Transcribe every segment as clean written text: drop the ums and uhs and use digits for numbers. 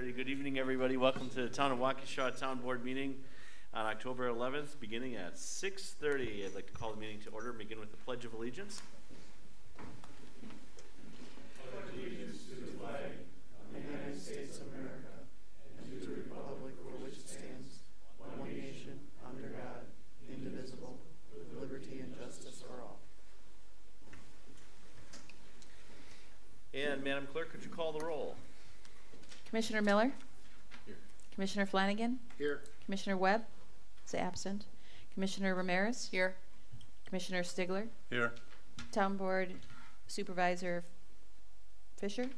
Alrighty, good evening, everybody. Welcome to the Town of Waukesha Town Board meeting on October 11th, beginning at 6:30. I'd like to call the meeting to order and begin with the Pledge of Allegiance. I pledge allegiance to the flag of the United States of America and to the republic for which it stands, one nation, under God, indivisible, with liberty and justice for all. And Madam Clerk, could you call the roll? Commissioner Miller? Here. Commissioner Flanagan? Here. Commissioner Webb? Is absent. Commissioner Ramirez? Here. Commissioner Stigler? Here. Town Board Supervisor Fisher?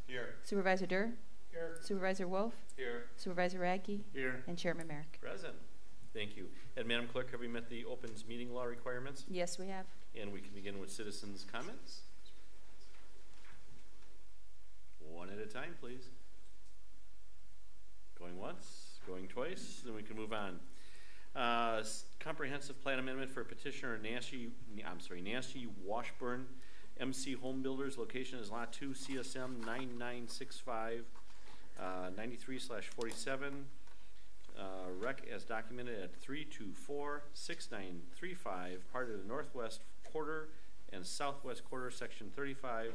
Here. Supervisor Durr? Here. Supervisor Wolf? Here. Supervisor Radke? Here. And Chairman Merrick. Present. Thank you. And Madam Clerk, have we met the opens meeting law requirements? Yes, we have. And we can begin with citizens' comments. One at a time, please. Going once, going twice, then we can move on. Comprehensive plan amendment for petitioner Nancy Washburn, MC Home Builders. Location is Lot 2, CSM 9965, 93/47. Rec as documented at 3246935, part of the northwest quarter and southwest quarter, section 35.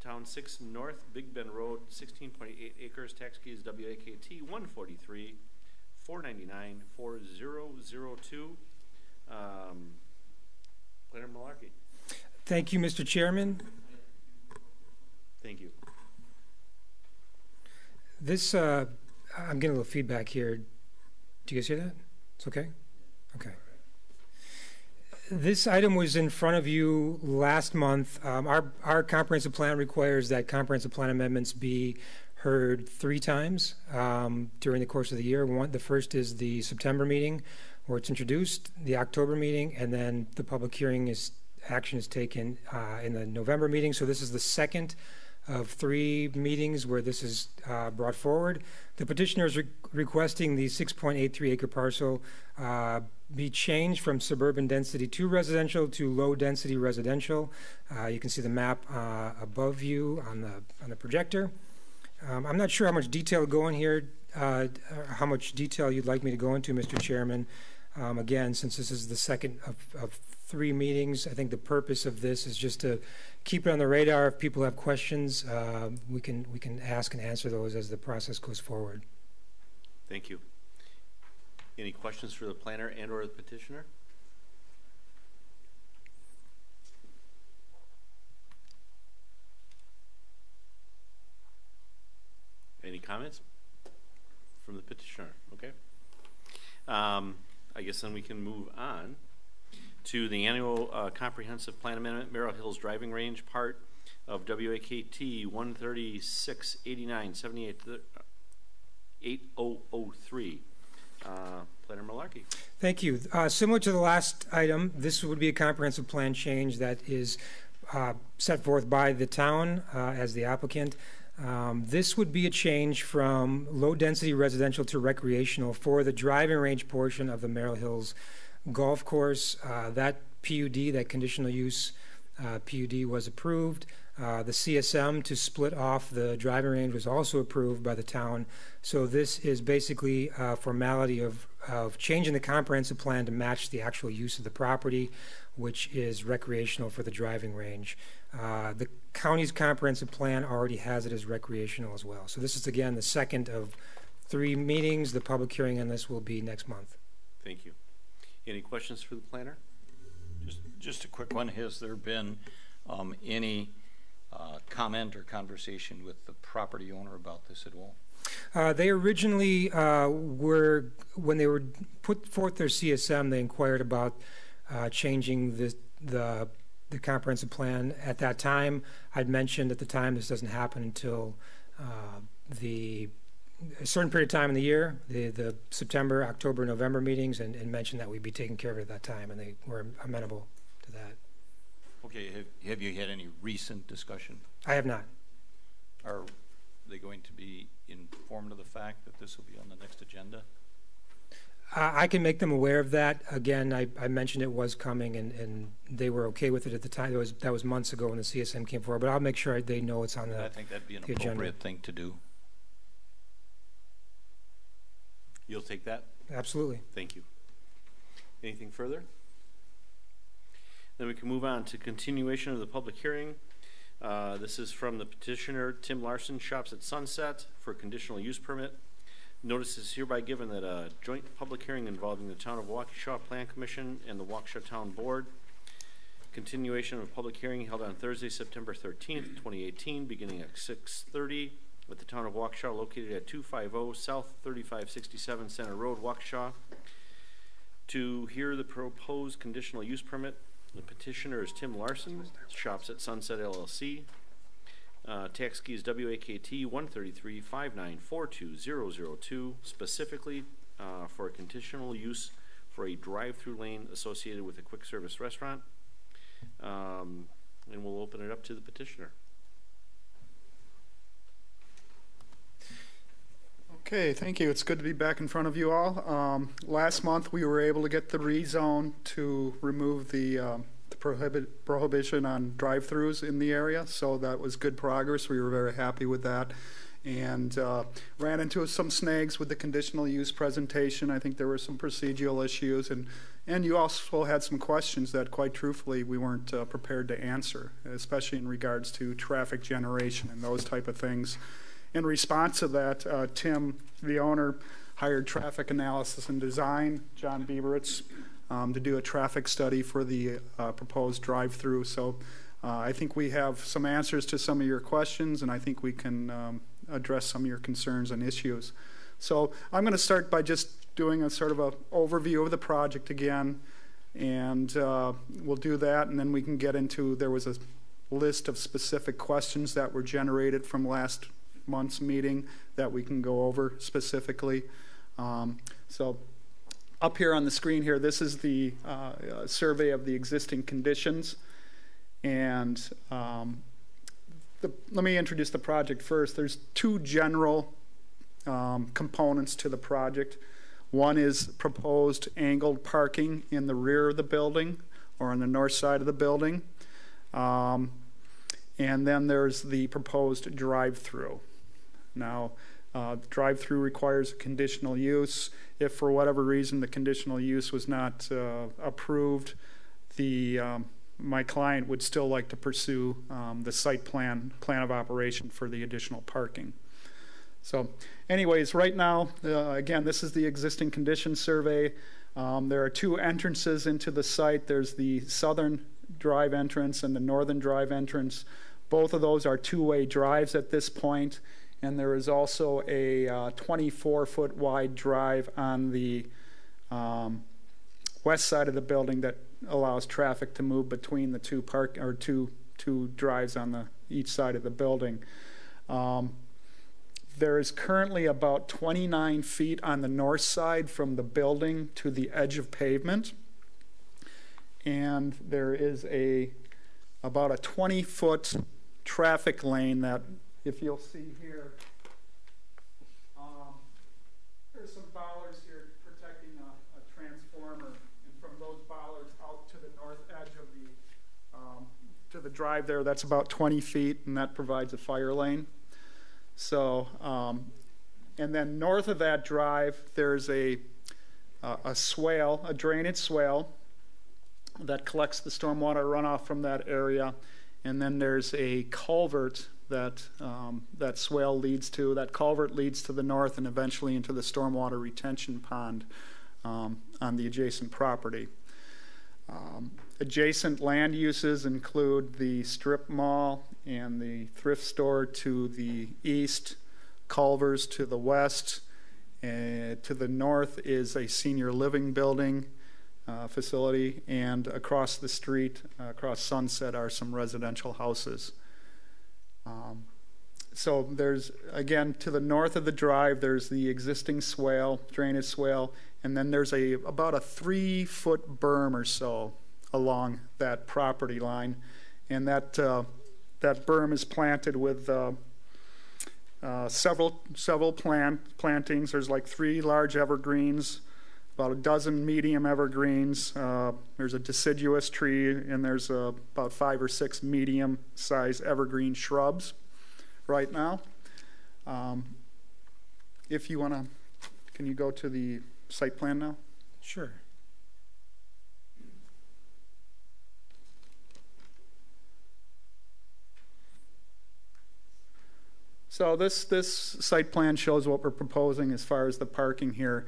Town 6 North, Big Bend Road, 16.8 acres, tax keys WAKT 143 499 4002. Planner Malarkey. Thank you, Mr. Chairman. Thank you. This, I'm getting a little feedback here. Do you guys hear that? It's okay? Okay. This item was in front of you last month. Our comprehensive plan requires that comprehensive plan amendments be heard 3 times during the course of the year. The first is the September meeting where it's introduced, the October meeting, and then the public hearing action is taken in the November meeting. So this is the second of 3 meetings where this is brought forward. The petitioner is requesting the 6.83 acre parcel be changed from suburban density 2 residential to low density residential. You can see the map above you on the projector. I'm not sure how much detail to go in here, or how much detail you'd like me to go into, Mr. Chairman. Again, since this is the second of 3 meetings, I think the purpose of this is just to keep it on the radar. If people have questions, we can ask and answer those as the process goes forward. Thank you. Any questions for the planner and or the petitioner? Any comments from the petitioner? Okay. I guess then we can move on to the annual comprehensive plan amendment, Merrill Hills Driving Range, part of WAKT 13689 8003. Planner Malarkey. Thank you. Similar to the last item, this would be a comprehensive plan change that is set forth by the town as the applicant. This would be a change from low density residential to recreational for the driving range portion of the Merrill Hills golf course. That PUD, that conditional use PUD, was approved. The CSM to split off the driving range was also approved by the town. So this is basically a formality of changing the comprehensive plan to match the actual use of the property, which is recreational for the driving range. The county's comprehensive plan already has it as recreational as well. So this is, again, the second of 3 meetings. The public hearing on this will be next month. Thank you. Any questions for the planner? Just a quick one. Has there been any comment or conversation with the property owner about this at all? They originally when they were put forth their CSM, they inquired about changing the comprehensive plan. At that time, I'd mentioned at the time this doesn't happen until a certain period of time in the year, the September, October, November meetings, and mentioned that we'd be taking care of it at that time, and they were amenable to that. Okay, have you had any recent discussion? I have not. Are they going to be informed of the fact that this will be on the next agenda? I can make them aware of that. Again, I mentioned it was coming, and they were okay with it at the time. That was months ago when the CSM came forward, but I'll make sure they know it's on the agenda. I think that'd be an appropriate thing to do. You'll take that? Absolutely. Thank you. Anything further? Then we can move on to continuation of the public hearing. This is from the petitioner, Tim Larson, Shops at Sunset, for a conditional use permit. Notice is hereby given that a joint public hearing involving the Town of Waukesha Plan Commission and the Waukesha Town Board. Continuation of public hearing held on Thursday, September 13th, 2018, beginning at 6:30 at the Town of Waukesha, located at 250 South 3567 Center Road, Waukesha, to hear the proposed conditional use permit. The petitioner is Tim Larson, Shops at Sunset LLC. Tax key is WAKT 133-5942002, specifically for a conditional use for a drive-through lane associated with a quick service restaurant. And we'll open it up to the petitioner. Okay, thank you. It's good to be back in front of you all. Last month we were able to get the rezone to remove the prohibition on drive-throughs in the area, so that was good progress. We were very happy with that, and ran into some snags with the conditional use presentation. I think there were some procedural issues, and you also had some questions that, quite truthfully, we weren't prepared to answer, especially in regards to traffic generation and those type of things. In response to that, Tim, the owner, hired traffic analysis and design, John Bieberitz, to do a traffic study for the proposed drive-through. So I think we have some answers to some of your questions, and I think we can address some of your concerns and issues. So I'm going to start by just doing a sort of an overview of the project again, and we'll do that, and then we can get into, there was a list of specific questions that were generated from last month's meeting that we can go over specifically. So up here on the screen here, this is the survey of the existing conditions. And let me introduce the project first. There's two general components to the project. One is proposed angled parking in the rear of the building or on the north side of the building. And then there's the proposed drive-through. Now, drive-through requires a conditional use. If for whatever reason the conditional use was not approved, my client would still like to pursue the site plan of operation for the additional parking. So anyways, right now, again, this is the existing condition survey. There are two entrances into the site. There's the southern drive entrance and the northern drive entrance. Both of those are two-way drives at this point. And there is also a 24-foot wide drive on the west side of the building that allows traffic to move between the two drives on each side of the building. There is currently about 29 feet on the north side from the building to the edge of pavement, and there is about a 20-foot traffic lane that, if you'll see here, there's some bollards here protecting a transformer, and from those bollards out to the north edge of to the drive there, that's about 20 feet, and that provides a fire lane. So, and then north of that drive, there's a swale, a drainage swale that collects the stormwater runoff from that area, and then there's a culvert that swale leads to. That culvert leads to the north and eventually into the stormwater retention pond on the adjacent property. Adjacent land uses include the strip mall and the thrift store to the east, Culver's to the west, and to the north is a senior living building facility, and across the street, across Sunset, are some residential houses. So there's, again, to the north of the drive, there's the existing swale, drainage swale, and then there's about a 3-foot berm or so along that property line, and that berm is planted with several plantings. There's like 3 large evergreens, about a dozen medium evergreens. There's a deciduous tree, and there's about 5 or 6 medium-sized evergreen shrubs right now. If you want to Can you go to the site plan now? Sure. So this site plan shows what we're proposing as far as the parking here.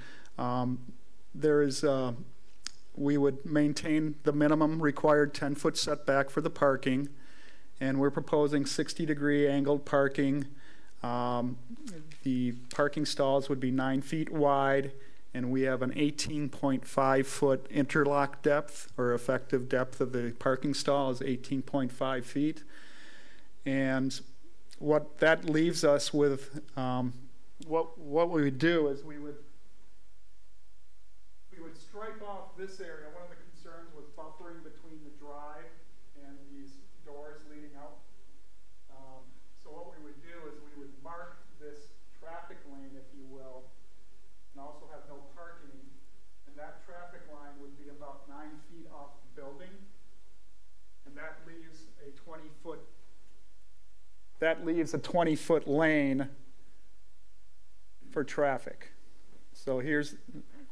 We would maintain the minimum required 10-foot setback for the parking, and we're proposing 60-degree angled parking. The parking stalls would be 9 feet wide, and we have an 18.5-foot interlock depth, or effective depth of the parking stall is 18.5 feet. And what that leaves us with, what we would do is we would stripe off this area. One of the concerns was buffering between the drive and these doors leading out. So what we would do is we would mark this traffic lane, if you will, and also have no parking. And that traffic line would be about 9 feet off the building. And that leaves a 20-foot lane for traffic. So here's,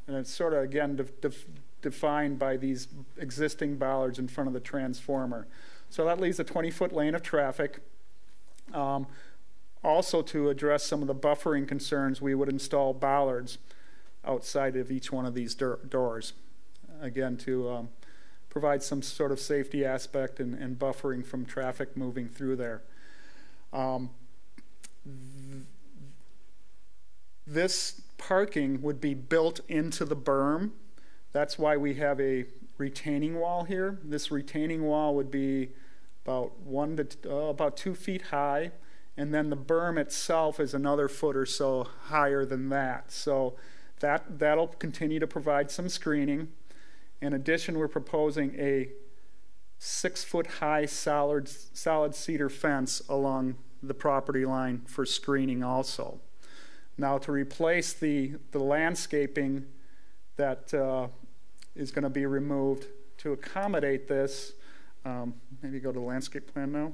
and it's sort of, again, defined by these existing bollards in front of the transformer. So that leaves a 20-foot lane of traffic. Also, to address some of the buffering concerns, we would install bollards outside of each one of these doors. Again, to provide some sort of safety aspect and buffering from traffic moving through there. This parking would be built into the berm. That's why we have a retaining wall here. This retaining wall would be about 2 feet high, and then the berm itself is another foot or so higher than that. So that'll continue to provide some screening. In addition, we're proposing a 6-foot high solid cedar fence along the property line for screening also. Now, to replace the landscaping that is going to be removed to accommodate this, maybe go to the landscape plan now.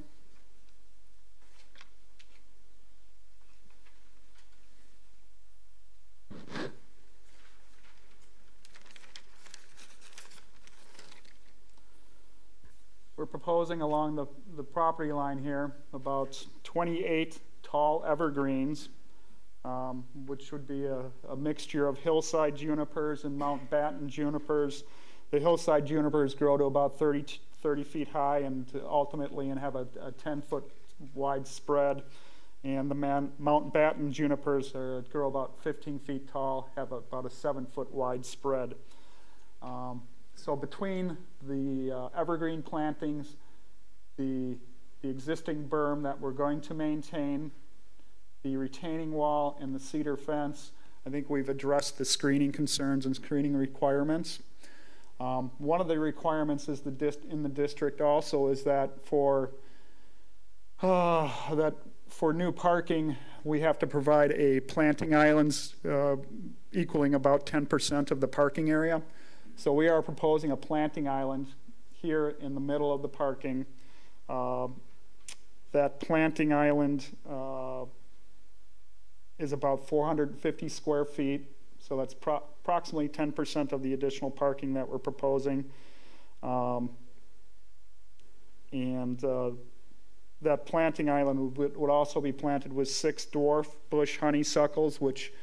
We're proposing along the property line here about 28 tall evergreens, which would be a mixture of hillside junipers and Mountbatten junipers. The hillside junipers grow to about 30 feet high and ultimately have a 10-foot wide spread. And the Mountbatten junipers grow about 15 feet tall, have about a 7-foot wide spread. So between the evergreen plantings, the existing berm that we're going to maintain, the retaining wall, and the cedar fence, I think we've addressed the screening concerns and screening requirements. One of the requirements is in the district also is that for new parking, we have to provide a planting islands equaling about 10% of the parking area. So we are proposing a planting island here in the middle of the parking. That planting island is about 450 square feet, so that's approximately 10% of the additional parking that we're proposing. That planting island would also be planted with 6 dwarf bush honeysuckles, which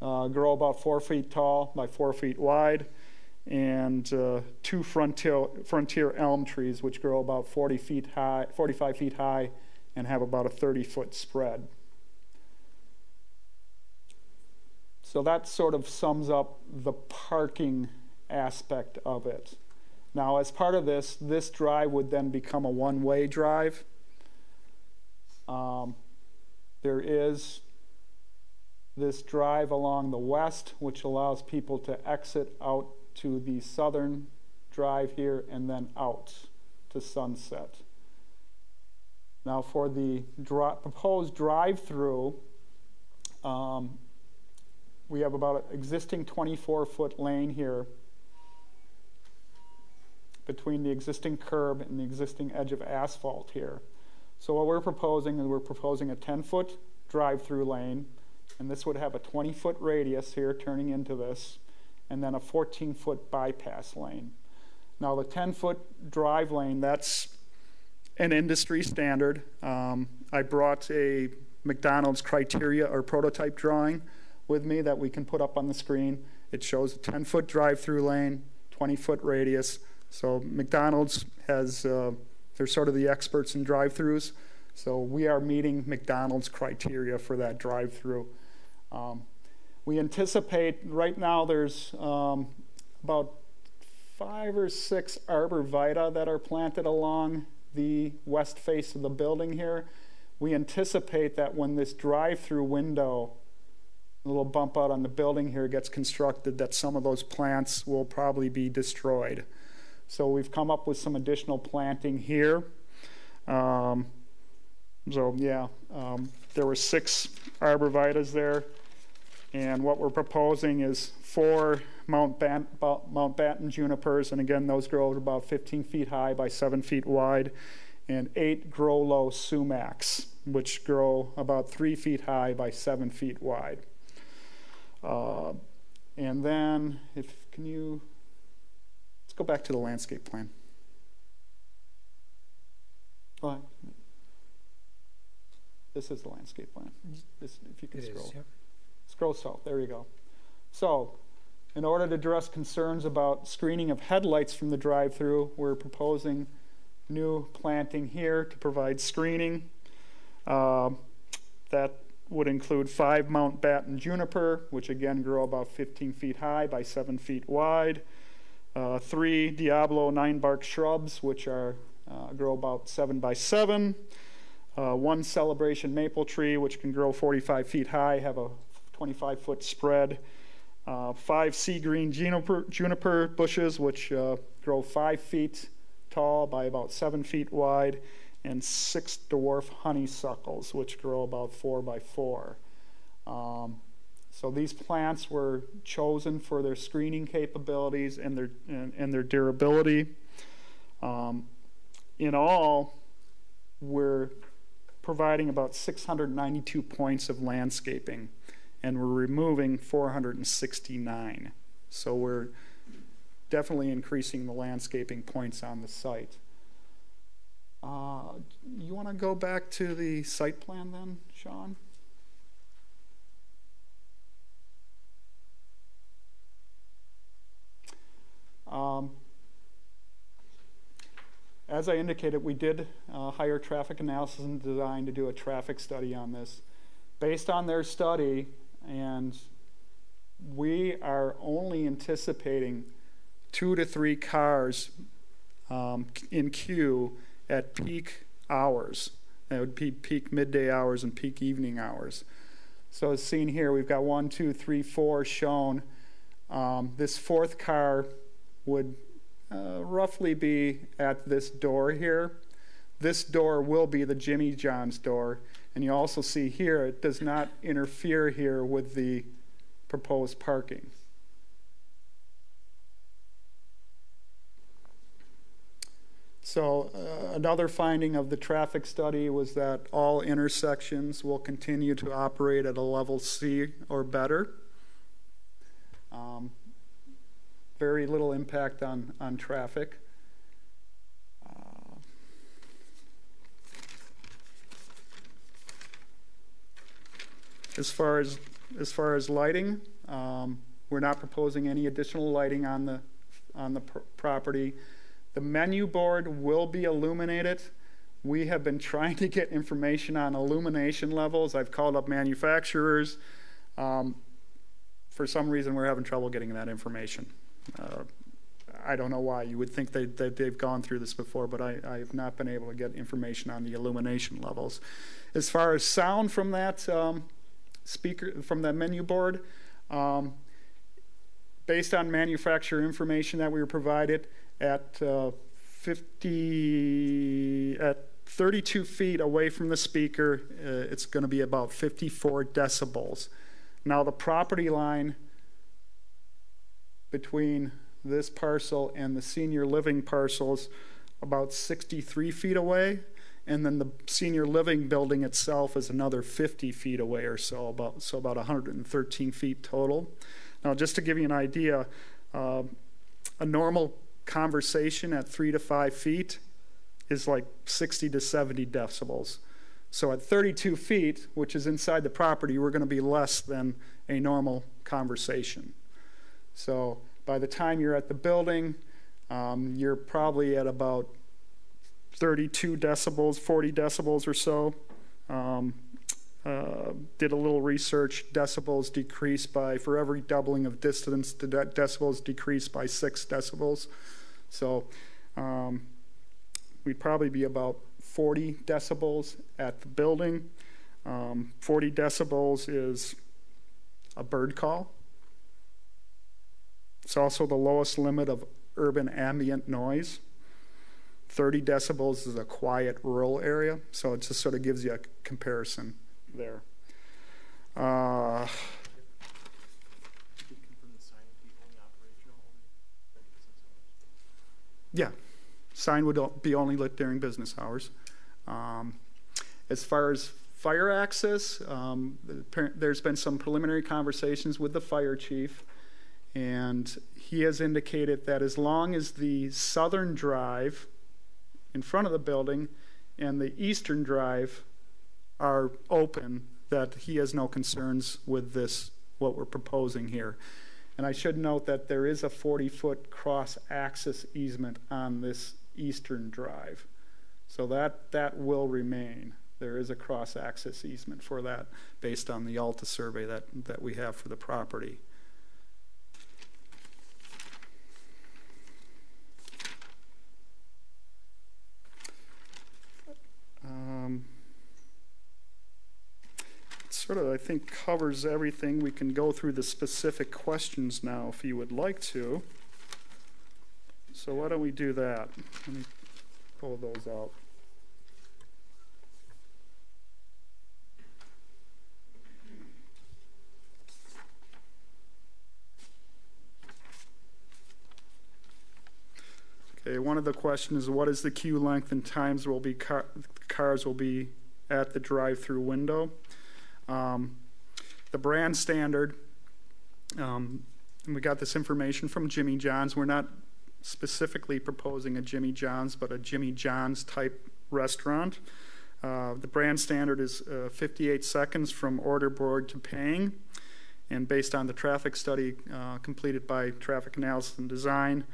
grow about 4 feet tall by 4 feet wide, and 2 frontier elm trees, which grow about 45 feet high, and have about a 30-foot spread. So that sort of sums up the parking aspect of it. Now, as part of this drive would then become a one-way drive. There is this drive along the west, which allows people to exit out to the southern drive here and then out to Sunset. Now, for the proposed drive-through, we have about an existing 24-foot lane here between the existing curb and the existing edge of asphalt here. So what we're proposing is a 10-foot drive-through lane, and this would have a 20-foot radius here turning into this, and then a 14-foot bypass lane. Now the 10-foot drive lane, that's an industry standard. I brought a McDonald's criteria or prototype drawing with me that we can put up on the screen. It shows a 10-foot drive-through lane, 20-foot radius. So McDonald's has, they're sort of the experts in drive-throughs. So we are meeting McDonald's criteria for that drive-through. We anticipate, right now there's about 5 or 6 arborvitae that are planted along the west face of the building here. We anticipate that when this drive-through window, a little bump out on the building here, gets constructed, that some of those plants will probably be destroyed. So we've come up with some additional planting here. There were 6 arborvitaes there, and what we're proposing is 4 Mountbatten junipers, and again, those grow at about 15 feet high by 7 feet wide, and 8 grow-low sumacs, which grow about 3 feet high by 7 feet wide. And then, let's go back to the landscape plan. Go ahead. This is the landscape plan. If you can scroll. Yep. Scroll south, there you go. So, in order to address concerns about screening of headlights from the drive-through, we're proposing new planting here to provide screening. That would include 5 Mountbatten juniper, which again grow about 15 feet high by 7 feet wide. 3 Diablo 9-bark shrubs, which are grow about 7 by 7. 1 celebration maple tree, which can grow 45 feet high, have a 25-foot spread. 5 sea green juniper bushes, which grow 5 feet tall by about 7 feet wide, and 6 dwarf honeysuckles, which grow about 4 by 4. So these plants were chosen for their screening capabilities and their durability. In all, we're providing about 692 points of landscaping, and we're removing 469. So we're definitely increasing the landscaping points on the site. You want to go back to the site plan then, Sean? As I indicated, we did hire traffic analysis and design to do a traffic study on this. Based on their study, and we are only anticipating 2 to 3 cars in queue at peak hours. That would be peak midday hours and peak evening hours. So as seen here, we've got 1, 2, 3, 4 shown. This 4th car would roughly be at this door here. This door will be the Jimmy John's door, and you also see here it does not interfere here with the proposed parking. So another finding of the traffic study was that all intersections will continue to operate at a level C or better. Very little impact on traffic. As far as lighting, we're not proposing any additional lighting on the property. The menu board will be illuminated. We have been trying to get information on illumination levels. I've called up manufacturers. For some reason, we're having trouble getting that information. I don't know why. You would think that they've gone through this before, but I have not been able to get information on the illumination levels. As far as sound from that speaker, from that menu board, based on manufacturer information that we were provided, at 32 feet away from the speaker, it's going to be about 54 decibels. Now the property line between this parcel and the senior living parcels about 63 feet away, and then the senior living building itself is another 50 feet away or so, about 113 feet total. Now, just to give you an idea, a normal conversation at 3 to 5 feet is like 60 to 70 decibels. So at 32 feet, which is inside the property, we're going to be less than a normal conversation. So by the time you're at the building, you're probably at about 32 decibels, 40 decibels or so. Did a little research. Decibels decrease by, for every doubling of distance, the decibels decrease by 6 decibels. So we'd probably be about 40 decibels at the building. 40 decibels is a bird call. It's also the lowest limit of urban ambient noise. 30 decibels is a quiet rural area, so it just sort of gives you a comparison there. Yeah, sign would be only lit during business hours. As far as fire access, there's been some preliminary conversations with the fire chief, and he has indicated that as long as the southern drive in front of the building and the eastern drive are open, that he has no concerns with this, what we're proposing here. And I should note that there is a 40-foot cross-access easement on this eastern drive. So that will remain. There is a cross-access easement for that based on the ALTA survey that we have for the property. Sort of, I think, covers everything. We can go through the specific questions now if you would like to. So why don't we do that? Let me pull those out. Okay, one of the questions is what is the queue length and times will be cars will be at the drive-through window. The brand standard, and we got this information from Jimmy John's. We're not specifically proposing a Jimmy John's, but a Jimmy John's type restaurant. The brand standard is 58 seconds from order board to paying. And based on the traffic study completed by Traffic Analysis and Design,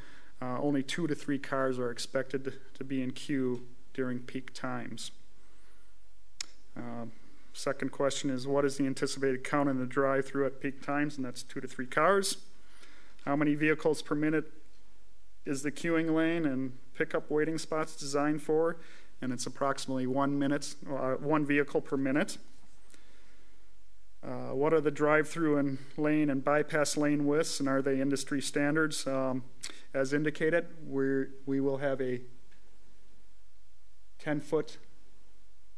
only 2 to 3 cars are expected to be in queue during peak times. Second question is, what is the anticipated count in the drive-through at peak times? And that's 2 to 3 cars. How many vehicles per minute is the queuing lane and pickup waiting spots designed for? And it's approximately 1 vehicle per minute. What are the drive-through and lane and bypass lane widths, and are they industry standards? As indicated, we will have a 10-foot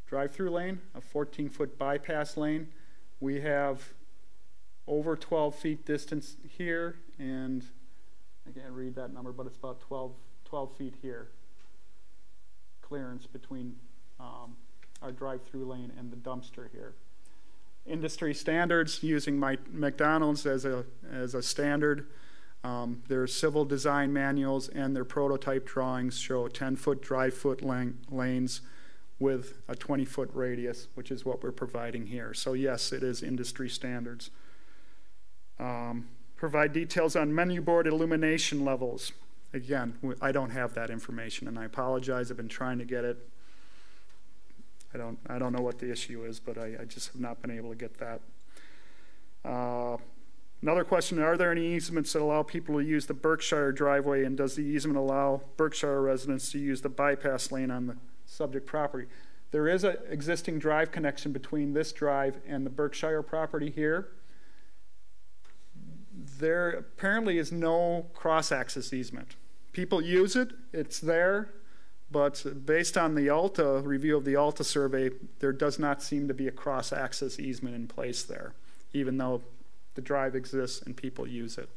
drive-through lane, a 14-foot bypass lane. We have over 12 feet distance here, and I can't read that number, but it's about 12 feet here. Clearance between our drive-through lane and the dumpster here. Industry standards, using McDonald's as a standard. Their civil design manuals and their prototype drawings show 10-foot drive-foot lanes with a 20-foot radius, which is what we're providing here. So yes, it is industry standards. Provide details on menu board illumination levels. Again, I don't have that information, and I apologize. I've been trying to get it. I don't know what the issue is, but I just have not been able to get that. Another question, are there any easements that allow people to use the Berkshire driveway, and does the easement allow Berkshire residents to use the bypass lane on the subject property? There is an existing drive connection between this drive and the Berkshire property here. There apparently is no cross-access easement. People use it, it's there, but based on the ALTA review of the ALTA survey, there does not seem to be a cross-access easement in place there, even though the drive exists and people use it.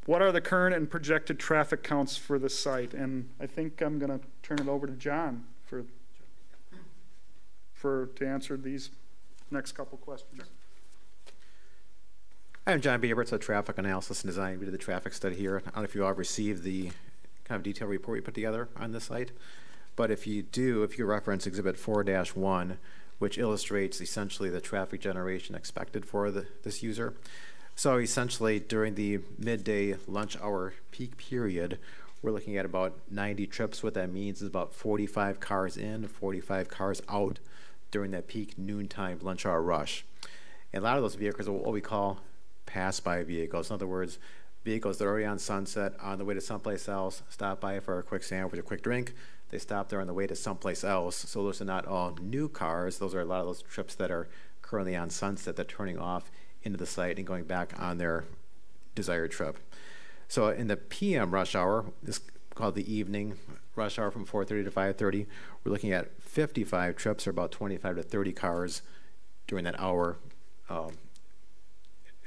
what are the current and projected traffic counts for the site? And I think I'm going to turn it over to John to answer these next couple questions. Sure. I'm John Bieberts of Traffic Analysis and Design. We did the traffic study here. I don't know if you all received the kind of detailed report we put together on this site, but if you do, if you reference Exhibit 4-1, which illustrates essentially the traffic generation expected for this user. So essentially during the midday lunch hour peak period, we're looking at about 90 trips. What that means is about 45 cars in, 45 cars out during that peak noontime lunch hour rush. And a lot of those vehicles are what we call pass-by vehicles. In other words, vehicles that are already on Sunset on the way to someplace else, stop by for a quick sandwich, a quick drink. They stop there on the way to someplace else. So those are not all new cars. Those are a lot of those trips that are currently on Sunset that are turning off into the site and going back on their desired trip. So in the PM rush hour, this is called the evening rush hour from 4:30 to 5:30, we're looking at 55 trips, or about 25 to 30 cars during that hour,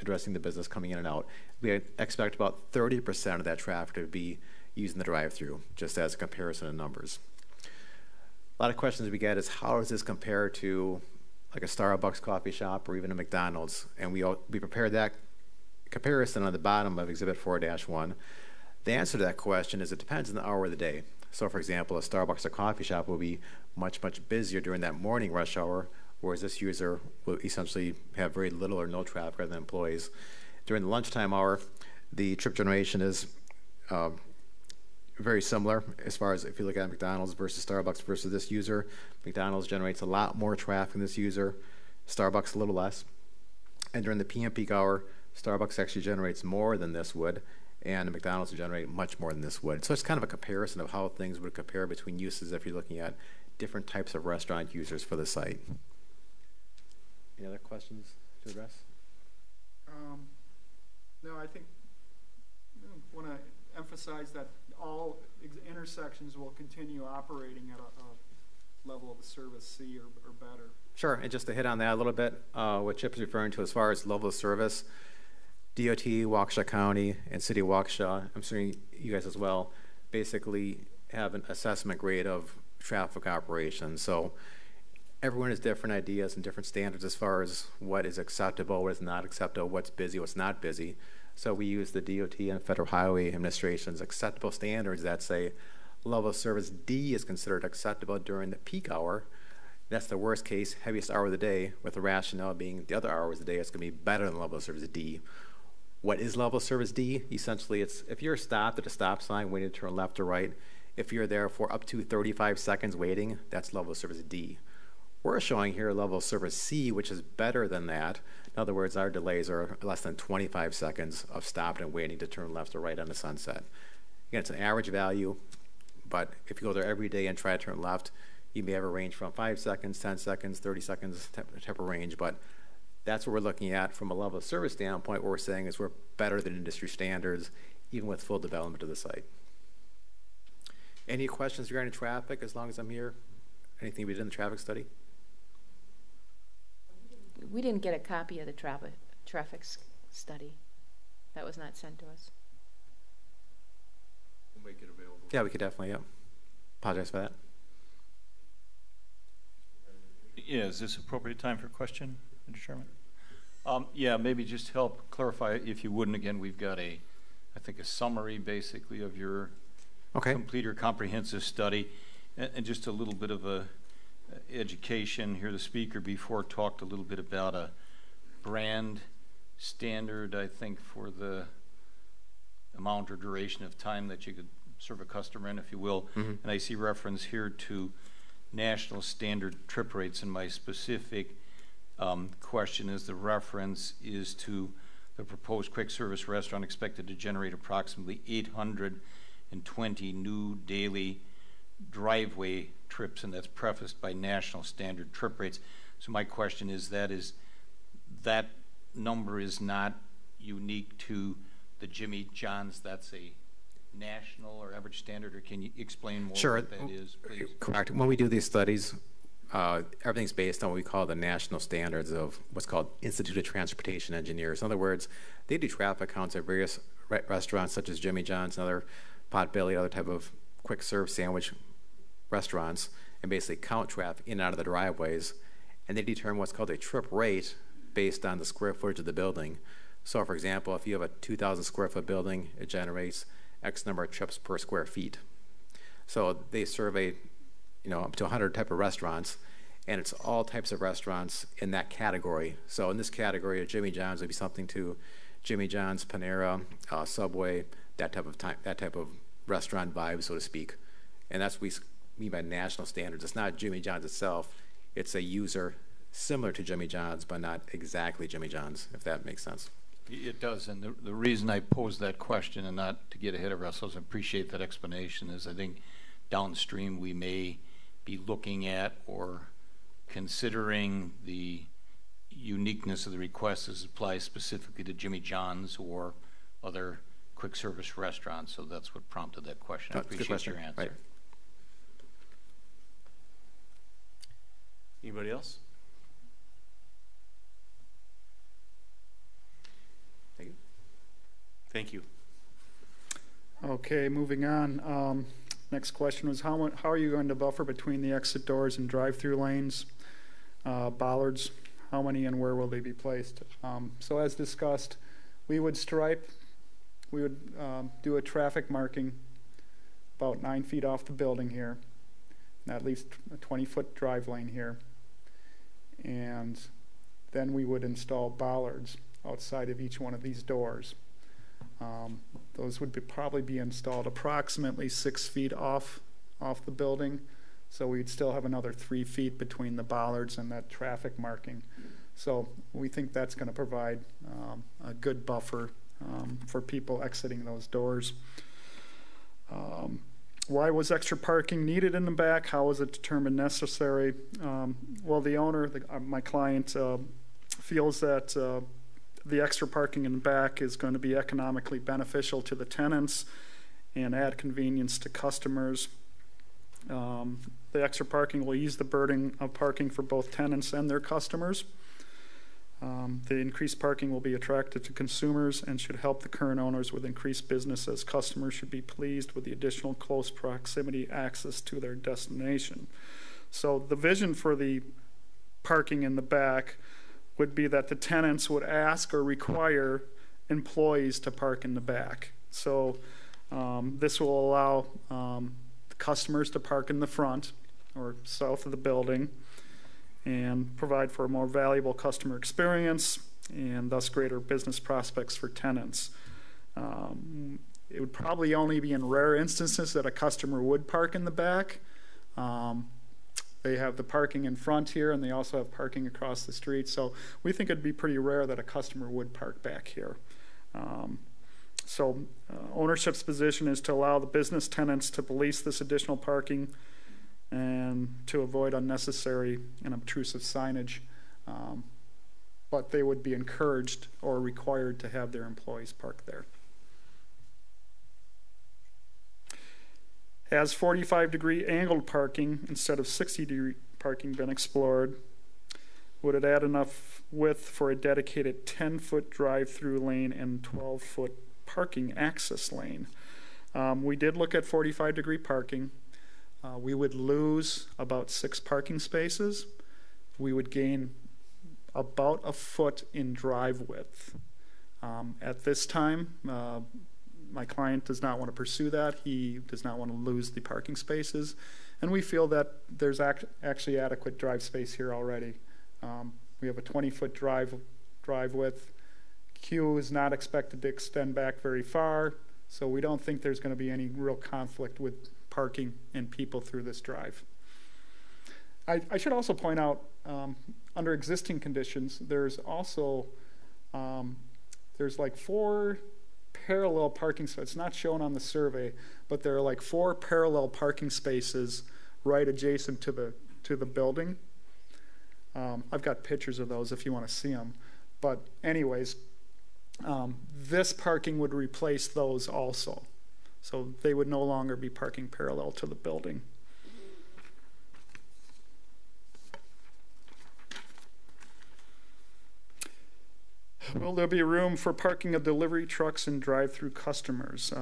addressing the business coming in and out. We expect about 30% of that traffic to be using the drive-through, just as a comparison of numbers. A lot of questions we get is, how does this compare to like a Starbucks coffee shop or even a McDonald's? And we prepared that comparison on the bottom of Exhibit 4-1. The answer to that question is it depends on the hour of the day. So for example, a Starbucks or coffee shop will be much, much busier during that morning rush hour, whereas this user will essentially have very little or no traffic other than employees. During the lunchtime hour, the trip generation is very similar as far as if you look at McDonald's versus Starbucks versus this user. McDonald's generates a lot more traffic than this user, Starbucks a little less. And during the PM peak hour, Starbucks actually generates more than this would, and McDonald's will generate much more than this would. So it's kind of a comparison of how things would compare between uses if you're looking at different types of restaurant users for the site. Any other questions to address? No, I think I want to emphasize that all intersections will continue operating at a level of service C or better. Sure, and just to hit on that a little bit, what Chip is referring to as far as level of service, DOT, Waukesha County, and City of Waukesha, I'm assuming you guys as well, basically have an assessment grade of traffic operations. So everyone has different ideas and different standards as far as what is acceptable, what is not acceptable, what's busy, what's not busy. So we use the DOT and Federal Highway Administration's acceptable standards that say level of service D is considered acceptable during the peak hour. That's the worst case, heaviest hour of the day, with the rationale being the other hours of the day it's going to be better than level of service D. What is level of service D? Essentially, it's if you're stopped at a stop sign waiting to turn left or right, if you're there for up to 35 seconds waiting, that's level of service D. We're showing here a level of service C, which is better than that. In other words, our delays are less than 25 seconds of stopped and waiting to turn left or right on the Sunset. Again, it's an average value, but if you go there every day and try to turn left, you may have a range from 5 seconds, 10 seconds, 30 seconds type of range, but that's what we're looking at from a level of service standpoint. What we're saying is we're better than industry standards, even with full development of the site. Any questions regarding traffic as long as I'm here? Anything we did in the traffic study? We didn't get a copy of the traffic study. That was not sent to us. We'll make it available. Yeah, we could definitely, yeah. Apologize for that. Yeah, is this appropriate time for question, Mr. Chairman? Yeah, maybe just help clarify, if you wouldn't. Again, we've got I think a summary basically of your complete or comprehensive study, and just a little bit of a education here. The speaker before talked a little bit about a brand standard, I think, for the amount or duration of time that you could serve a customer in, if you will. And I see reference here to national standard trip rates, and my specific question is the reference is to the proposed quick service restaurant expected to generate approximately 820 new daily driveway trips, and that's prefaced by national standard trip rates. So my question is that number is not unique to the Jimmy John's, that's a national or average standard, or can you explain more what that is, please? Correct. When we do these studies, everything's based on what we call the national standards of what's called Institute of Transportation Engineers. In other words, they do traffic counts at various restaurants such as Jimmy John's and other Potbelly, other type of quick serve sandwich restaurants, and basically count traffic in and out of the driveways, and they determine what's called a trip rate based on the square footage of the building. So for example, if you have a 2,000 square foot building, it generates X number of trips per square feet. So they survey, up to 100 type of restaurants, and it's all types of restaurants in that category. So in this category of Jimmy John's would be something to Jimmy John's, Panera, Subway, that type of restaurant vibe, so to speak. And that's what we mean by national standards. It's not Jimmy John's itself. It's a user similar to Jimmy John's, but not exactly Jimmy John's, if that makes sense. It does, and the reason I posed that question, and not to get ahead of ourselves, I appreciate that explanation, is I think downstream we may be looking at or considering the uniqueness of the request as it applies specifically to Jimmy John's or other quick service restaurants. So that's what prompted that question. I appreciate your answer. Right. Anybody else? Thank you. Okay, moving on. Next question was how are you going to buffer between the exit doors and drive-through lanes? Bollards, how many and where will they be placed? So as discussed, we would do a traffic marking about 9 feet off the building here, and at least a 20-foot drive lane here. And then we would install bollards outside of each one of these doors. Those would probably be installed approximately 6 feet off the building, so we'd still have another 3 feet between the bollards and that traffic marking. So we think that's going to provide a good buffer for people exiting those doors. Why was extra parking needed in the back? How was it determined necessary? Well, the owner, my client, feels that the extra parking in the back is going to be economically beneficial to the tenants and add convenience to customers. The extra parking will ease the burden of parking for both tenants and their customers. The increased parking will be attractive to consumers and should help the current owners with increased business, as customers should be pleased with the additional close proximity access to their destination. So the vision for the parking in the back would be that the tenants would ask or require employees to park in the back. So this will allow the customers to park in the front or south of the building and provide for a more valuable customer experience and thus greater business prospects for tenants. It would probably only be in rare instances that a customer would park in the back. They have the parking in front here, and they also have parking across the street. So we think it'd be pretty rare that a customer would park back here. Ownership's position is to allow the business tenants to lease this additional parking and to avoid unnecessary and obtrusive signage. But they would be encouraged or required to have their employees park there. Has 45-degree angled parking instead of 60-degree parking been explored? Would it add enough width for a dedicated 10-foot drive-through lane and 12-foot parking access lane? We did look at 45-degree parking. We would lose about 6 parking spaces. We would gain about a foot in drive width. At this time, my client does not want to pursue that. He does not want to lose the parking spaces. And we feel that there's actually adequate drive space here already. We have a 20-foot drive width. Q is not expected to extend back very far, so we don't think there's going to be any real conflict with parking and people through this drive. I should also point out, under existing conditions, there's also there's like 4 parallel parking spots. It's not shown on the survey, but there are like 4 parallel parking spaces right adjacent to the building. I've got pictures of those if you want to see them. But anyways, this parking would replace those also. So they would no longer be parking parallel to the building. Will there be room for parking of delivery trucks and drive-through customers?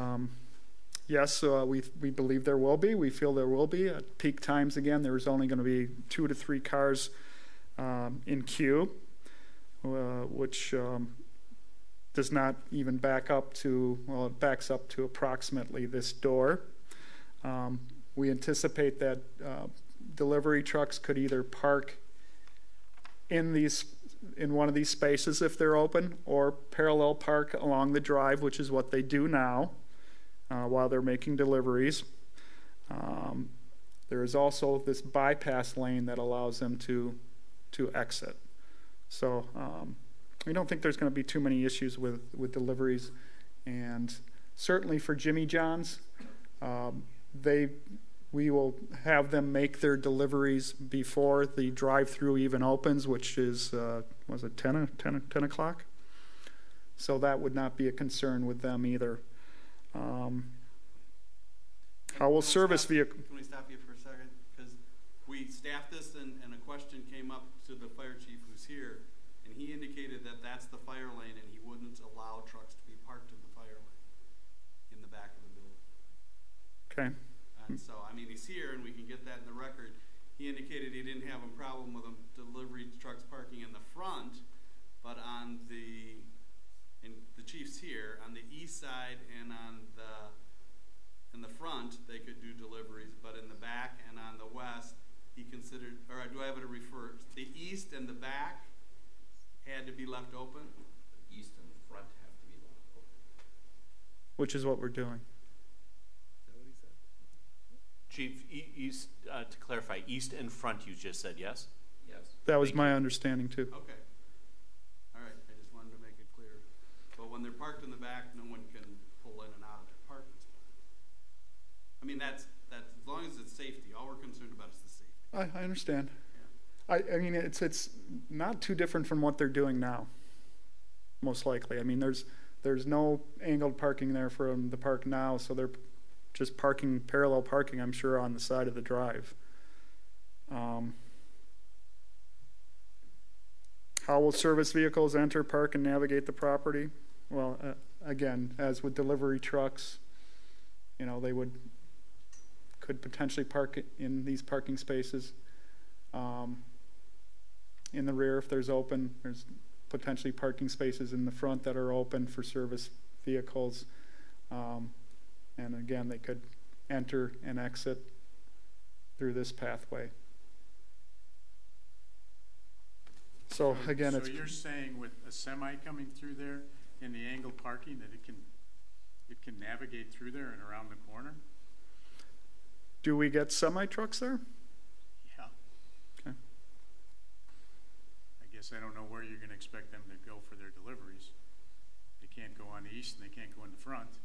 Yes, we believe there will be. We feel there will be. At peak times, again, there's only going to be 2 to 3 cars in queue, which does not even back up to, well, it backs up to approximately this door. We anticipate that delivery trucks could either park in one of these spaces if they're open, or parallel park along the drive, which is what they do now while they're making deliveries. There is also this bypass lane that allows them to exit. So we don't think there's going to be too many issues with deliveries. And certainly for Jimmy John's, we will have them make their deliveries before the drive-through even opens, which is, was it 10 o'clock? So that would not be a concern with them either. How will service vehicle... Can we stop you for a second? Because we staffed this and a question came up to the fire chief who's here, and he indicated that that's the fire lane and he wouldn't allow trucks to be parked in the fire lane in the back of the building. Okay. And so, I mean, he's here and we can get that in the record. He indicated he didn't have a problem with them delivery trucks parking in the front, but on the chief's here, on the east side and in the front, they could do deliveries, but in the back and on the west, he considered, or do I have it to refer, the east and the back had to be left open? The east and the front have to be left open. Which is what we're doing. Chief, east, to clarify, east and front you just said, yes? Yes. That was my understanding too. Okay. All right, I just wanted to make it clear. But when they're parked in the back, no one can pull in and out of their parking spot. I mean, that's as long as it's safety. All we're concerned about is the safety. I understand. Yeah. I mean, it's not too different from what they're doing now, most likely. I mean, there's no angled parking there from the park now, so they're just parallel parking, I'm sure, on the side of the drive. How will service vehicles enter, park, and navigate the property? Well, again, as with delivery trucks, you know, they could potentially park in these parking spaces. In the rear, if there's open, there's potentially parking spaces in the front that are open for service vehicles. And again, they could enter and exit through this pathway. So again, so you're saying with a semi coming through there in the angled parking that it can navigate through there and around the corner? Do we get semi trucks there? Yeah. Okay. I guess I don't know where you're going to expect them to go for their deliveries. They can't go on the east and they can't go in the front.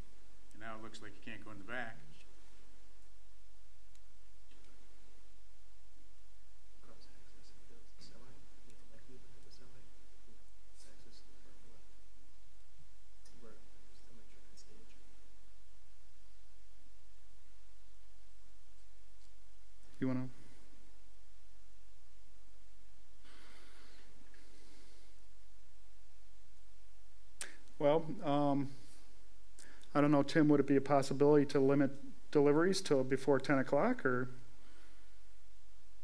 And now it looks like you can't go in the back. You want to? Well, I don't know, Tim, would it be a possibility to limit deliveries till before 10 o'clock, or?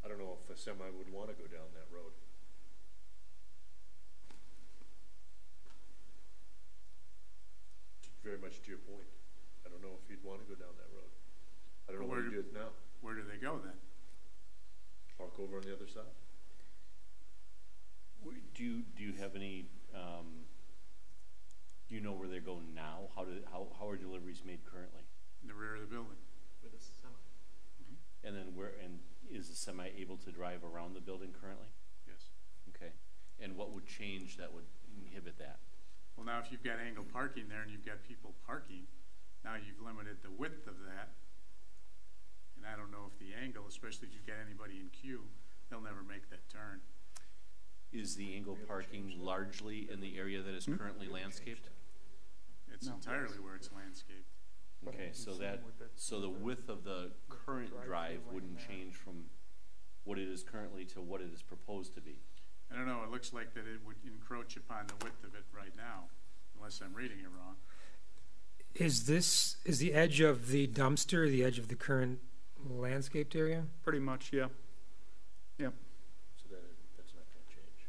I don't know if a semi would want to go down that road. Very much to your point. I don't know if you'd want to go down that road. I don't know where you do it now. Where do they go then? Park over on the other side. Do you have any? Do you know where they're going now? How are deliveries made currently? In the rear of the building. With a semi. And then is the semi able to drive around the building currently? Yes. Okay. And what would change that would inhibit that? Well, now if you've got angled parking there and you've got people parking, now you've limited the width of that. And I don't know if the angle, especially if you've got anybody in queue, they'll never make that turn. Is the angle parking largely in the area that is currently landscaped? It's entirely where it's landscaped. Okay, so the width of the current drive wouldn't change from what it is currently to what it is proposed to be. I don't know, it looks like that it would encroach upon the width of it right now, unless I'm reading it wrong. Is the edge of the dumpster the edge of the current landscaped area? Pretty much, yeah. Yep. So that's not gonna change.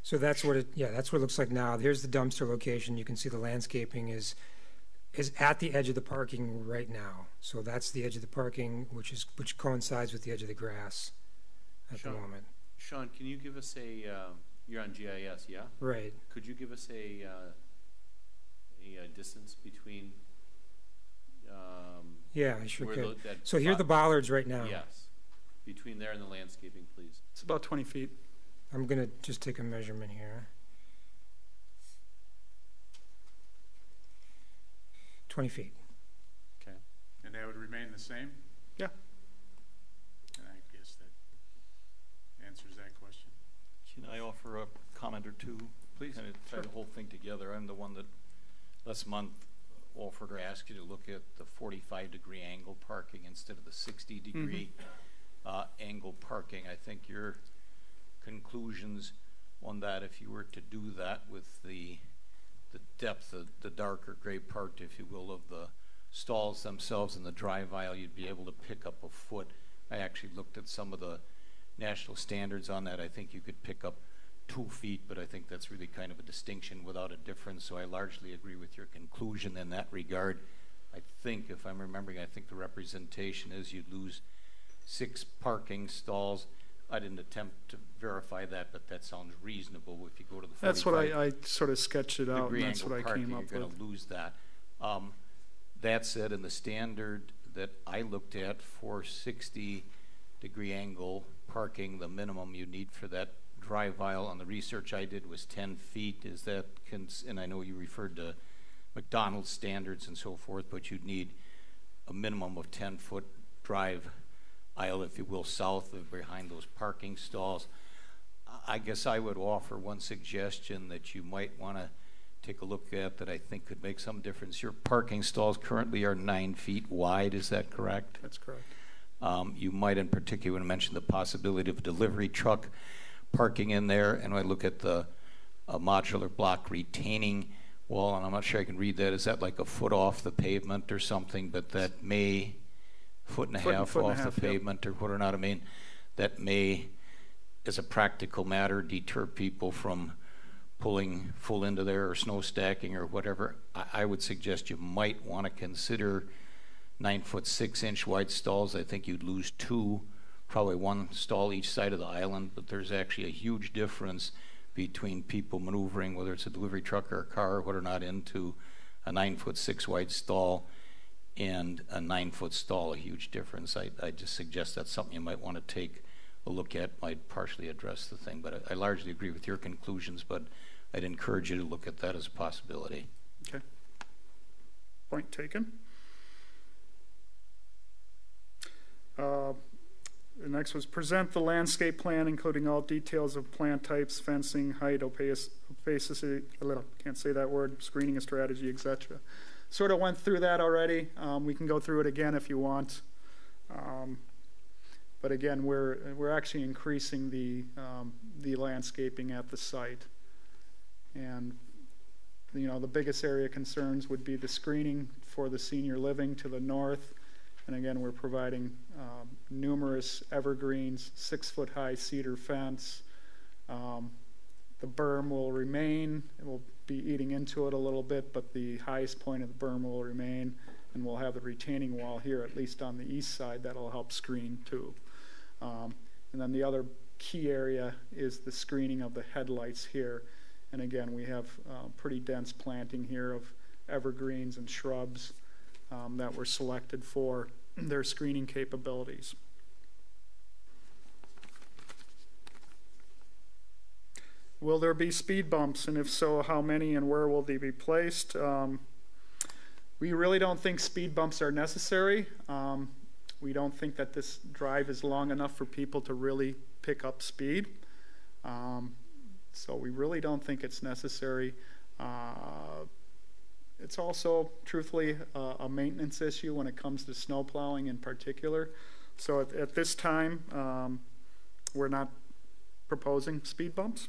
So that's what that's what it looks like now. Here's the dumpster location. You can see the landscaping is at the edge of the parking right now. So that's the edge of the parking, which coincides with the edge of the grass at the moment. Sean, can you give us a, you're on GIS, yeah? Right. Could you give us a distance between, Yeah, I sure where could. that So here are the bollards right now. yes, between there and the landscaping, please. It's about 20 feet. I'm going to just take a measurement here. 20 feet. Okay. And that would remain the same? Yeah. And I guess that answers that question. Can I offer a comment or two? Please. Kind of tie the whole thing together. I'm the one that last month offered or asked you to look at the 45-degree angle parking instead of the 60-degree angle parking. I think your conclusions on that, if you were to do that with the depth, the darker gray part, if you will, of the stalls themselves and the drive aisle, you'd be able to pick up a foot. I actually looked at some of the national standards on that. I think you could pick up 2 feet, but I think that's really kind of a distinction without a difference. So I largely agree with your conclusion in that regard. I think, if I'm remembering, I think the representation is you'd lose 6 parking stalls. I didn't attempt to verify that, but that sounds reasonable. If you go to the 45, That's what I sort of sketched it out, and that's angle what I parking, came up you're with. going to lose that. That said, in the standard that I looked at for 60-degree angle parking, the minimum you need for that drive aisle on the research I did was 10 feet. Is that, and I know you referred to McDonald's standards and so forth, but you'd need a minimum of 10-foot drive aisle, if you will, south of behind those parking stalls. I guess I would offer one suggestion that you might want to take a look at that I think could make some difference. Your parking stalls currently are 9 feet wide, is that correct? That's correct. You might in particular mention the possibility of a delivery truck parking in there, and when I look at the modular block retaining wall, and I'm not sure I can read that, is that like a foot off the pavement or something, but that may, foot and a half off the pavement, or what or not, I mean, that may, as a practical matter, deter people from pulling full into there or snow stacking or whatever. I would suggest you might want to consider 9-foot 6-inch wide stalls. I think you'd lose 2, probably 1 stall each side of the island, but there's actually a huge difference between people maneuvering, whether it's a delivery truck or a car or what or not, into a 9-foot 6 wide stall and a 9-foot stall, a huge difference. I just suggest that's something you might want to take a look at, might partially address the thing, but I largely agree with your conclusions, but I'd encourage you to look at that as a possibility. Okay. Point taken. The next was present the landscape plan, including all details of plant types, fencing, height, opacity, can't say that word, screening strategy, etc. Sort of went through that already. We can go through it again if you want. But again, we're actually increasing the landscaping at the site. And the biggest area of concerns would be the screening for the senior living to the north. And again, we're providing numerous evergreens, 6-foot high cedar fence. The berm will remain. It will be eating into it a little bit, but the highest point of the berm will remain. And we'll have the retaining wall here, at least on the east side, that'll help screen too. And then the other key area is the screening of the headlights here. And again, we have pretty dense planting here of evergreens and shrubs that were selected for their screening capabilities. Will there be speed bumps, and if so, how many and where will they be placed? We really don't think speed bumps are necessary. We don't think that this drive is long enough for people to really pick up speed. So we really don't think it's necessary. It's also, truthfully, a maintenance issue when it comes to snow plowing in particular. So at this time, we're not proposing speed bumps.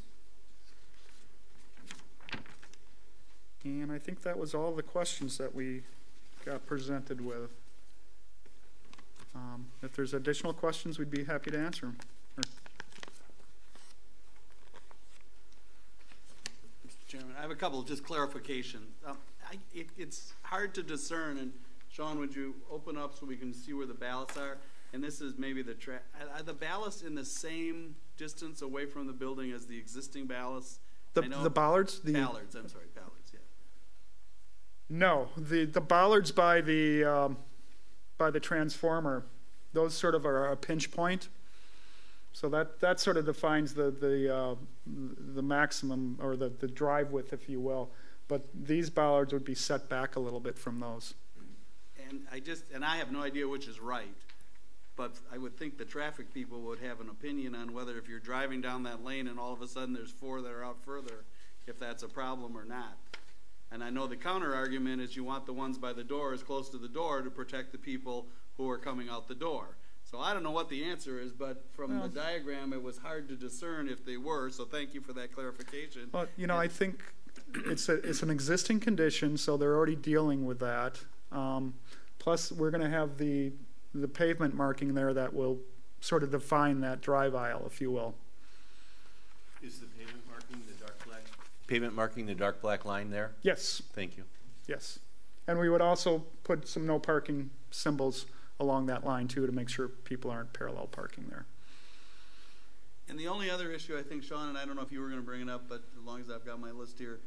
And I think that was all the questions that we got presented with. If there's additional questions, we'd be happy to answer them. Mr. Chairman, I have a couple of just clarifications. It's hard to discern, and Sean, would you open up so we can see where the ballasts are? And this is maybe the are the ballasts in the same distance away from the building as the existing ballasts? The bollards? Ballards, I'm sorry, ballards, yeah. No, the bollards by the transformer, those sort of are a pinch point. So that sort of defines the maximum, or the drive width, if you will. But these bollards would be set back a little bit from those. And I have no idea which is right, but I would think the traffic people would have an opinion on whether, if you're driving down that lane and all of a sudden there's 4 that are out further, if that's a problem or not. And I know the counter argument is you want the ones by the door as close to the door to protect the people who are coming out the door. So I don't know what the answer is, but from the diagram it was hard to discern if they were, so thank you for that clarification. Well, you know, I think it's an existing condition, so they're already dealing with that. Plus, we're going to have the pavement marking there that will sort of define that drive aisle, if you will. Is the pavement marking the dark black? Pavement marking the dark black line there? Yes. Thank you. Yes. And we would also put some no parking symbols along that line too, to make sure people aren't parallel parking there. And the only other issue, I think, Sean, and I don't know if you were going to bring it up, but as long as I've got my list here,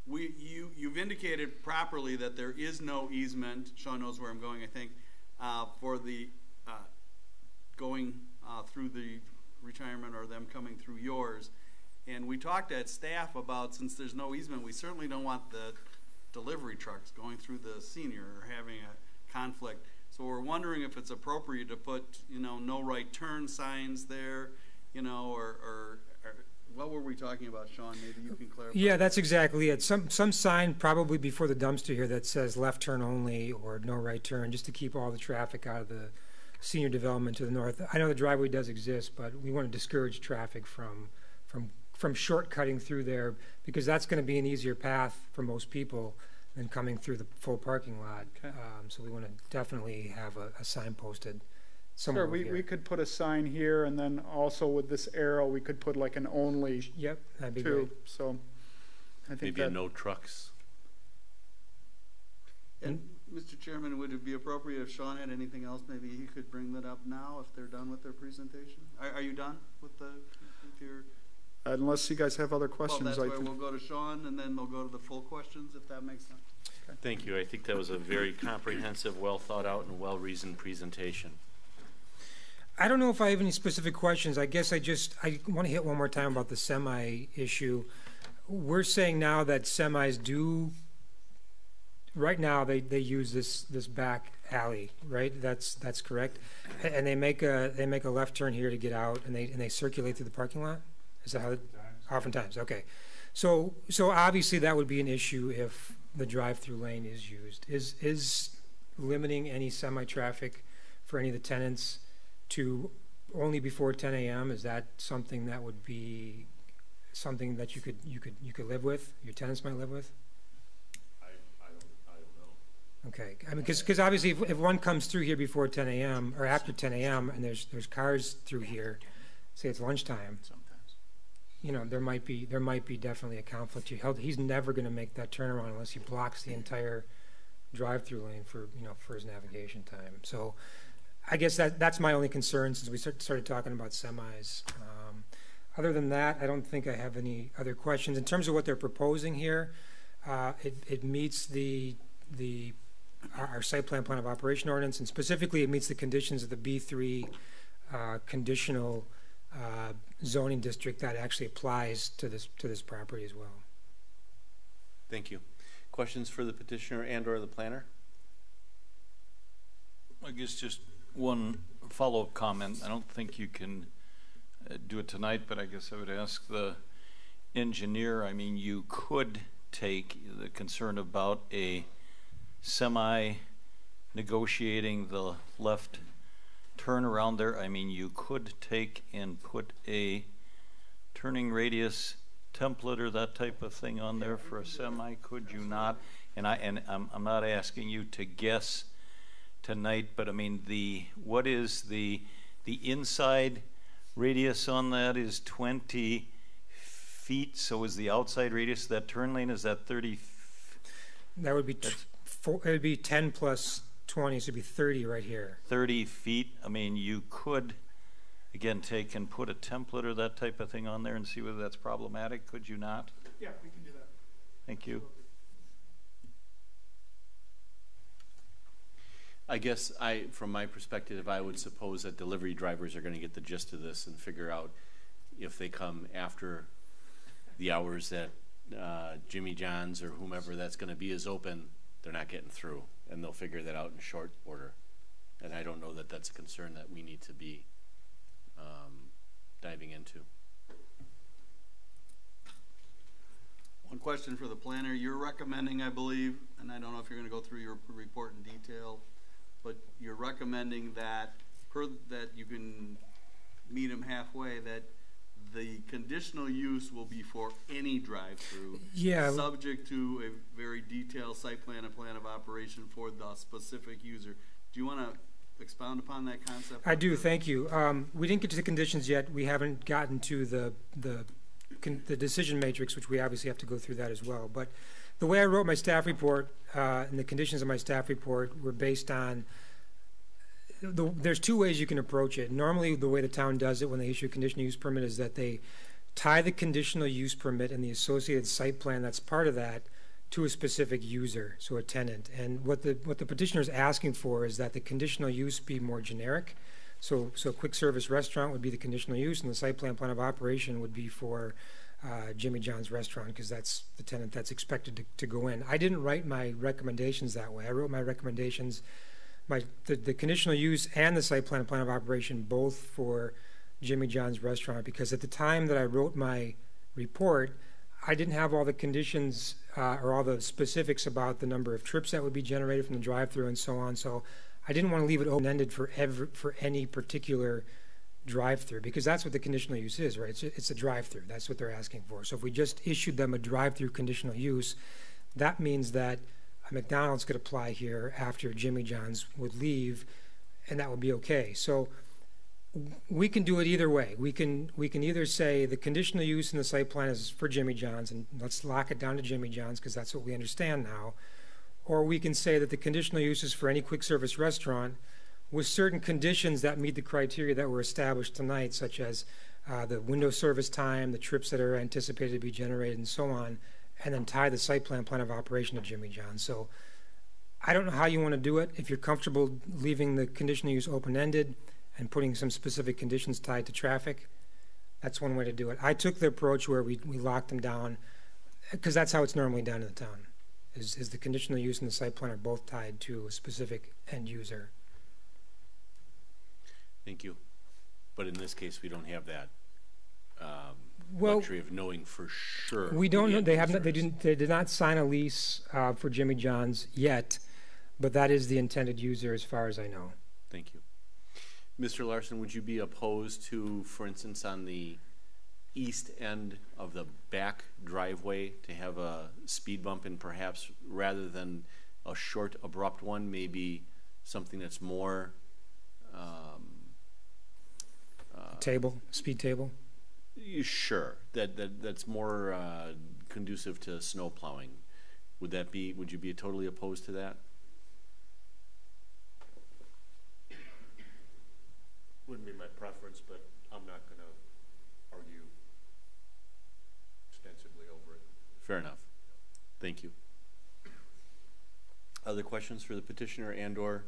you've indicated properly that there is no easement. Sean knows where I'm going, I think, for the going through the retirement, or them coming through yours. And we talked at staff about, since there's no easement, we certainly don't want the delivery trucks going through the senior or having a conflict. So we're wondering if it's appropriate to put, no right turn signs there, or what were we talking about, Sean? Maybe you can clarify. Yeah, that's exactly it. Some sign probably before the dumpster here that says left turn only or no right turn, just to keep all the traffic out of the senior development to the north. I know the driveway does exist, but we want to discourage traffic from shortcutting through there, because that's going to be an easier path for most people than coming through the full parking lot. Okay. So we want to definitely have a sign posted somewhere. Sure, we could put a sign here, and then also with this arrow, we could put like an only. Yep, that'd be too. great. So I think maybe a no trucks. And Mr. Chairman, would it be appropriate if Sean had anything else? Maybe he could bring that up now if they're done with their presentation. Are you done with your? Unless you guys have other questions. Well, that's where we'll go to Sean, and then they'll go to the full questions, if that makes sense. Okay. Thank you. I think that was a very comprehensive, well thought out, and well-reasoned presentation. I don't know if I have any specific questions. I guess I want to hit one more time about the semi issue. We're saying now that semis do, right now they use this back alley, right? That's correct. And they make a left turn here to get out, and they circulate through the parking lot. Is that how? Oftentimes, okay. So obviously that would be an issue if the drive-through lane is used. Is limiting any semi-traffic for any of the tenants to only before 10 a.m. Is that something that would be something that you could live with? Your tenants might live with? I don't know. Okay, I mean, because obviously if one comes through here before 10 a.m. or after 10 a.m. and there's cars through here, say it's lunchtime. There might be definitely a conflict. He's never going to make that turnaround unless he blocks the entire drive-through lane for his navigation time. So, I guess that's my only concern since we started talking about semis. Other than that, I don't think I have any other questions. In terms of what they're proposing here, it meets our site plan of operation ordinance, and specifically it meets the conditions of the B3 conditional zoning district that actually applies to this property as well. Thank you. Questions for the petitioner and/or the planner? I guess just one follow-up comment. I don't think you can do it tonight, but I guess I would ask the engineer. I mean, you could take the concern about a semi negotiating the left turn around there. I mean, you could take and put a turning radius template or that type of thing on there for a semi, could you not? And I'm not asking you to guess tonight, but I mean, what is the inside radius on that is 20 feet, so is the outside radius of that turn lane, is that 30? That would be it would be 10 plus 20, so it'd be 30 right here. 30 feet. I mean, you could again take and put a template or that type of thing on there and see whether that's problematic, could you not? Yeah, we can do that. Thank you. I guess from my perspective, I would suppose that delivery drivers are going to get the gist of this and figure out if they come after the hours that Jimmy John's or whomever that's going to be is open, they're not getting through, and they'll figure that out in short order. And I don't know that that's a concern that we need to be diving into. One question for the planner. You're recommending, I believe, and I don't know if you're going to go through your report in detail, but you're recommending that that you can meet them halfway, that the conditional use will be for any drive-through, subject to a very detailed site plan and plan of operation for the specific user. Do you want to expound upon that concept? I do, thank you. We didn't get to the conditions yet. We haven't gotten to the decision matrix, which we obviously have to go through that as well. But the way I wrote my staff report and the conditions of my staff report were based on there's two ways you can approach it. Normally, the way the town does it when they issue a conditional use permit is that they tie the conditional use permit and the associated site plan that's part of that to a specific user, so a tenant. And what the petitioner is asking for is that the conditional use be more generic. So a quick service restaurant would be the conditional use, and the site plan of operation would be for Jimmy John's restaurant, because that's the tenant that's expected to go in. I didn't write my recommendations that way. I wrote my recommendations, the conditional use and the site plan of operation both for Jimmy John's restaurant, because at the time that I wrote my report, I didn't have all the conditions or all the specifics about the number of trips that would be generated from the drive-through and so on. So I didn't want to leave it open-ended for any particular drive-through, because that's what the conditional use is, right? It's a drive-through. That's what they're asking for. So if we just issued them a drive-through conditional use, that means that a McDonald's could apply here after Jimmy John's would leave, and that would be okay. So we can do it either way. We can either say the conditional use in the site plan is for Jimmy John's, and let's lock it down to Jimmy John's because that's what we understand now. Or we can say that the conditional use is for any quick service restaurant with certain conditions that meet the criteria that were established tonight, such as the window service time, the trips that are anticipated to be generated, and so on, and then tie the site plan of operation to Jimmy John's. So I don't know how you want to do it. If you're comfortable leaving the conditional use open-ended and putting some specific conditions tied to traffic, that's one way to do it. I took the approach where we locked them down, because that's how it's normally done in the town, is the conditional use and the site plan are both tied to a specific end user. Thank you. But in this case, we don't have that luxury of knowing for sure. We don't know. They did not sign a lease for Jimmy John's yet, but that is the intended user as far as I know. Thank you. Mr. Larson, would you be opposed to, for instance, on the east end of the back driveway to have a speed bump, and perhaps rather than a short, abrupt one, maybe something that's more speed table? Sure. That's more conducive to snow plowing. Would you be totally opposed to that? Wouldn't be my preference, but I'm not going to argue extensively over it. Fair enough. Thank you. Other questions for the petitioner and/or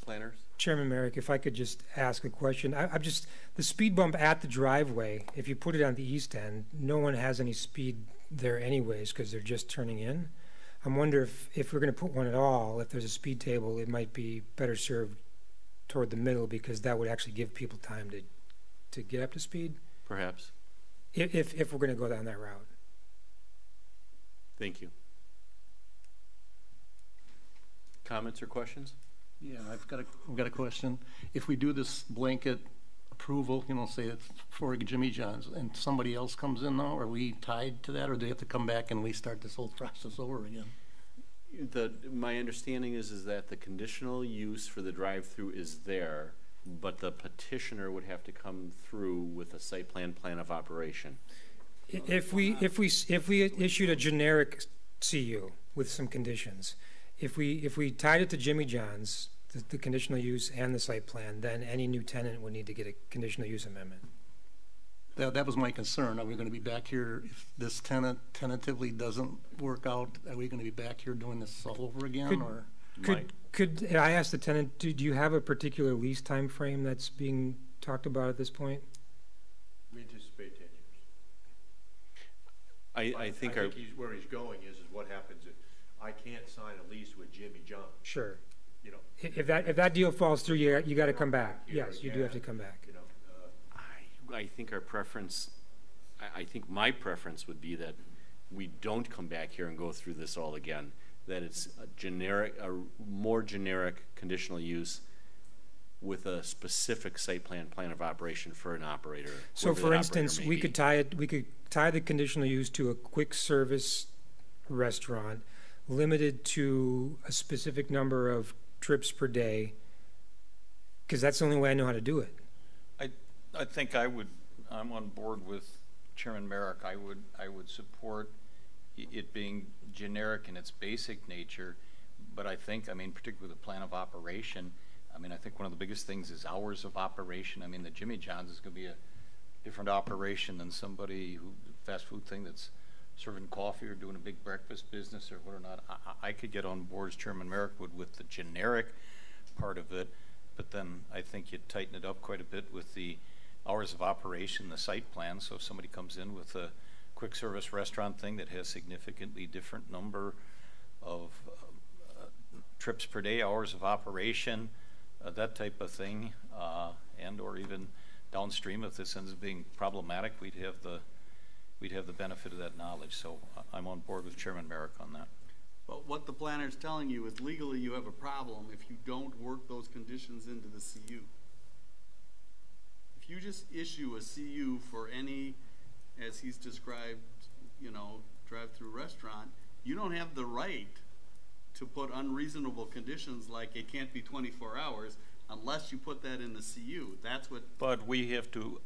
planners? Chairman Merrick, if I could just ask a question. The speed bump at the driveway, if you put it on the east end, no one has any speed there anyways because they're just turning in. I'm wondering if we're going to put one at all, if there's a speed table, it might be better served toward the middle, because that would actually give people time to get up to speed. Perhaps. If we're going to go down that route. Thank you. Comments or questions? Yeah, I've got a question. If we do this blanket approval, you know, say it's for Jimmy John's, and somebody else comes in now, are we tied to that, or do they have to come back and we start this whole process over again? My understanding is that the conditional use for the drive-through is there, but the petitioner would have to come through with a site plan of operation. If we issued a generic CU with some conditions, if we tied it to Jimmy John's, the conditional use and the site plan, then any new tenant would need to get a conditional use amendment. That was my concern. Are we going to be back here if this tenant tentatively doesn't work out? Are we going to be back here doing this all over again? Could I ask the tenant? Do you have a particular lease time frame that's being talked about at this point? We anticipate 10 years. I think where he's going is what happens if I can't sign a lease with Jimmy John. Sure. You know, if that deal falls through, you got to come back. Yes, you do have to come back. You know, I think our preference, I think my preference would be that we don't come back here and go through this all again. That it's a more generic conditional use with a specific site plan of operation for an operator. So, for instance, we could tie the conditional use to a quick service restaurant, limited to a specific number of trips per day, because that's the only way I know how to do it. I think I'm on board with Chairman Merrick. I would support it being generic in its basic nature, but I think, particularly the plan of operation, I think one of the biggest things is hours of operation. The Jimmy John's is going to be a different operation than somebody fast food thing that's serving coffee or doing a big breakfast business or what or not. I could get on board, as Chairman Merrick would, with the generic part of it, but then I think you'd tighten it up quite a bit with the hours of operation, the site plan. So if somebody comes in with a quick service restaurant thing that has significantly different number of trips per day, hours of operation, that type of thing, and or even downstream, if this ends up being problematic, we'd have the benefit of that knowledge. So I'm on board with Chairman Merrick on that. But what the planner's telling you is legally you have a problem if you don't work those conditions into the CU. If you just issue a CU for any, as he's described, drive-through restaurant, you don't have the right to put unreasonable conditions like it can't be 24 hours unless you put that in the CU. That's what. But we have to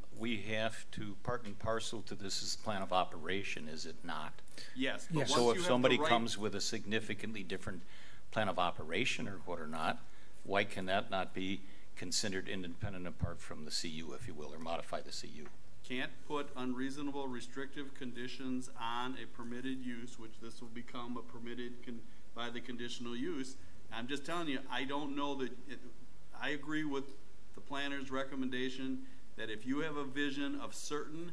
part and parcel to this is plan of operation, is it not? Yes. But so if somebody comes with a significantly different plan of operation or what or not, why can that not be considered independent apart from the CU, if you will, or modify the CU? Can't put unreasonable restrictive conditions on a permitted use, which this will become a permitted by the conditional use. I'm just telling you, I don't know that I agree with the planner's recommendation that if you have a vision of certain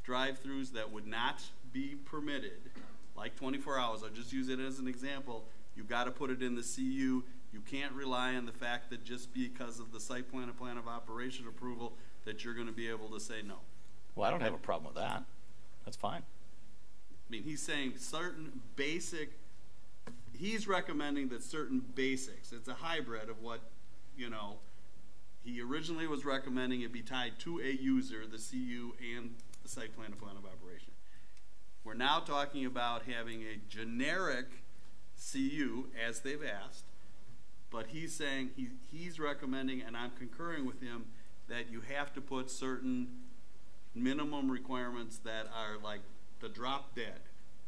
drive-throughs that would not be permitted, like 24 hours, I'll just use it as an example, you got to put it in the CU. You can't rely on the fact that just because of the site plan and plan of operation approval that you're going to be able to say no. Well, I don't have a problem with that. That's fine. He's saying certain basic, he's recommending that certain basics, it's a hybrid of what, he originally was recommending it be tied to a user, the CU and the site plan and plan of operation. We're now talking about having a generic CU, as they've asked, but he's saying he's recommending, and I'm concurring with him, that you have to put certain minimum requirements that are like the drop dead.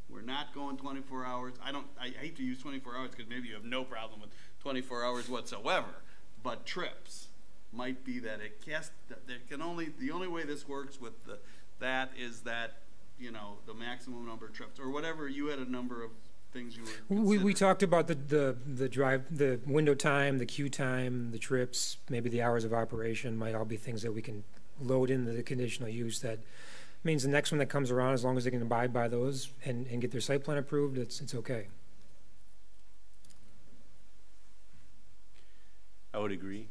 We're not going 24 hours. I hate to use 24 hours because maybe you have no problem with 24 hours whatsoever, but trips might be that the only way this works with that is that, the maximum number of trips or whatever. You had a number of things you were we talked about the window time, the queue time, the trips, maybe the hours of operation might all be things that we can load into the conditional use. That means the next one that comes around, as long as they can abide by those and get their site plan approved, it's okay. would agree.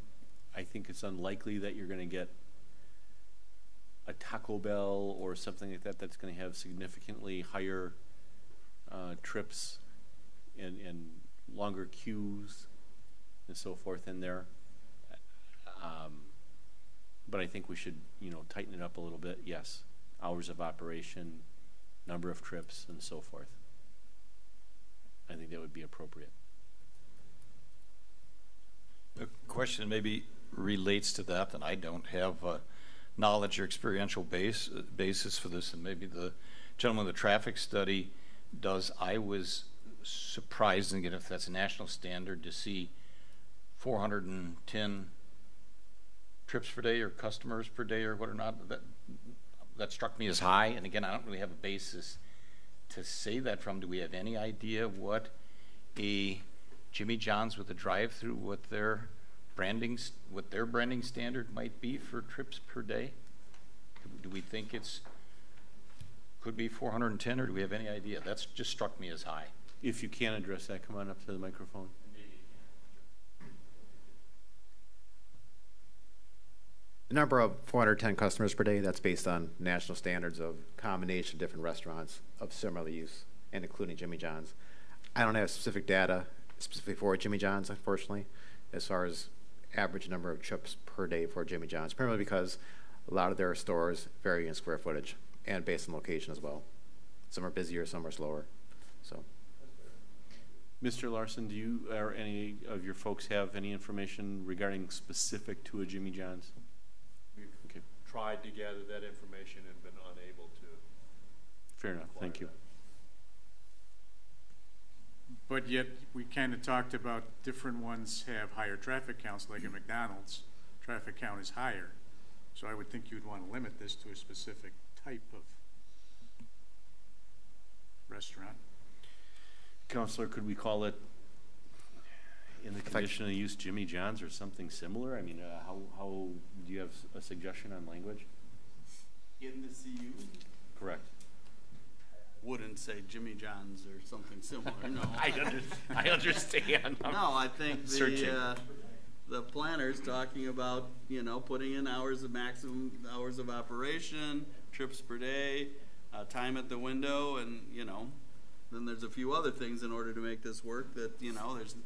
I think it's unlikely that you're going to get a Taco Bell or something like that that's going to have significantly higher trips and longer queues and so forth in there. But I think we should, tighten it up a little bit. Yes, hours of operation, number of trips, and so forth. I think that would be appropriate. A question maybe relates to that, and I don't have knowledge or experiential basis for this, and maybe the gentleman with the traffic study does. I was surprised, and again, if that's a national standard, to see 410 trips per day or customers per day or what or not. That struck me as high, and again, I don't really have a basis to say that from. Do we have any idea what a Jimmy John's with a drive-through, what their branding standard might be for trips per day? Do we think could be 410, or do we have any idea? That's just struck me as high. If you can address that, come on up to the microphone. The number of 410 customers per day, that's based on national standards of combination of different restaurants of similar use, and including Jimmy John's. I don't have specific data specifically for Jimmy John's, unfortunately, as far as average number of trips per day for Jimmy John's, primarily because a lot of their stores vary in square footage and based on location as well. Some are busier, some are slower. So, Mr. Larson, do you or any of your folks have any information regarding specific to a Jimmy John's? We've tried to gather that information and been unable to. Fair enough. Thank you. But yet, we kind of talked about different ones have higher traffic counts, like a McDonald's. Traffic count is higher. So I would think you'd want to limit this to a specific type of restaurant. Counselor, could we call it, in the condition of use, Jimmy John's or something similar? I mean, how do you have a suggestion on language? In the CU? Correct. Wouldn't say Jimmy John's or something similar, no. I understand. No, I think the planner's talking about, putting in maximum hours of operation, trips per day, time at the window, and, then there's a few other things in order to make this work that, there's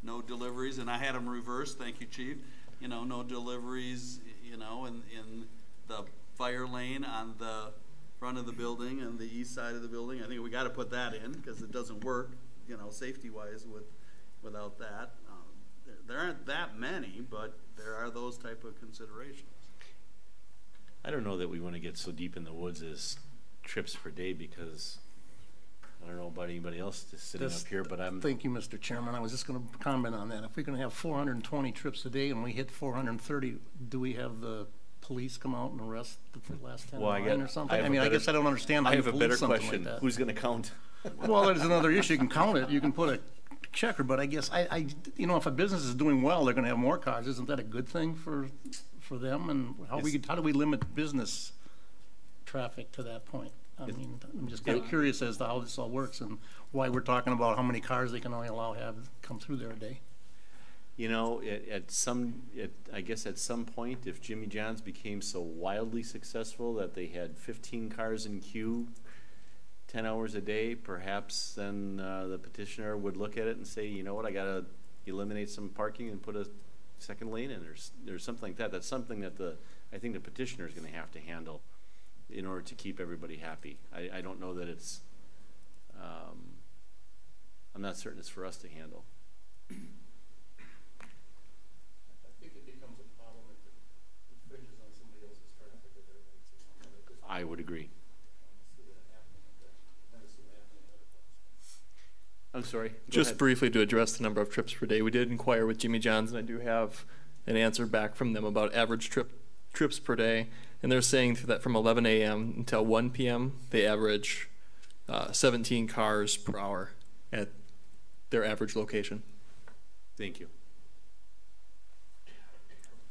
no deliveries, and I had them reversed, thank you, Chief. No deliveries, in the fire lane on the front of the building and the east side of the building. I think we got to put that in because it doesn't work, safety-wise without that. There aren't that many, but there are those type of considerations. I don't know that we want to get so deep in the woods as trips per day because I don't know about anybody else just sitting up here, but I'm... Thank you, Mr. Chairman. I was just going to comment on that. If we're going to have 420 trips a day and we hit 430, do we have the police come out and arrest the last 10 or something? I guess I don't understand how you police something like that. Who's going to count? Well, there's another issue. You can count it. You can put a checker, but I guess if a business is doing well, they're going to have more cars. Isn't that a good thing for them? And how do we limit business traffic to that point? I'm just kind of curious as to how this all works and why we're talking about how many cars they can only allow have come through there a day. I guess at some point, if Jimmy John's became so wildly successful that they had 15 cars in queue 10 hours a day, perhaps then the petitioner would look at it and say, you know what, I got to eliminate some parking and put a second lane in. There's something like that. That's something that I think the petitioner is going to have to handle in order to keep everybody happy. I don't know that it's, I'm not certain it's for us to handle. I think it becomes a problem if it infringes on somebody else's traffic or their rights. I would agree. I'm sorry. Just briefly to address the number of trips per day, we did inquire with Jimmy John's, and I do have an answer back from them about average trips per day, and they're saying that from 11 a.m. until 1 p.m. they average 17 cars per hour at their average location. Thank you.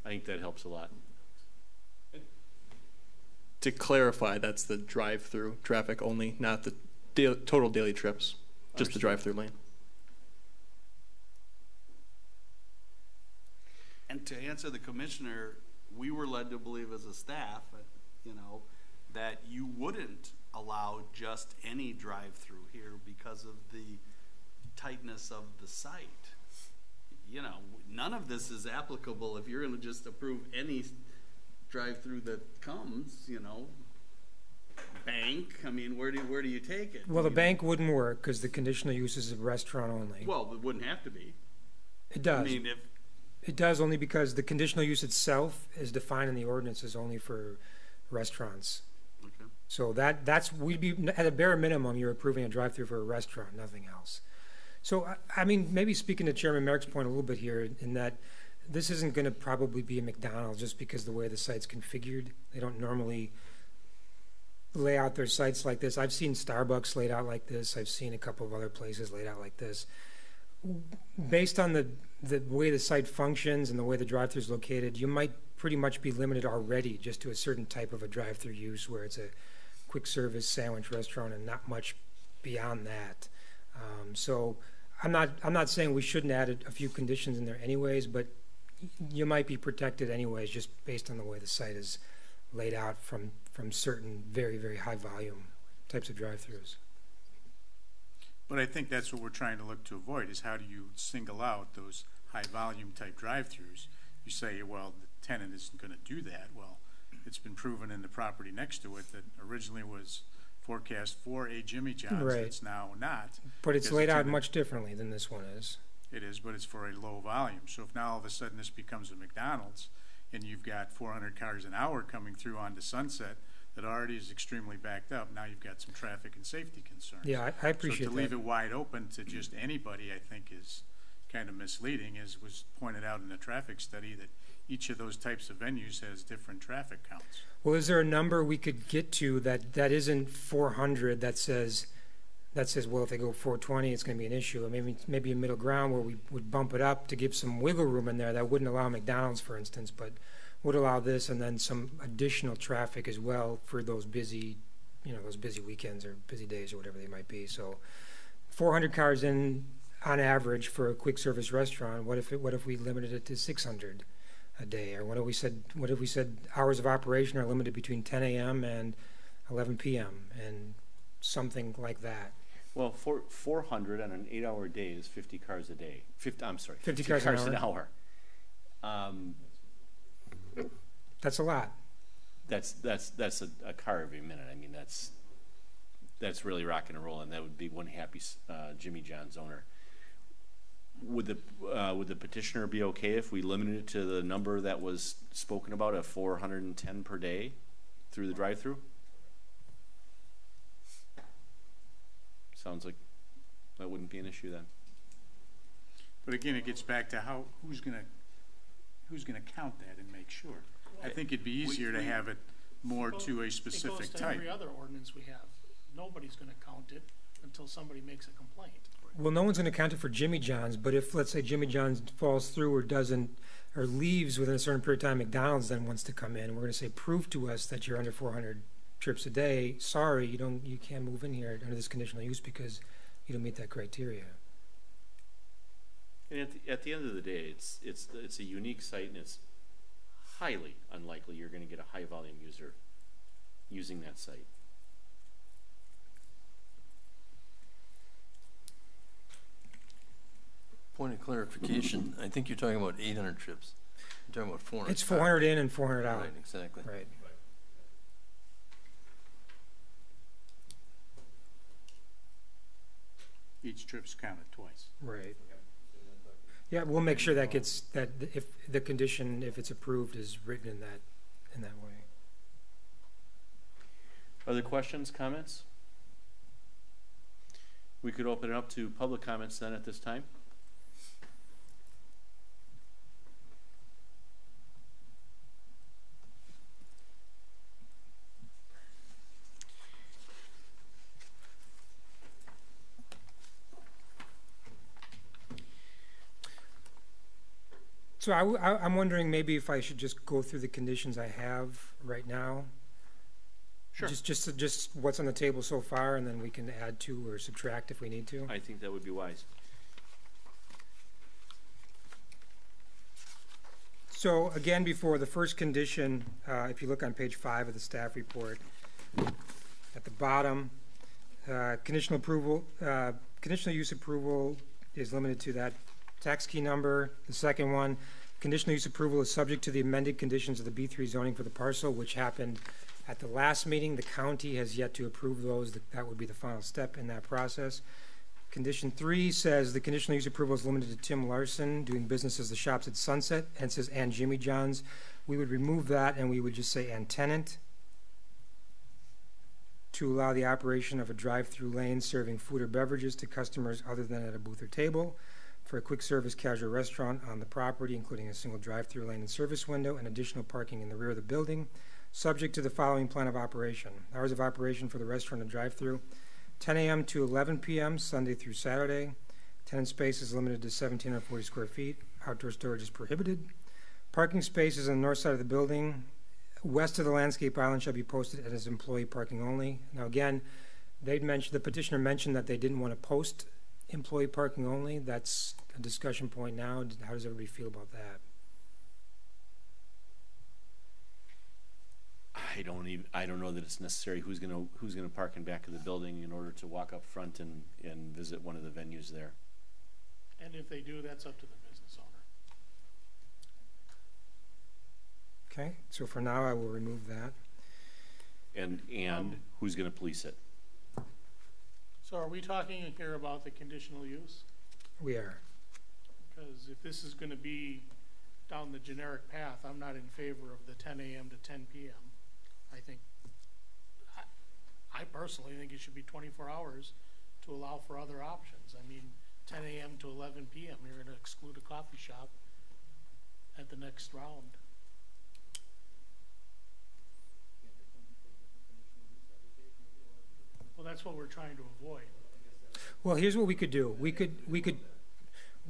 I think that helps a lot. To clarify, that's the drive-through traffic only, not the total daily trips. Just the drive-through lane. to answer the commissioner, we were led to believe as a staff, you know, that you wouldn't allow just any drive-through here because of the tightness of the site. You know, none of this is applicable if you're going to just approve any drive-through that comes, you know. Bank, I mean, where do you take it? Well, the bank wouldn't work because the conditional use is a restaurant only. Well, it wouldn't have to be. It does. I mean, if It does only because the conditional use itself is defined in the ordinance as only for restaurants. okay. So we'd be, at a bare minimum, you're approving a drive-through for a restaurant, nothing else. So, I mean, maybe speaking to Chairman Merrick's point a little bit here, in that this isn't going to probably be a McDonald's just because the way the site's configured. They don't normally lay out their sites like this. I've seen Starbucks laid out like this. I've seen a couple of other places laid out like this. Based on the way the site functions and the way the drive-thru is located, you might pretty much be limited already just to a certain type of a drive-thru use where it's a quick service sandwich restaurant and not much beyond that. So I'm not saying we shouldn't add a few conditions in there anyways, but you might be protected anyways just based on the way the site is laid out from certain very, very high volume types of drive-thrus. But I think that's what we're trying to look to avoid, is how do you single out those high volume type drive-thrus? You say, well, the tenant isn't going to do that. Well, it's been proven in the property next to it that originally was forecast for a Jimmy John's. Right. It's now not. But it's because laid the out tenant- much differently than this one is. It is, but it's for a low volume. So if now all of a sudden this becomes a McDonald's and you've got 400 cars an hour coming through onto Sunset that already is extremely backed up, now you've got some traffic and safety concerns. Yeah, I appreciate So to that. leave it wide open to just anybody, I think, is kind of misleading, as was pointed out in the traffic study, that each of those types of venues has different traffic counts. Well, is there a number we could get to that isn't 400 that says, well, if they go 420, it's going to be an issue? Or maybe a middle ground where we would bump it up to give some wiggle room in there that wouldn't allow McDonald's, for instance, but would allow this, and then some additional traffic as well for those busy, those busy weekends or busy days or whatever they might be. So 400 cars in on average for a quick service restaurant. What if we limited it to 600 a day? Or what if we said hours of operation are limited between 10 a.m. and 11 p.m. and something like that? Well, 400 on an 8-hour day is 50 cars a day. 50 cars an hour. That's a lot. That's a car every minute. I mean, that's really rocking and rolling. That would be one happy Jimmy John's owner. Would the petitioner be okay if we limited it to the number that was spoken about of 410 per day through the drive-through? Sounds like that wouldn't be an issue then. But again, it gets back to who's going to count that and make sure. I think it'd be easier to have it more to a specific It goes to type. every other ordinance we have. Nobody's going to count it until somebody makes a complaint. Well, no one's going to count it for Jimmy John's, but if, let's say, Jimmy John's falls through or doesn't, or leaves within a certain period of time, McDonald's then wants to come in, we're going to say, prove to us that you're under 400 trips a day. Sorry, you can't move in here under this conditional use because you don't meet that criteria. And at the end of the day, it's a unique site, and it's highly unlikely you're going to get a high volume user using that site. Point of clarification, I think you're talking about 800 trips. You're talking about 400. It's 400 in and 400 out. Right, exactly. Right. Each trip's counted twice. Right. Yeah, we'll make sure that if the condition, if it's approved, is written in that way. Other questions, comments? We could open it up to public comments then at this time. So I'm wondering maybe if I should just go through the conditions I have right now. Sure. Just what's on the table so far, and then we can add to or subtract if we need to. I think that would be wise. So again, before the first condition, if you look on page 5 of the staff report, at the bottom, conditional use approval is limited to that tax key number. The second one, conditional use approval is subject to the amended conditions of the B3 zoning for the parcel, which happened at the last meeting. The county has yet to approve those. That would be the final step in that process. Condition 3 says the conditional use approval is limited to Tim Larson doing business as the Shops at Sunset, and it says and Jimmy John's. We would remove that and we would just say and tenant, to allow the operation of a drive-through lane serving food or beverages to customers other than at a booth or table, for a quick service casual restaurant on the property, including a single drive-through lane and service window and additional parking in the rear of the building, subject to the following plan of operation. Hours of operation for the restaurant and drive-through: 10 a.m. to 11 p.m. Sunday through Saturday. Tenant space is limited to 1,740 square feet. Outdoor storage is prohibited. Parking spaces on the north side of the building west of the landscape island shall be posted as employee parking only. Now again, the petitioner mentioned that they didn't want to post employee parking only. That's a discussion point now. How does everybody feel about that? I don't know that it's necessary. Who's gonna park in back of the building in order to walk up front and visit one of the venues there? And if they do, that's up to the business owner. Okay, so for now I will remove that. And who's gonna police it? So are we talking here about the conditional use? We are. Because if this is going to be down the generic path, I'm not in favor of the 10 a.m. to 10 p.m. I personally think it should be 24 hours to allow for other options. I mean, 10 a.m. to 11 p.m., you're going to exclude a coffee shop at the next round. Well, that's what we're trying to avoid. Well, here's what we could do. We could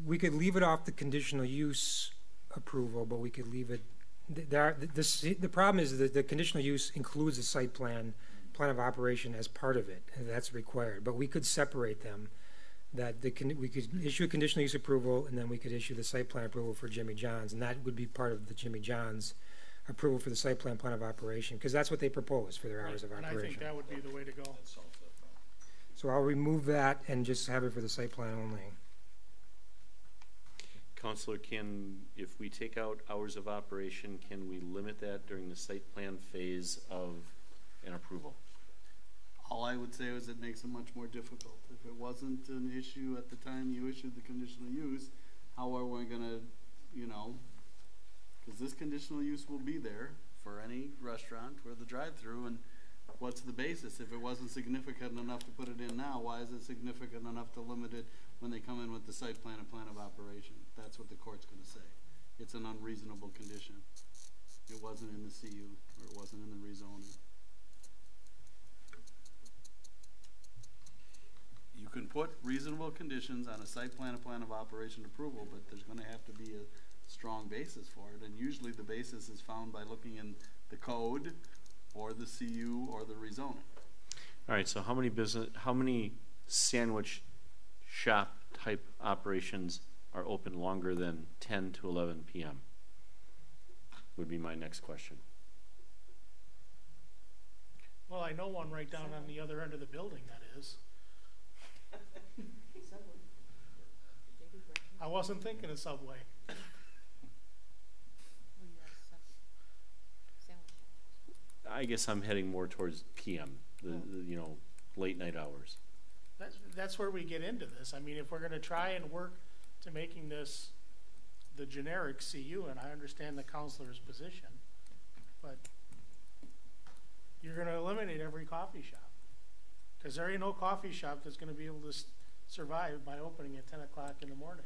leave it off the conditional use approval, but we could leave it. The problem is that the conditional use includes a site plan of operation as part of it, and that's required. But we could separate them. We could issue a conditional use approval, and then we could issue the site plan approval for Jimmy John's, and that would be part of the Jimmy John's approval for the site plan of operation, because that's what they propose for their hours of operation. And I think that would be the way to go. So I'll remove that and just have it for the site plan only. Counselor, if we take out hours of operation, can we limit that during the site plan phase of an approval? All I would say is it makes it much more difficult. If it wasn't an issue at the time you issued the conditional use, how are we gonna, because this conditional use will be there for any restaurant or the drive-through, and what's the basis? If it wasn't significant enough to put it in now, why is it significant enough to limit it when they come in with the site plan and plan of operation? That's what the court's going to say. It's an unreasonable condition. It wasn't in the CU, or it wasn't in the rezoning. You can put reasonable conditions on a site plan and plan of operation approval, but there's going to have to be a strong basis for it, and usually the basis is found by looking in the code or the CU or the rezoning. All right, so how many sandwich shop type operations are open longer than 10 to 11 p.m. would be my next question. Well, I know one right down on the other end of the building, that is. I wasn't thinking of Subway. I guess I'm heading more towards PM, the late night hours. That's where we get into this. I mean, if we're going to try and work to making this the generic CU, and I understand the counselor's position, but you're going to eliminate every coffee shop, because there ain't no coffee shop that's going to be able to survive by opening at 10 o'clock in the morning.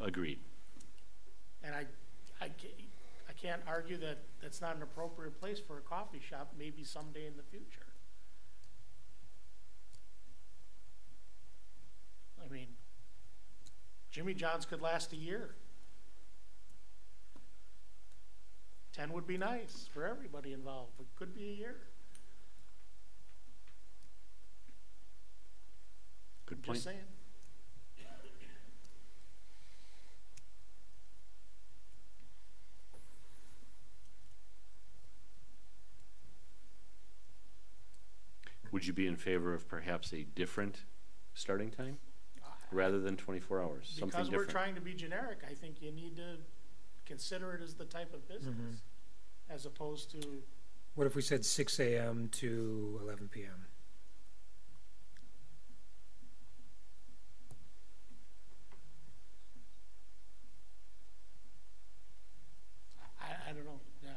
Agreed. And I can't argue that that's not an appropriate place for a coffee shop, maybe someday in the future. I mean, Jimmy John's could last a year. 10 would be nice for everybody involved, but could be a year. Good point. Just saying. Would you be in favor of perhaps a different starting time rather than 24 hours? Something Because we're different? trying to be generic, I think you need to consider it as the type of business, as opposed to, What if we said 6 a.m. to 11 p.m.? I don't know, yeah,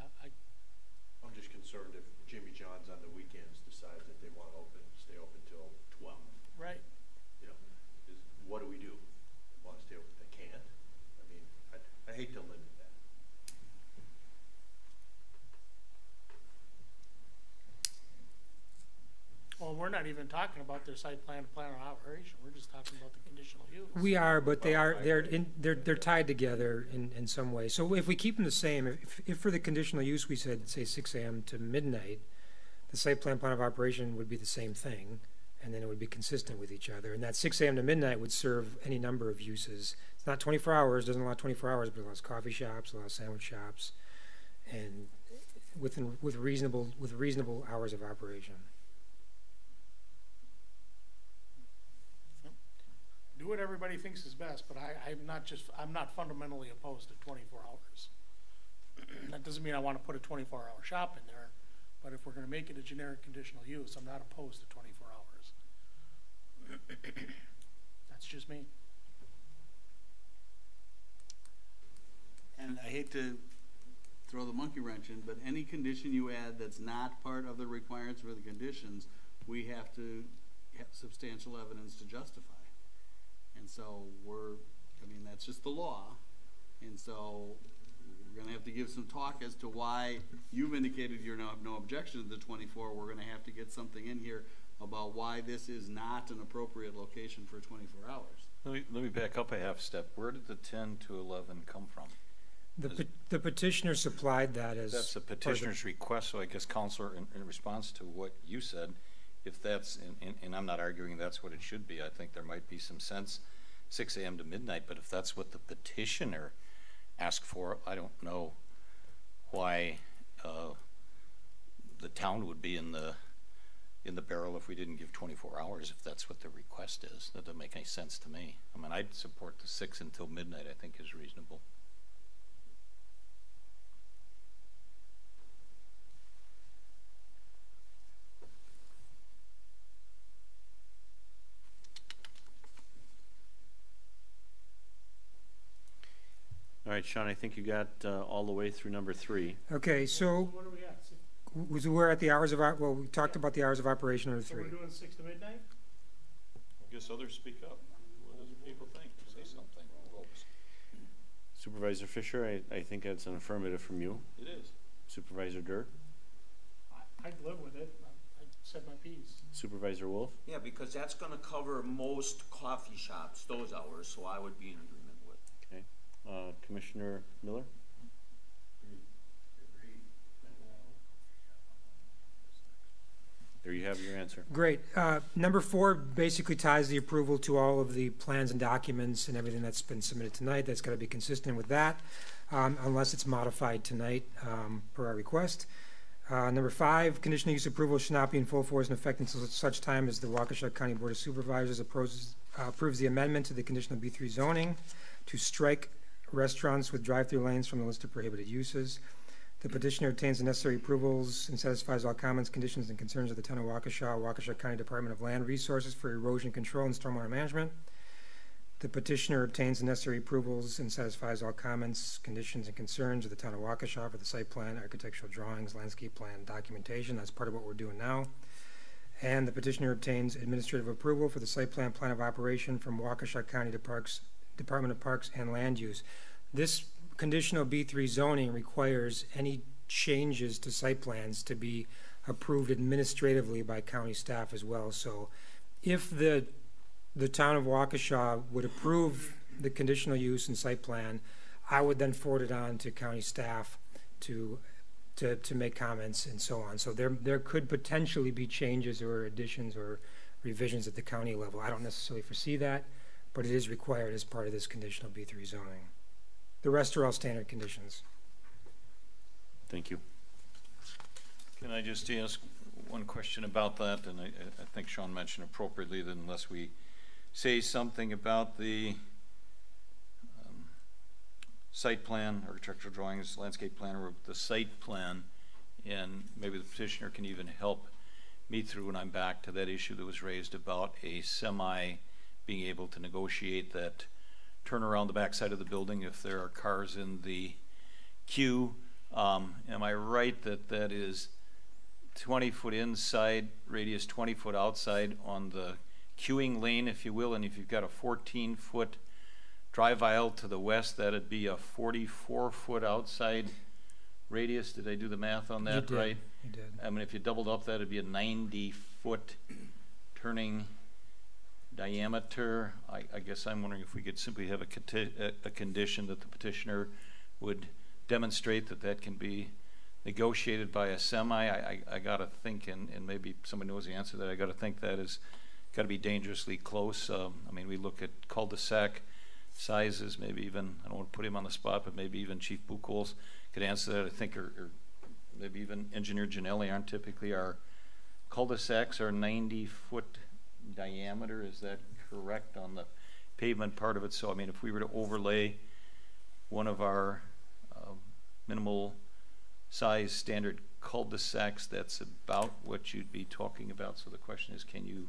I'm just concerned if Jimmy John's on the weekends decides that they want to stay open till 12. right. You know, what do we do? They want to stay open, they can't. I mean, I hate to limit that. Well, we're not even talking about their site plan of operation, we're just talking about the conditional use. We are, but they're tied together in some way. So if we keep them the same, if for the conditional use we said, say 6 a.m. to midnight, the site plan of operation would be the same thing, and then it would be consistent with each other. And that 6 a.m. to midnight would serve any number of uses. It's not 24 hours, doesn't allow 24 hours, but it allows coffee shops, allows sandwich shops, and with reasonable hours of operation. Do what everybody thinks is best, but I'm not fundamentally opposed to 24 hours. That doesn't mean I want to put a 24-hour shop in there, but if we're going to make it a generic conditional use, I'm not opposed to 24 hours. That's just me. And I hate to throw the monkey wrench in, but any condition you add that's not part of the requirements for the conditions, we have to have substantial evidence to justify. And so that's just the law. And so we're going to have to give some talk as to why you've indicated you have no objection to the 24. We're going to have to get something in here about why this is not an appropriate location for 24 hours. Let me back up a half step. Where did the 10 to 11 come from? The petitioner supplied that as... That's the petitioner's request, so I guess, Counselor, in response to what you said, if that's, and I'm not arguing that's what it should be, I think there might be some sense, 6 a.m. to midnight, but if that's what the petitioner asked for, I don't know why the town would be in the barrel if we didn't give 24 hours, if that's what the request is. That doesn't make any sense to me. I mean, I'd support the 6 until midnight, I think is reasonable. All right, Sean, I think you got all the way through number 3. Okay, so What are we at? we're at the hours of, well, we talked about the hours of operation of the So 3. we're doing 6 to midnight? I guess others speak up. What do people think? Say something, folks. Supervisor Fisher, I think that's an affirmative from you. It is. Supervisor Durr? I'd live with it. I said my piece. Supervisor Wolf? Yeah, because that's gonna cover most coffee shops, those hours, so I would be in agreement with. Okay. Commissioner Miller? There you have your answer. Great. Number 4 basically ties the approval to all of the plans and documents and everything that's been submitted tonight. That's got to be consistent with that, unless it's modified tonight per our request. Number 5, conditional use approval should not be in full force and effect until such time as the Waukesha County Board of Supervisors approves the amendment to the conditional B3 zoning to strike restaurants with drive-through lanes from the list of prohibited uses. The petitioner obtains the necessary approvals and satisfies all comments, conditions, and concerns of the town of Waukesha, Waukesha County Department of Land Resources for erosion control and stormwater management. The petitioner obtains the necessary approvals and satisfies all comments, conditions, and concerns of the town of Waukesha for the site plan, architectural drawings, landscape plan, documentation. That's part of what we're doing now. And the petitioner obtains administrative approval for the site plan of operation from Waukesha County Department of Parks and Land Use. This conditional B3 zoning requires any changes to site plans to be approved administratively by county staff as well. So if the town of Waukesha would approve the conditional use and site plan, I would then forward it on to county staff to make comments and so on. So there could potentially be changes or additions or revisions at the county level. I don't necessarily foresee that, but it is required as part of this conditional B3 zoning. The rest are all standard conditions. Thank you. Can I just ask one question about that, and I think Sean mentioned appropriately that unless we say something about the site plan, architectural drawings, landscape plan, or the site plan, and maybe the petitioner can even help me through when I'm back to that issue that was raised about a semi being able to negotiate that turn around the backside of the building if there are cars in the queue. Am I right that that is 20 foot inside, radius 20 foot outside on the queuing lane, if you will, and if you've got a 14-foot drive aisle to the west, that'd be a 44-foot outside radius? Did I do the math on that You did. right? You did. I mean, if you doubled up, that'd be a 90-foot turning diameter. I guess I'm wondering if we could simply have a condition that the petitioner would demonstrate that that can be negotiated by a semi. I got to think, and maybe somebody knows the answer to that, I got to think that is got to be dangerously close. I mean, we look at cul-de-sac sizes, maybe even, I don't want to put him on the spot, but maybe even Chief Buchholz could answer that, I think, or maybe even Engineer Janelli. Aren't typically our cul-de-sacs are 90-foot diameter? Is that correct on the pavement part of it? So, I mean, if we were to overlay one of our minimal size standard cul-de-sacs, that's about what you'd be talking about. So the question is, can you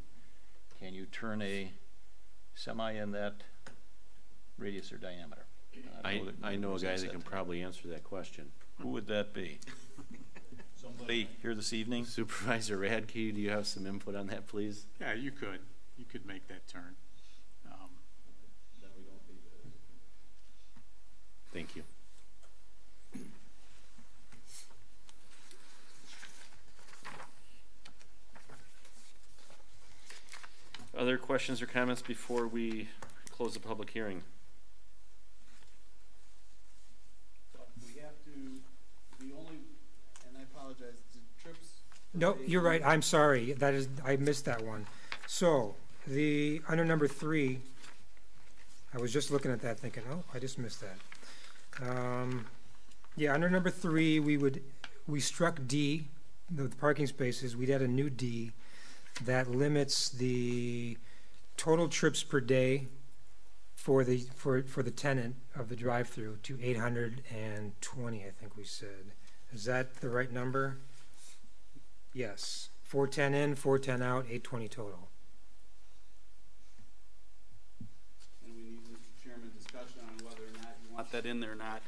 turn a semi in that radius or diameter? I know a guy that can probably answer that question. Who would that be? Somebody here this evening? Supervisor Radke, do you have some input on that, please? Yeah, you could make that turn. Thank you. Other questions or comments before we close the public hearing? We have to, the only, and I apologize, the trips. No, you're right. I'm sorry. I missed that one. So under number 3, I was just looking at that thinking, oh, I just missed that. Yeah, under number 3, we struck D, the parking spaces. We'd add a new D that limits the total trips per day for the tenant of the drive-through to 820, I think we said. Is that the right number? Yes. 410 in, 410 out, 820 total. And we need, Mr. Chairman, discussion on whether or not you want that in there or not.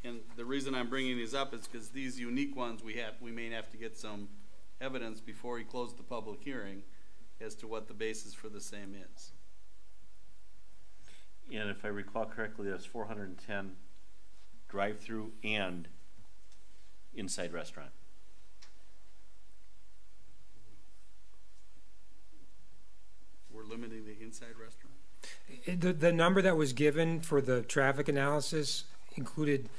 And the reason I'm bringing these up is because these unique ones we may have to get some evidence before we close the public hearing as to what the basis for the same is. And if I recall correctly, that's 410 drive-through and inside restaurant. We're limiting the inside restaurant? The number that was given for the traffic analysis included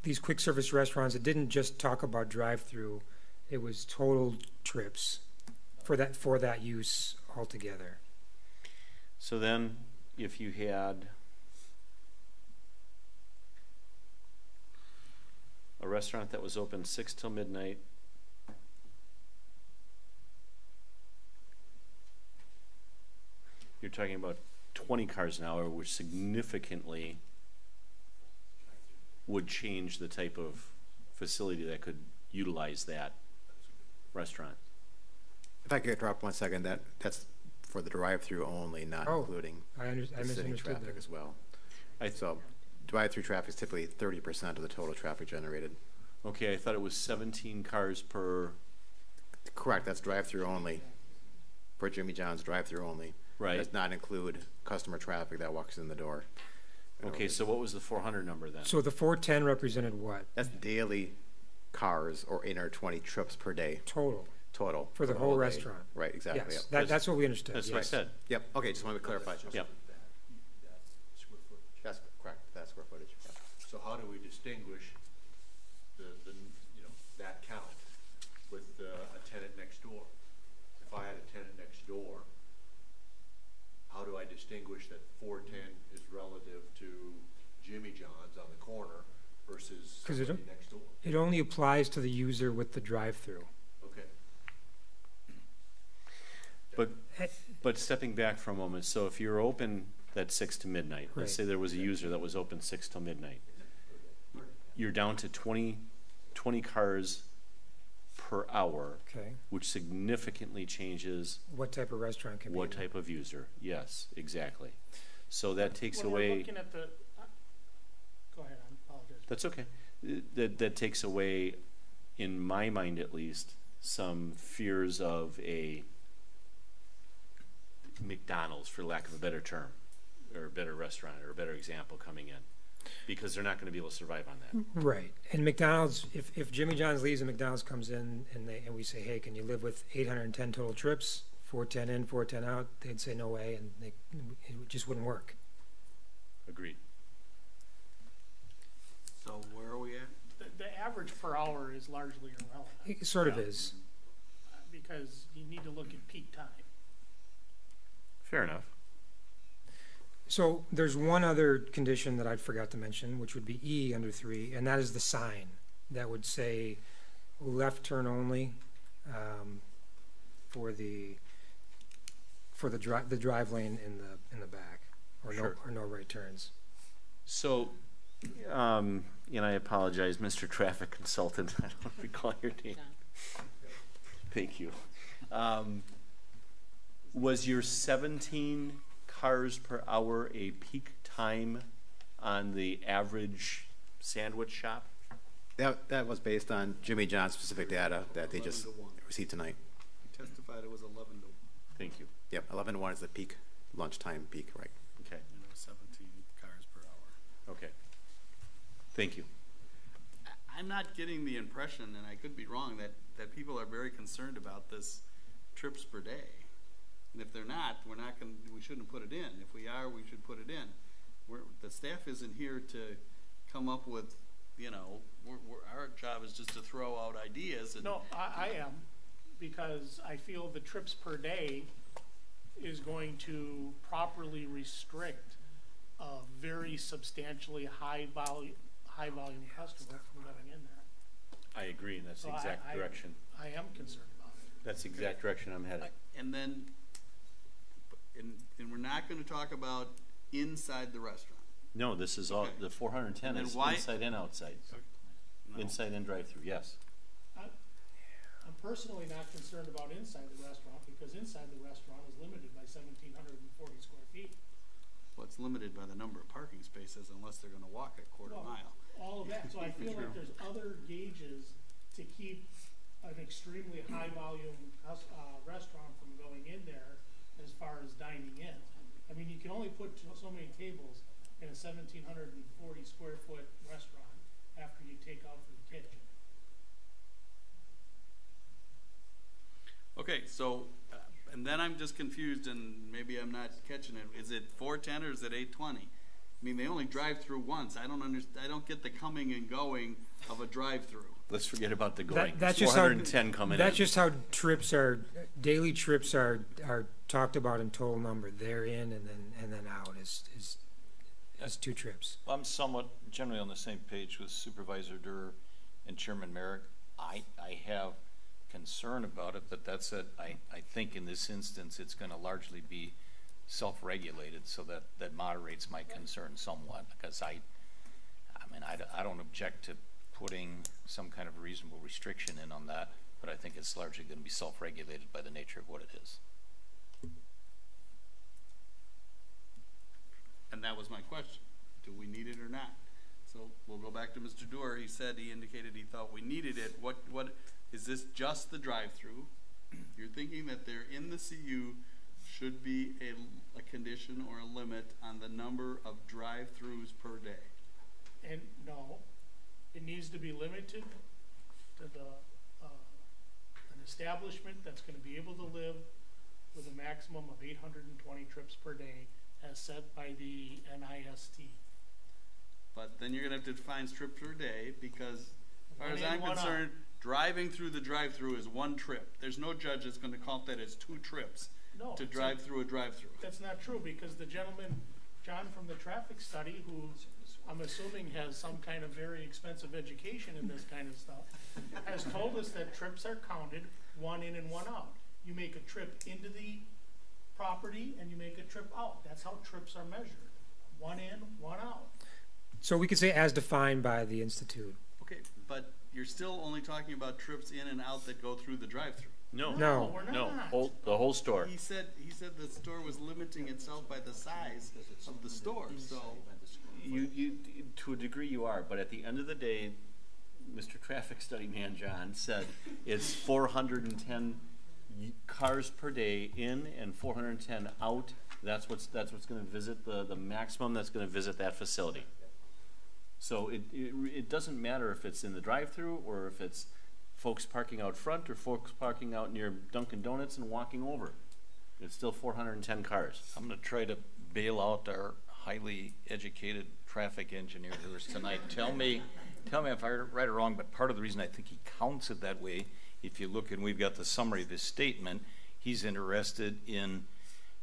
these quick service restaurants. It didn't just talk about drive-through. It was total trips for that use altogether. So then, if you had a restaurant that was open 6 till midnight, you're talking about 20 cars an hour, which significantly would change the type of facility that could utilize that restaurant. If I could interrupt 1 second, that's for the drive-through only, not including I the city misunderstood traffic that as well. So drive-through traffic is typically 30% of the total traffic generated. Okay, I thought it was 17 cars per. Correct, that's drive-through only. For Jimmy John's, drive-through only. Right. Does not include customer traffic that walks in the door. Okay, so what was the 400 number then? So the 410 represented what? That's daily cars or 820 trips per day. Total. For the whole day. restaurant. Right, exactly. Yes, Yep. that's what we understood. That's what I yes. said. Yep, okay, just wanted to clarify. Yep. That's correct, that's square footage. Yep. So how do we distinguish that count with a tenant next door? If I had a tenant next door, how do I distinguish that 410 is relative to Jimmy John's on the corner versus somebody next door? It only applies to the user with the drive-through. Okay. But stepping back for a moment, so if you're open at 6 to midnight, let's say there was a user that was open 6 till midnight, you're down to 20 cars per hour, which significantly changes what type of restaurant can be what type of user. Yes, exactly. So that takes away. We're looking at the. Go ahead. I apologize. That's okay. That takes away, in my mind at least, some fears of a McDonald's, for lack of a better term, or a better restaurant, or a better example coming in, because they're not going to be able to survive on that. Right. And McDonald's, if Jimmy John's leaves and McDonald's comes in and we say, hey, can you live with 810 total trips, 410 in, 410 out, they'd say no way, and it just wouldn't work. Agreed. So where are we at? The average per hour is largely irrelevant. It sort of is. Because you need to look at peak time. Fair enough. So there's one other condition that I forgot to mention, which would be E under 3, and that is the sign that would say left turn only for the drive lane in the back, or no right turns. So, and I apologize, Mr. Traffic Consultant. I don't recall your name. Thank you. Was your 17 cars per hour a peak time on the average sandwich shop? That was based on Jimmy John's specific data that they just received tonight. He testified it was 11 to 1. Thank you. Yep, 11 to 1 is the peak, lunchtime peak, right? Okay. And it was 17 cars per hour. Okay. Thank you. I'm not getting the impression, and I could be wrong, that people are very concerned about this trips per day. And if they're not, we shouldn't put it in. If we are, we should put it in. The staff isn't here to come up with, our job is just to throw out ideas. And no, I am, because I feel the trips per day is going to properly restrict a very substantially high volume customer from going in there. I agree, and that's the exact direction. I am concerned about it. That's the exact direction I'm headed. And then, and we're not going to talk about inside the restaurant. No, this is all, the 410 is inside and outside. No. Inside and drive-through, yes. I'm personally not concerned about inside the restaurant, because inside the restaurant is limited by 1,740 square feet. Well, it's limited by the number of parking spaces unless they're going to walk a quarter mile. All of that. So I feel like there's other gauges to keep an extremely high volume restaurant from going in there as far as dining in. I mean, you can only put so many tables in a 1,740 square foot restaurant after you take out for the kitchen. Okay, so, and then I'm just confused, and maybe I'm not catching it. Is it 410 or is it 820? I mean, they only drive through once. I don't understand. I don't get the coming and going of a drive-through. Let's forget about the going. That's 410 coming in. That's just how daily trips are talked about in total number. They're in and then out is 2 trips. I'm somewhat generally on the same page with Supervisor Durr and Chairman Merrick. I have concern about it, but that said, I think in this instance it's going to largely be self-regulated, so that moderates my concern somewhat, because I don't object to putting some kind of reasonable restriction in on that, but I think it's largely going to be self-regulated by the nature of what it is. And that was my question. Do we need it or not? So we'll go back to Mr. Doerr. He indicated he thought we needed it. What is this, just the drive-through? You're thinking that they're in the CU should be a condition or a limit on the number of drive-throughs per day? And no, it needs to be limited to an establishment that's going to be able to live with a maximum of 820 trips per day as set by the NIST. But then you're going to have to define trips per day, because as far as I'm concerned, driving through the drive-through is 1 trip. There's no judge that's going to count that as 2 trips to drive through a drive-through. That's not true, because the gentleman, John from the traffic study, who I'm assuming has some kind of very expensive education in this kind of stuff, has told us that trips are counted 1 in and 1 out. you make a trip into the property and you make a trip out. That's how trips are measured. One in, one out. So we could say as defined by the Institute. Okay, but you're still only talking about trips in and out that go through the drive-through. No, we're No, not. the whole store. He said the store was limiting itself by the size of the store, so. You, to a degree you are, but at the end of the day, Mr. Traffic Study Man John said it's 410 cars per day in and 410 out. That's what's going to visit the maximum that's going to visit that facility. So it doesn't matter if it's in the drive-through or if it's folks parking out front or folks parking out near Dunkin' Donuts and walking over. It's still 410 cars. I'm going to try to bail out our highly educated traffic engineer who is tonight. Tell me if I'm right or wrong, but part of the reason I think he counts it that way, if you look and we've got the summary of his statement, he's interested in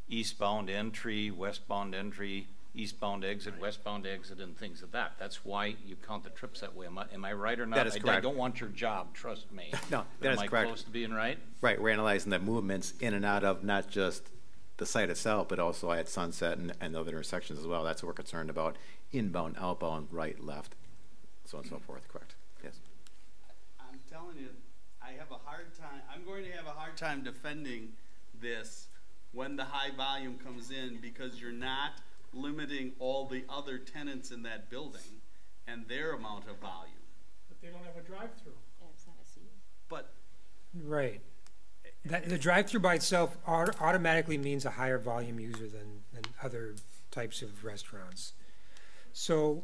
eastbound entry, westbound entry, eastbound exit, westbound exit, and things of that. That's why you count the trips that way. Am I right or not? That is correct. I don't want your job, trust me. No, that is correct. Am I close to being right? Right, we're analyzing the movements in and out of not just the site itself, but also at Sunset and other intersections as well. That's what we're concerned about. Inbound, outbound, right, left, so on and so forth, correct? Yes. I'm telling you, I'm going to have a hard time defending this when the high volume comes in because you're not limiting all the other tenants in that building and their amount of volume. But they don't have a drive-through. Yeah, it's not a C. But Right. The drive-through by itself automatically means a higher volume user than other types of restaurants. So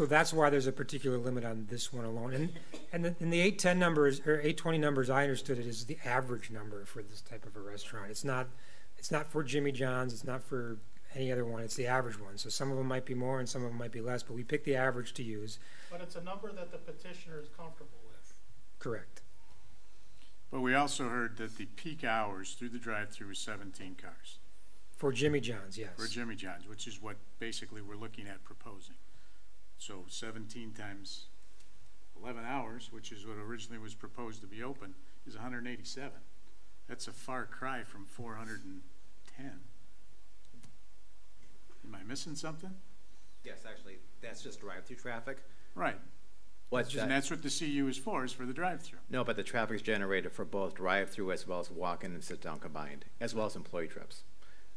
that's why there's a particular limit on this one alone. And the 810 numbers or 820 numbers, I understood it is the average number for this type of a restaurant. It's not for Jimmy John's. It's not for any other one. It's the average one. So some of them might be more and some of them might be less, but we picked the average to use. But it's a number that the petitioner is comfortable with. Correct. But we also heard that the peak hours through the drive-through is 17 cars. For Jimmy John's, yes. For Jimmy John's, which is what basically we're looking at proposing. So 17 times 11 hours, which is what originally was proposed to be open, is 187. That's a far cry from 410. Am I missing something? Yes, actually, that's just drive-through traffic. Right. And that's what the CU is for the drive-through. No, but the traffic is generated for both drive-through as well as walk-in and sit-down combined, as well as employee trips.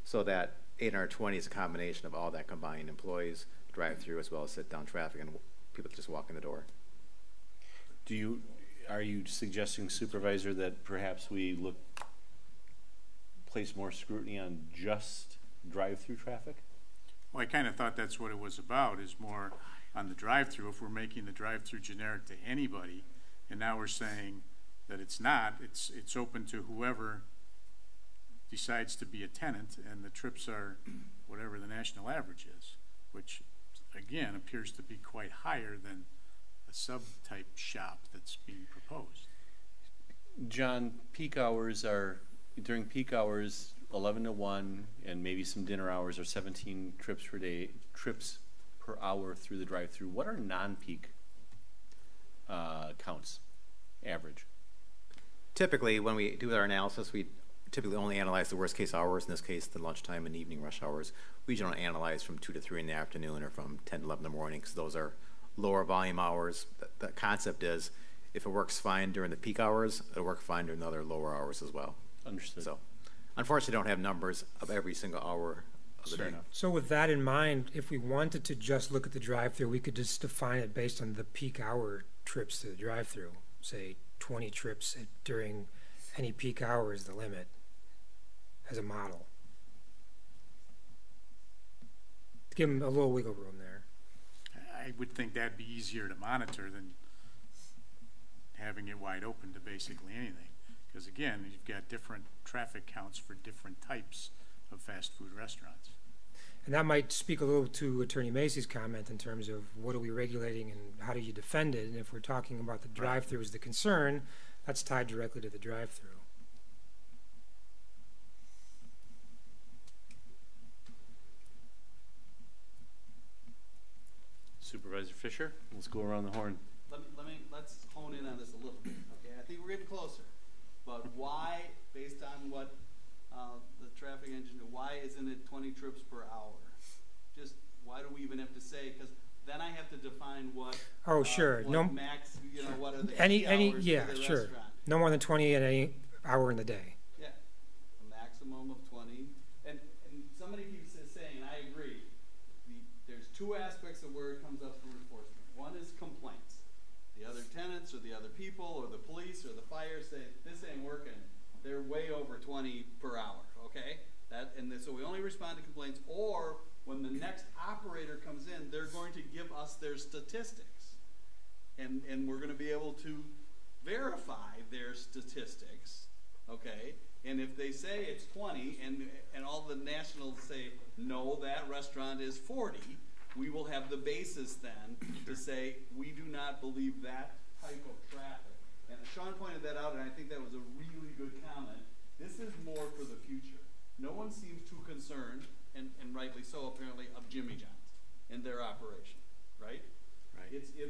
So that 820 is a combination of all that combined, employees, drive-through, as well as sit-down traffic, and people that just walk in the door. Are you suggesting, Supervisor, that perhaps we place more scrutiny on just drive-through traffic? Well, I kind of thought that's what it was about, is more on the drive-through. If we're making the drive-through generic to anybody, and now we're saying that it's not, it's open to whoever decides to be a tenant, and the trips are whatever the national average is, which again appears to be quite higher than a sub-type shop that's being proposed. John, during peak hours, 11 to 1, and maybe some dinner hours are 17 trips per hour through the drive-through. What are non-peak counts, average? Typically, when we do our analysis, we typically only analyze the worst case hours, in this case, the lunchtime and evening rush hours. We usually don't analyze from 2 to 3 in the afternoon or from 10 to 11 in the morning, because those are lower volume hours. The concept is, if it works fine during the peak hours, it'll work fine during the other lower hours as well. Understood. So, unfortunately, don't have numbers of every single hour of the day. So with that in mind, if we wanted to just look at the drive-through, we could just define it based on the peak hour trips to the drive-through. Say 20 trips during any peak hour is the limit as a model. Give them a little wiggle room there. I would think that'd be easier to monitor than having it wide open to basically anything. Because again, you've got different traffic counts for different types of fast food restaurants. And that might speak a little to Attorney Macy's comment in terms of what are we regulating and how do you defend it. And if we're talking about the drive-through as the concern, that's tied directly to the drive-through. Supervisor Fisher, let's go around the horn. Let's hone in on this a little bit. Okay, I think we're getting closer. But why, based on what the traffic engineer, why isn't it 20 trips per hour? Just, why do we even have to say, because then I have to define what, Oh, sure. what No, max, you know, what are the any, key hours yeah, for the sure. restaurant. No more than 20 at any hour in the day. Yeah, a maximum of 20. And somebody keeps saying, and I agree, there's two aspects of where it comes up for enforcement. One is complaints. The other tenants or the other people or the police or the fire say, this ain't working. They're way over 20 per hour, okay? So we only respond to complaints, or when the next operator comes in, they're going to give us their statistics. And we're going to be able to verify their statistics, okay? And if they say it's 20 and all the nationals say, no, that restaurant is 40, we will have the basis then to say we do not believe that type of traffic. And Sean pointed that out, and I think that was a really good comment. This is more for the future. No one seems too concerned, and rightly so apparently, of Jimmy John's and their operation, right? Right. It's if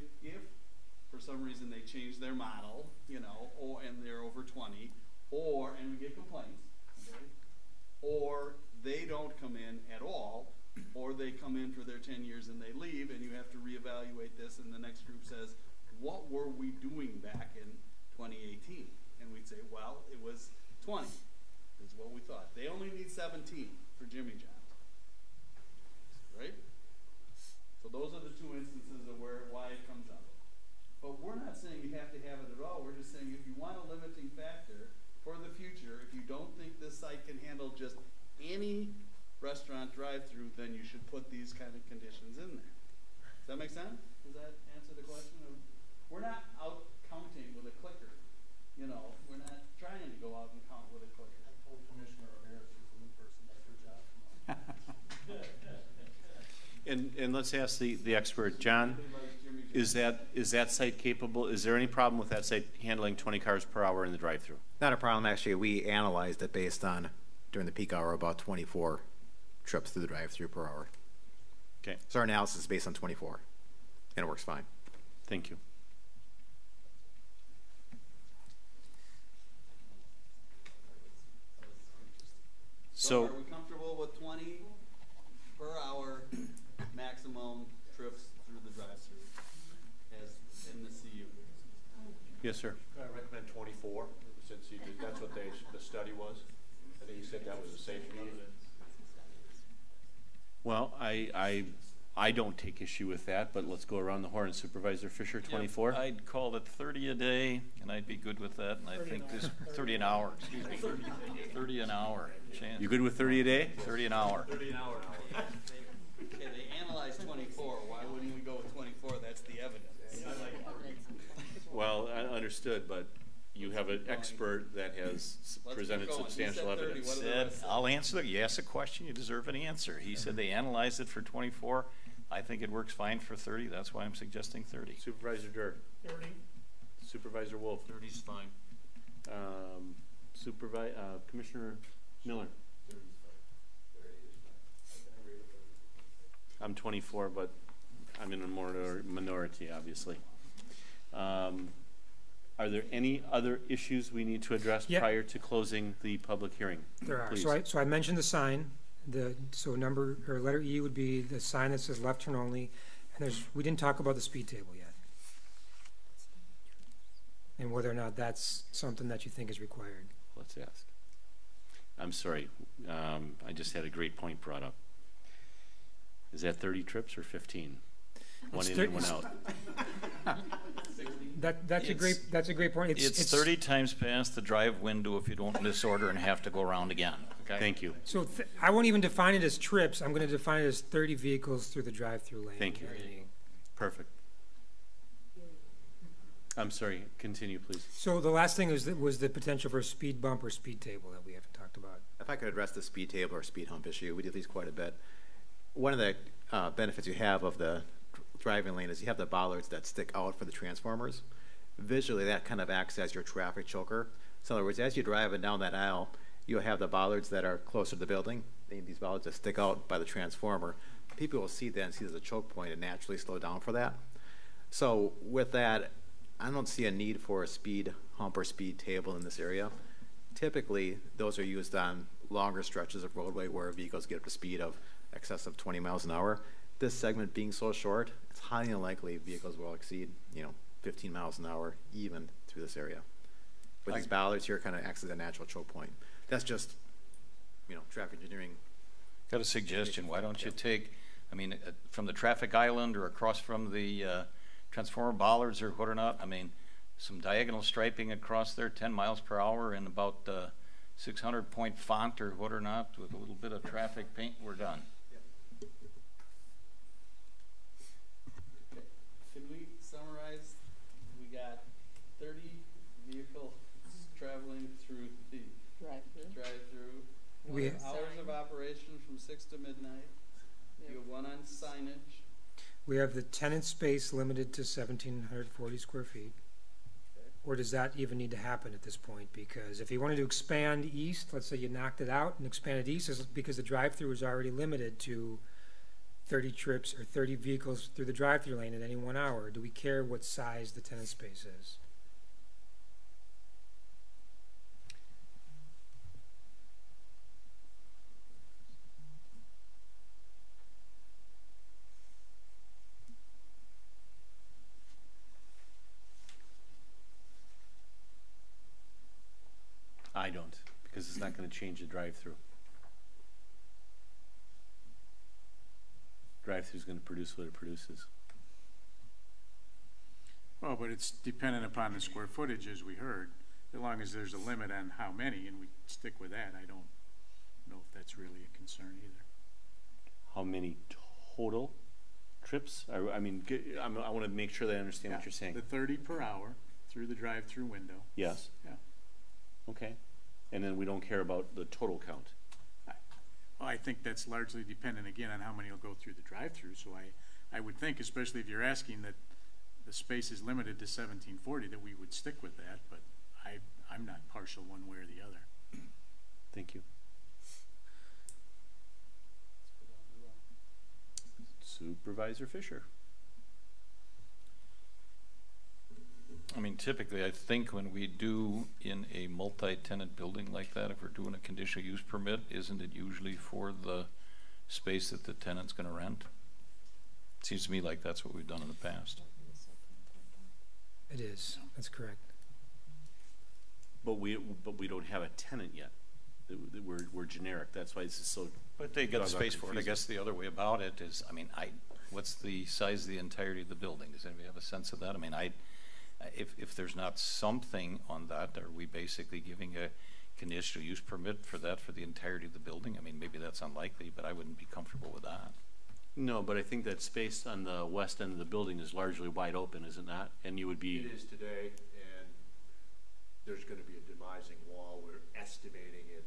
for some reason they change their model, you know, and they're over 20, and we get complaints, okay? Or they don't come in at all, or they come in for their 10 years and they leave, and you have to reevaluate this, and the next group says, what were we doing back in 2018? And we'd say, well, it was 20, is what we thought. They only need 17 for Jimmy John's, right? So those are the two instances of why it comes up. But we're not saying you have to have it at all. We're just saying if you want a limiting factor for the future, if you don't think this site can handle just any restaurant drive-through, then you should put these kind of conditions in there. Does that make sense? Does that answer the question? We're not out counting with a clicker. You know, we're not trying to go out and count with a clicker. I told Commissioner Ramirez she's a new person, that's her job. And let's ask the expert, John, is that site capable? Is there any problem with that site handling 20 cars per hour in the drive-through? Not a problem, actually. We analyzed it based on, during the peak hour, about 24 trips through the drive-through per hour. Okay. So our analysis is based on 24, and it works fine. Thank you. So are we comfortable with 20 per hour maximum trips through the drive-through as in the CU? Yes, sir. I recommend 24, since that's what the study was. I think you said that was a safe medium. Well, I don't take issue with that, but let's go around the horn. Supervisor Fisher, 24? Yep, I'd call it 30 a day, and I'd be good with that. And I think this 30 an hour, excuse me, 30 an hour. Chance. You good with 30 a day? 30 an hour. 30 an hour. Okay, they analyzed 24. Why wouldn't we go with 24? That's the evidence. Well, I understood, but you have an expert that has presented substantial evidence. I'll answer. You asked a question, you deserve an answer. He said they analyzed it for 24. I think it works fine for 30. That's why I'm suggesting 30. Supervisor Durr. 30. Supervisor Wolf. 30 is fine. Commissioner Miller. I'm 24, but I'm in a minority, obviously. Are there any other issues we need to address prior to closing the public hearing? There are. Please. So I mentioned the sign. So letter E would be the sign that says left turn only. And we didn't talk about the speed table yet. And whether or not that's something that you think is required. Let's ask. I'm sorry. I just had a great point brought up. Is that 30 trips or 15? One in and one out. That's a great point. It's 30 times past the drive window if you don't disorder and have to go around again. Okay. Thank you. So I won't even define it as trips. I'm going to define it as 30 vehicles through the drive-through lane. Thank you. Perfect. I'm sorry. Continue, please. So the last thing was the potential for a speed bump or speed table that we haven't talked about. If I could address the speed table or speed hump issue, we did these quite a bit. One of the benefits you have of the driving lane is you have the bollards that stick out for the transformers. Visually, that kind of acts as your traffic choker. So in other words, as you're driving down that aisle, you'll have the bollards that are closer to the building. These bollards that stick out by the transformer. People will see that and see there's a choke point and naturally slow down for that. So with that, I don't see a need for a speed hump or speed table in this area. typically, those are used on longer stretches of roadway where vehicles get up to speed of excess of 20 miles an hour. This segment being so short, it's highly unlikely vehicles will exceed, 15 miles an hour even through this area. But these bollards here kind of acts as a natural choke point. That's just, traffic engineering. Got a suggestion. Why don't you take, from the traffic island or across from the transformer bollards or what or not, some diagonal striping across there, 10 miles per hour and about 600 point font or what or not with a little bit of traffic paint, we're done. Okay. Can we summarize? We got 30 vehicles traveling through the drive-through. We Hours of operation from 6 to midnight. You have one on signage. We have the tenant space limited to 1,740 square feet. Or does that even need to happen at this point? Because if you wanted to expand east, let's say you knocked it out and expanded east, is because the drive-through is already limited to 30 trips or 30 vehicles through the drive-through lane at any 1 hour. Do we care what size the tenant space is? I don't, because it's not going to change the drive-through. Drive-through is going to produce what it produces. Well, but it's dependent upon the square footage, as we heard, as long as there's a limit on how many, and we stick with that. I don't know if that's really a concern either. How many total trips? I want to make sure that I understand what you're saying. The 30 per hour through the drive-through window. Yes. Yeah. Okay. And then we don't care about the total count. Well, I think that's largely dependent, again, on how many will go through the drive-through. So I would think, especially if you're asking that the space is limited to 1740, that we would stick with that. But I'm not partial one way or the other. Thank you. Supervisor Fisher. Typically, I think when we do in a multi-tenant building like that, if we're doing a conditional use permit, isn't it usually for the space that the tenant's going to rent? It seems to me like that's what we've done in the past. It is. That's correct. But we don't have a tenant yet. We're generic. That's why this is so. But they got the space for it. I guess the other way about it is, what's the size of the entirety of the building? Does anybody have a sense of that? If there's not something on that, are we basically giving a conditional use permit for that for the entirety of the building? Maybe that's unlikely, but I wouldn't be comfortable with that. No, but I think that space on the west end of the building is largely wide open, is it not? And you would be. It is today, and there's going to be a demising wall. We're estimating it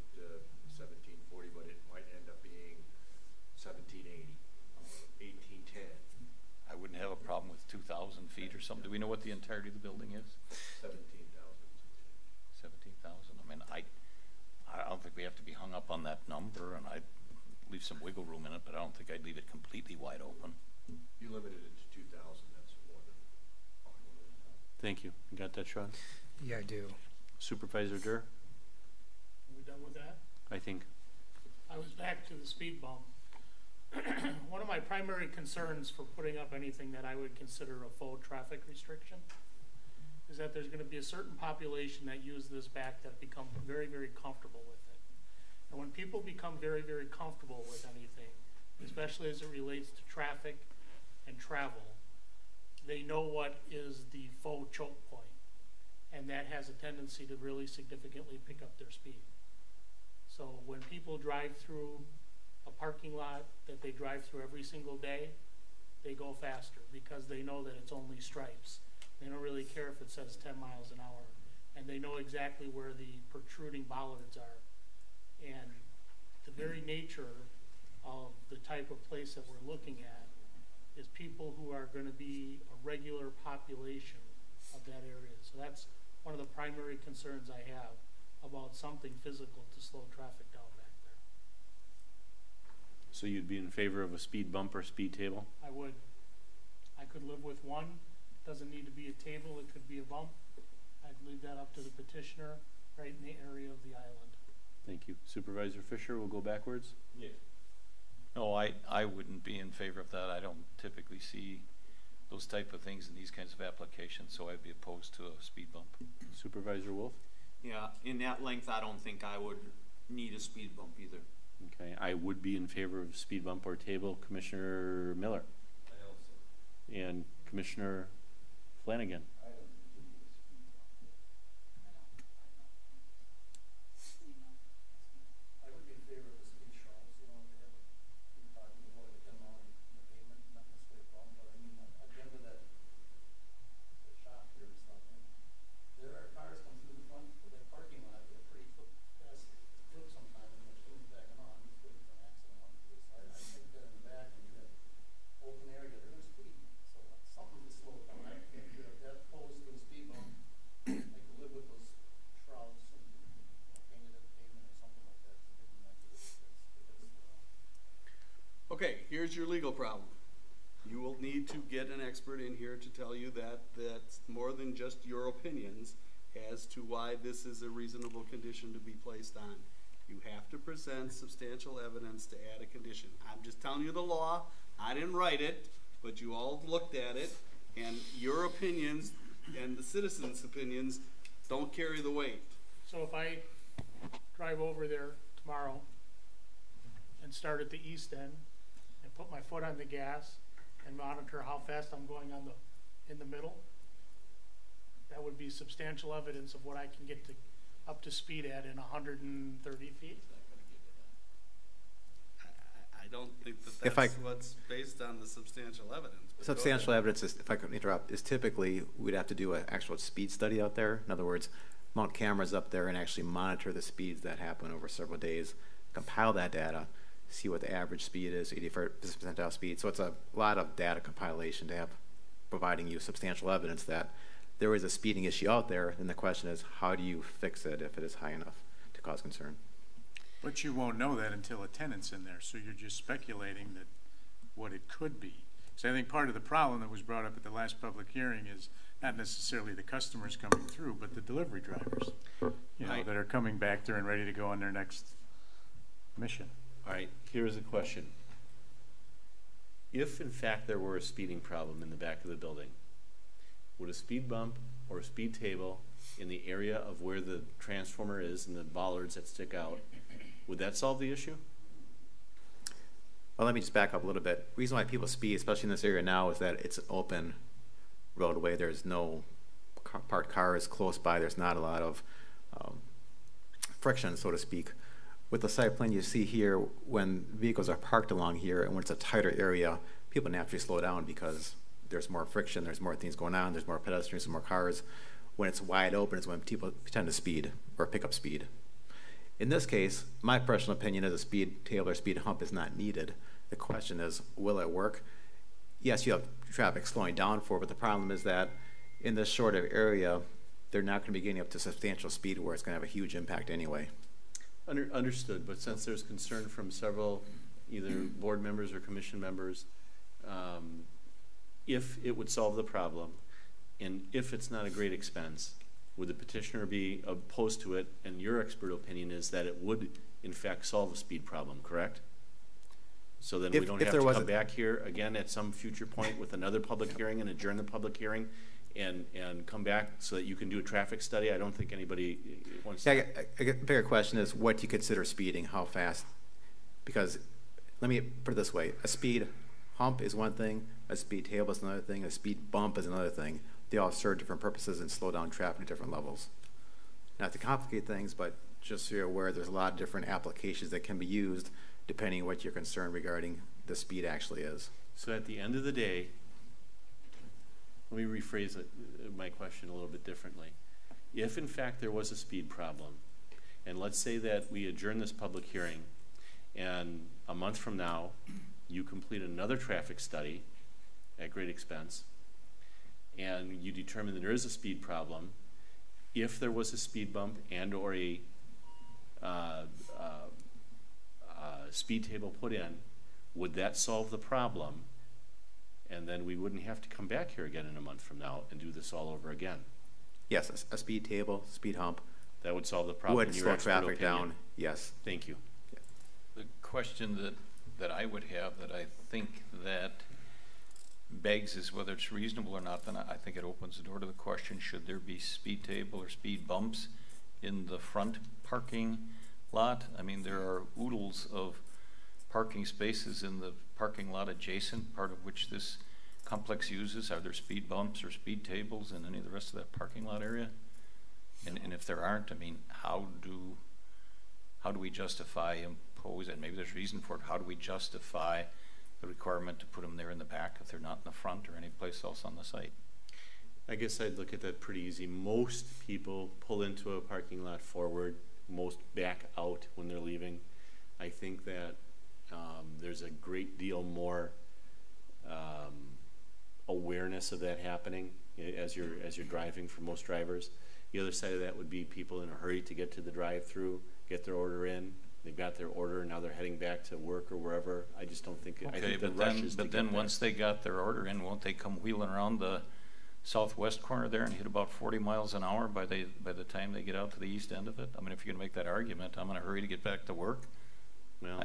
1740, but it might end up being 1780 or 1810. I wouldn't have a problem with 2,000 feet or something. Do we know what the entirety of the building is? 17,000. 17,000. I don't think we have to be hung up on that number, and I'd leave some wiggle room in it, but I don't think I'd leave it completely wide open. You limited it to 2,000. That's more than fine. Thank you. You got that, Sean? Yeah, I do. Supervisor Durr? Are we done with that? I think. I was back to the speed bump. One of my primary concerns for putting up anything that I would consider a full traffic restriction is that there's going to be a certain population that use this back that become very, very comfortable with it. And when people become very, very comfortable with anything, especially as it relates to traffic and travel, they know what is the faux choke point, and that has a tendency to really significantly pick up their speed. So when people drive through a parking lot that they drive through every single day, they go faster because they know that it's only stripes. They don't really care if it says 10 miles an hour, and they know exactly where the protruding bollards are. And the very nature of the type of place that we're looking at is people who are going to be a regular population of that area. So that's one of the primary concerns I have about something physical to slow traffic down back there. So you'd be in favor of a speed bump or speed table? I would. I could live with one. Doesn't need to be a table. It could be a bump. I'd leave that up to the petitioner right in the area of the island. Thank you. Supervisor Fisher, we'll go backwards. Yeah. No, I wouldn't be in favor of that. I don't typically see those type of things in these kinds of applications, so I'd be opposed to a speed bump. Supervisor Wolf? Yeah, in that length, I don't think I would need a speed bump either. Okay, I would be in favor of speed bump or table. Commissioner Miller? I also. And Commissioner Flanagan? I would be in favor of the speed shrubs, you know, they have a parking lot at 10 mile in the pavement, not necessarily a problem, but I mean, I've been to that, the shop here and stuff, and there are cars come through the front of that parking lot at a pretty fast clip sometimes, and they're still backing on, just waiting for an accident on to this. I think that in the back, and you have open area, they're gonna speed, so something to slow it down. I think if that opposed to the speed bump, I could live with those shrouds and, you know, painted at the pavement or something like that, to give them an idea if it's, Okay, here's your legal problem. You will need to get an expert in here to tell you that that's more than just your opinions as to why this is a reasonable condition to be placed on. You have to present substantial evidence to add a condition. I'm just telling you the law. I didn't write it, but you all looked at it, and your opinions and the citizens' opinions don't carry the weight. So if I drive over there tomorrow and start at the east end and put my foot on the gas and monitor how fast I'm going on in the middle, that would be substantial evidence of what I can get to up to speed at in 130 feet. I don't think that If that's what's based on the substantial evidence. But Substantial evidence is, if I could interrupt, is typically we'd have to do an actual speed study out there. In other words, mount cameras up there and actually monitor the speeds that happen over several days, compile that data, see what the average speed is, 85th percentile speed. So it's a lot of data compilation to have, providing you substantial evidence that there is a speeding issue out there. And the question is, how do you fix it if it is high enough to cause concern? But you won't know that until a tenant's in there, so you're just speculating that what it could be. So I think part of the problem that was brought up at the last public hearing is not necessarily the customers coming through, but the delivery drivers, you know, that are coming back there and ready to go on their next mission. All right, here's a question. If in fact there were a speeding problem in the back of the building, would a speed bump or a speed table in the area of where the transformer is and the bollards that stick out, would that solve the issue? Well, let me just back up a little bit. The reason why people speed, especially in this area now, is that it's an open roadway. There's no parked cars close by. There's not a lot of friction, so to speak. With the site plan you see here, when vehicles are parked along here and when it's a tighter area, people naturally slow down because there's more friction, there's more things going on, there's more pedestrians and more cars. When it's wide open is when people tend to speed or pick up speed. In this case, my personal opinion is a speed table or speed hump is not needed. The question is, will it work? Yes, you have traffic slowing down for it, but the problem is that in this shorter area, they're not going to be getting up to substantial speed where it's going to have a huge impact anyway. Understood, but since there's concern from several either board members or commission members, if it would solve the problem, and if it's not a great expense, would the petitioner be opposed to it? And your expert opinion is that it would, in fact, solve a speed problem, correct? So then we don't have to come back here again at some future point with another public hearing and adjourn the public hearing and come back so that you can do a traffic study. I don't think anybody wants to. A bigger question is, what do you consider speeding? How fast? Because let me put it this way. A speed hump is one thing, a speed table is another thing, a speed bump is another thing. They all serve different purposes and slow down traffic at different levels. Not to complicate things, but just so you're aware, there's a lot of different applications that can be used depending on what your concern regarding the speed actually is. So at the end of the day, let me rephrase my question a little bit differently. If in fact there was a speed problem, and let's say that we adjourn this public hearing, and a month from now, you complete another traffic study at great expense, and you determine that there is a speed problem, if there was a speed bump and or a speed table put in, would that solve the problem? And then we wouldn't have to come back here again in a month from now and do this all over again. Yes, a speed table, speed hump That would solve the problem. Would in your slow expert traffic opinion. down, yes. Thank you. The question that I would have, that I think that begs, is whether it's reasonable or not. Then I think it opens the door to the question, should there be speed table or speed bumps in the front parking lot? I mean, there are oodles of parking spaces in the parking lot adjacent, part of which this complex uses. Are there speed bumps or speed tables in any of the rest of that parking lot area? And if there aren't, I mean, how do we justify impose, and maybe there's reason for it, how do we justify the requirement to put them there in the back if they're not in the front or any place else on the site? I guess I'd look at that pretty easy. Most people pull into a parking lot forward, most back out when they're leaving. I think that there's a great deal more awareness of that happening as you're driving for most drivers. The other side of that would be people in a hurry to get to the drive-through, get their order in. They've got their order and now they're heading back to work or wherever. I just don't think. Okay, I think but then once they got their order in, won't they come wheeling around the southwest corner there and hit about 40 miles an hour by the time they get out to the east end of it? I mean, if you're gonna make that argument, I'm in a hurry to get back to work. Well,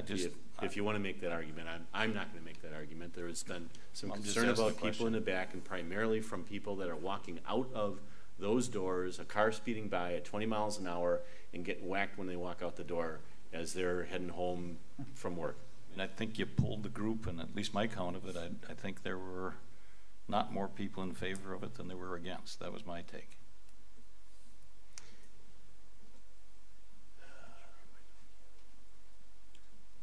if you want to make that argument, I'm not going to make that argument. There has been some concern about people in the back, and primarily from people that are walking out of those doors, a car speeding by at 20 miles an hour and getting whacked when they walk out the door as they're heading home from work. And I think you pulled the group, and at least my count of it, I think there were not more people in favor of it than there were against. That was my take.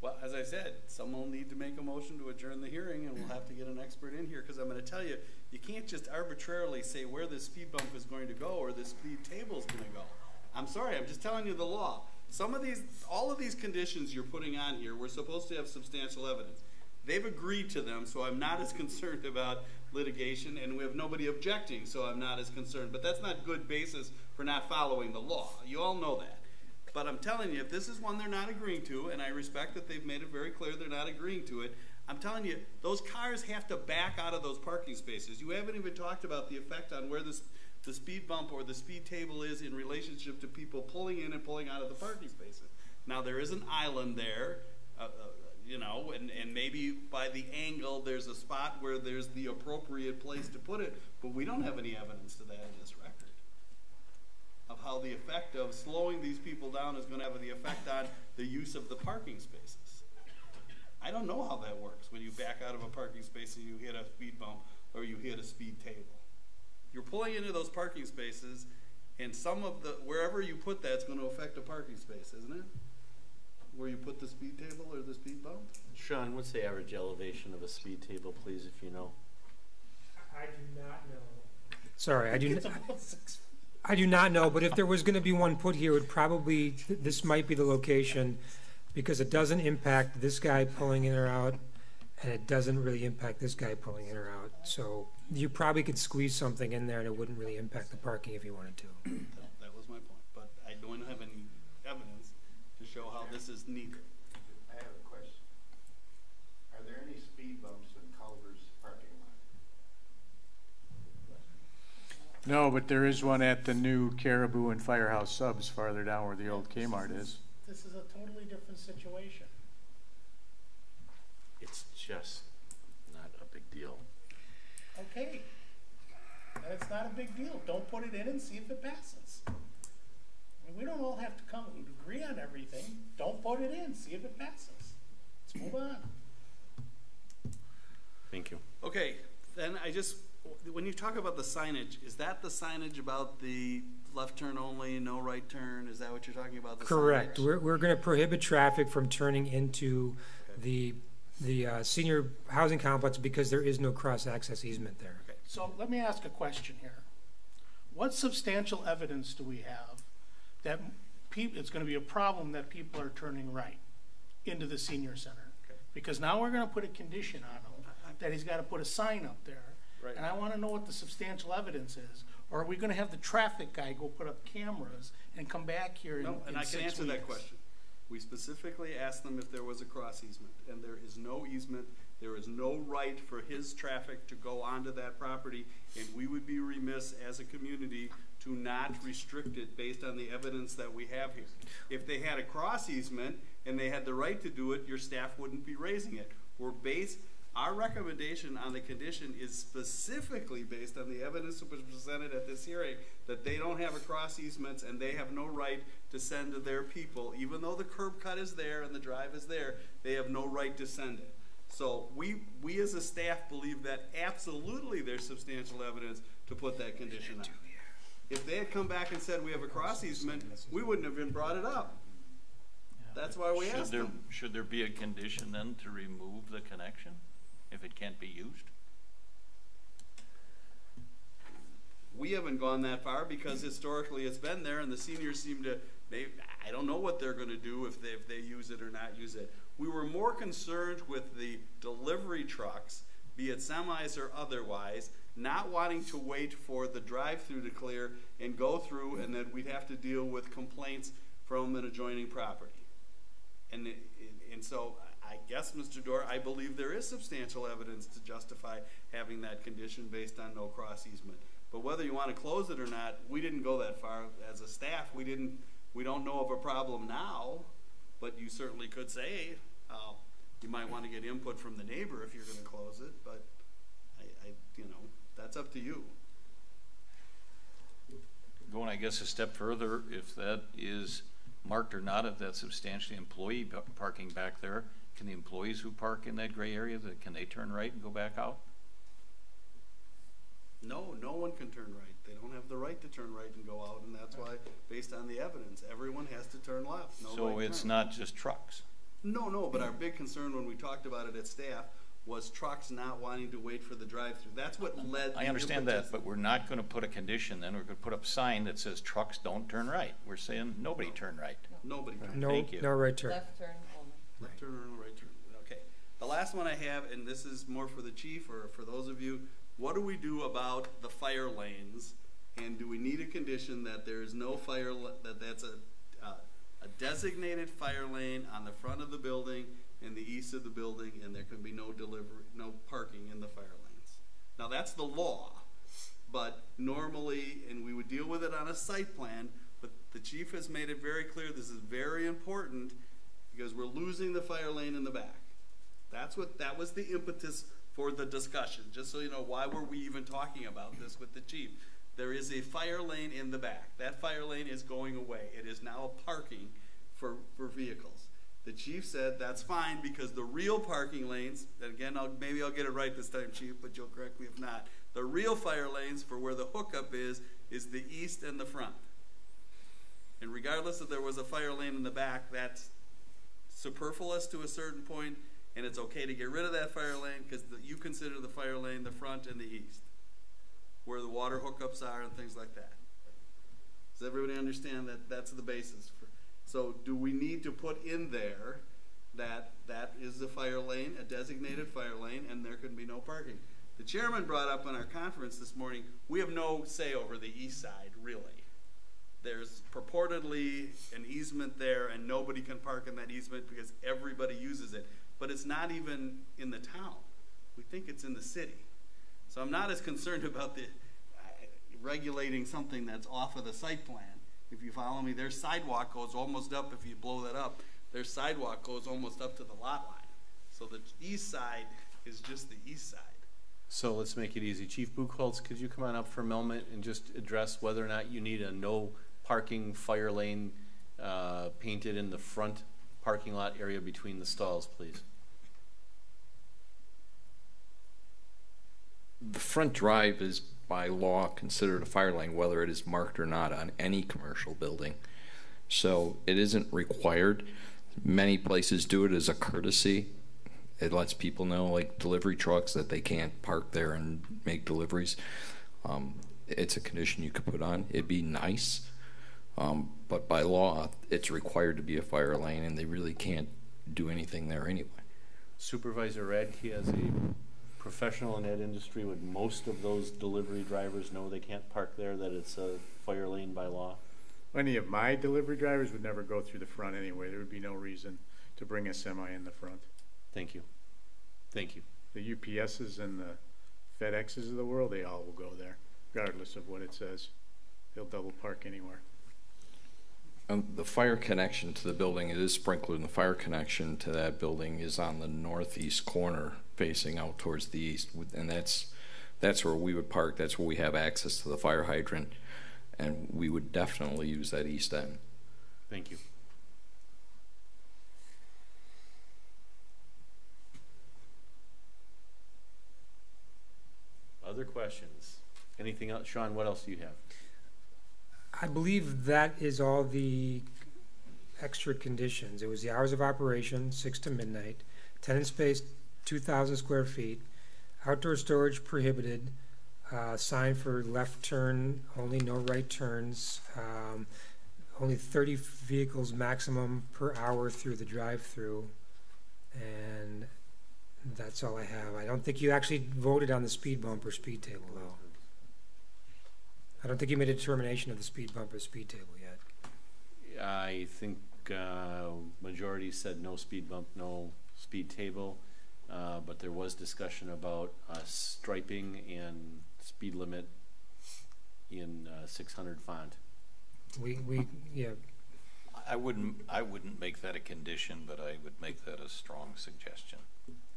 Well, as I said, someone will need to make a motion to adjourn the hearing, and we'll have to get an expert in here, because I'm going to tell you, you can't just arbitrarily say where this speed bump is going to go or the speed table is going to go. I'm sorry, I'm just telling you the law. All of these conditions you're putting on here, we're supposed to have substantial evidence. They've agreed to them, so I'm not as concerned about litigation, and we have nobody objecting, so I'm not as concerned. But that's not good basis for not following the law. You all know that. But I'm telling you, if this is one they're not agreeing to, and I respect that they've made it very clear they're not agreeing to it, I'm telling you, those cars have to back out of those parking spaces. You haven't even talked about the effect on where the speed bump or the speed table is in relationship to people pulling in and pulling out of the parking spaces. Now, there is an island there, you know, and maybe by the angle there's a spot where there's the appropriate place to put it, but we don't have any evidence to that in this record of how the effect of slowing these people down is going to have the effect on the use of the parking spaces. I don't know how that works when you back out of a parking space and you hit a speed bump or you hit a speed table. You're pulling into those parking spaces, and wherever you put that's going to affect a parking space, isn't it? Where you put the speed table or the speed bump? Sean, what's the average elevation of a speed table, please, if you know? I do not know. Sorry, I do not know, but if there was going to be one put here, it would probably, this might be the location, because it doesn't impact this guy pulling in or out, and it doesn't really impact this guy pulling in or out. So you probably could squeeze something in there and it wouldn't really impact the parking if you wanted to. That was my point, but I don't have any evidence to show how this is needed. I have a question. Are there any speed bumps in Culver's parking lot? No, but there is one at the new Caribou and Firehouse Subs farther down where the old Kmart is. This is a totally different situation. It's just not a big deal. Okay. And it's not a big deal. Don't put it in and see if it passes. I mean, we don't all have to come and agree on everything. Don't put it in, see if it passes. Let's move on. Thank you. Okay, then when you talk about the signage, is that the signage about the left turn only, no right turn? Is that what you're talking about? Correct. We're going to prohibit traffic from turning into the senior housing complex because there is no cross-access easement there. Okay. So let me ask a question here. What substantial evidence do we have that it's going to be a problem that people are turning right into the senior center? Okay. Because now we're going to put a condition on him that he's got to put a sign up there. Right. And I want to know what the substantial evidence is. Or are we going to have the traffic guy go put up cameras and come back here in 6 weeks? No, and I can answer that question. We specifically asked them if there was a cross easement, and there is no easement. There is no right for his traffic to go onto that property, and we would be remiss as a community to not restrict it based on the evidence that we have here. If they had a cross easement and they had the right to do it, your staff wouldn't be raising it. Our recommendation on the condition is specifically based on the evidence that was presented at this hearing, that they don't have a cross easements and they have no right to send to their people, even though the curb cut is there and the drive is there, they have no right to send it. So we as a staff believe that absolutely there's substantial evidence to put that condition on. If they had come back and said we have a cross easement, we wouldn't have even brought it up. That's why we asked them. Should there be a condition then to remove the connection if it can't be used? We haven't gone that far because historically it's been there, and the seniors seem to, I don't know what they're going to do if they use it or not use it. We were more concerned with the delivery trucks, be it semis or otherwise, not wanting to wait for the drive-through to clear and go through, and then we'd have to deal with complaints from an adjoining property. And so I guess, Mr. Dorr, I believe there is substantial evidence to justify having that condition based on no cross easement. But whether you want to close it or not, we didn't go that far as a staff. We don't know of a problem now, but you certainly could say you might want to get input from the neighbor if you're going to close it. But that's up to you. Going, I guess, a step further, if that is marked or not, if that's substantially employee parking back there, can the employees who park in that gray area, can they turn right and go back out? No, no one can turn right. They don't have the right to turn right and go out, and that's why, based on the evidence, everyone has to turn left. No so right it's turn. Not just trucks? No, but our big concern when we talked about it at staff was trucks not wanting to wait for the drive-through. That's what led. I understand that, but we're not going to put a condition then. We're going to put up a sign that says trucks don't turn right. We're saying nobody turn right. Nobody turn. No, Thank you. no right turn. Left turn only. Left turn or right turn. Okay. The last one I have, and this is more for the chief or for those of you, what do we do about the fire lanes? And do we need a condition that there is no fire, that's a designated fire lane on the front of the building and the east of the building, and there can be no parking in the fire lanes? Now that's the law, but normally, and we would deal with it on a site plan, but the chief has made it very clear this is very important because we're losing the fire lane in the back. That was the impetus for the discussion. Just so you know, why were we even talking about this with the chief? There is a fire lane in the back. That fire lane is going away. It is now parking for vehicles. The chief said that's fine because the real parking lanes, and again, maybe I'll get it right this time, chief, but you'll correct me if not. The real fire lanes for where the hookup is the east and the front. And regardless if there was a fire lane in the back, that's superfluous to a certain point, and it's okay to get rid of that fire lane because you consider the fire lane the front and the east, where the water hookups are and things like that. Does everybody understand that that's the basis? So do we need to put in there that is the fire lane, a designated fire lane, and there can be no parking? The chairman brought up in our conference this morning, we have no say over the east side, really. There's purportedly an easement there, and nobody can park in that easement because everybody uses it. But it's not even in the town. We think it's in the city. So I'm not as concerned about the regulating something that's off of the site plan. If you follow me, their sidewalk goes almost up, if you blow that up, their sidewalk goes almost up to the lot line. So the east side is just the east side. So let's make it easy. Chief Buchholz, could you come on up for a moment and just address whether or not you need a no parking fire lane painted in the front parking lot area between the stalls, please? The front drive is by law considered a fire lane, whether it is marked or not on any commercial building. So it isn't required. Many places do it as a courtesy. It lets people know, like delivery trucks, that they can't park there and make deliveries. It's a condition you could put on. It'd be nice, but by law, it's required to be a fire lane, and they really can't do anything there anyway. Supervisor Radke, as a professional in that industry, would most of those delivery drivers know they can't park there, that it's a fire lane by law? Any of my delivery drivers would never go through the front anyway. There would be no reason to bring a semi in the front. Thank you. Thank you. The UPSs and the FedExes of the world, they all will go there, regardless of what it says. they'll double park anywhere. The fire connection to the building, it is sprinkled, and the fire connection to that building is on the northeast corner facing out towards the east, and that's where we would park. That's where we have access to the fire hydrant, and we would definitely use that east end. Thank you. Other questions? Anything else? Sean, what else do you have? I believe that is all the extra conditions. It was the hours of operation, 6 to midnight, tenant space, 2,000 square feet, outdoor storage prohibited, sign for left turn, only no right turns, only 30 vehicles maximum per hour through the drive-through, and that's all I have. I don't think you actually voted on the speed bump or speed table, though. I don't think you made a determination of the speed bump or speed table yet. I think majority said no speed bump, no speed table, but there was discussion about striping and speed limit in 600 font. Yeah. I wouldn't make that a condition, but I would make that a strong suggestion.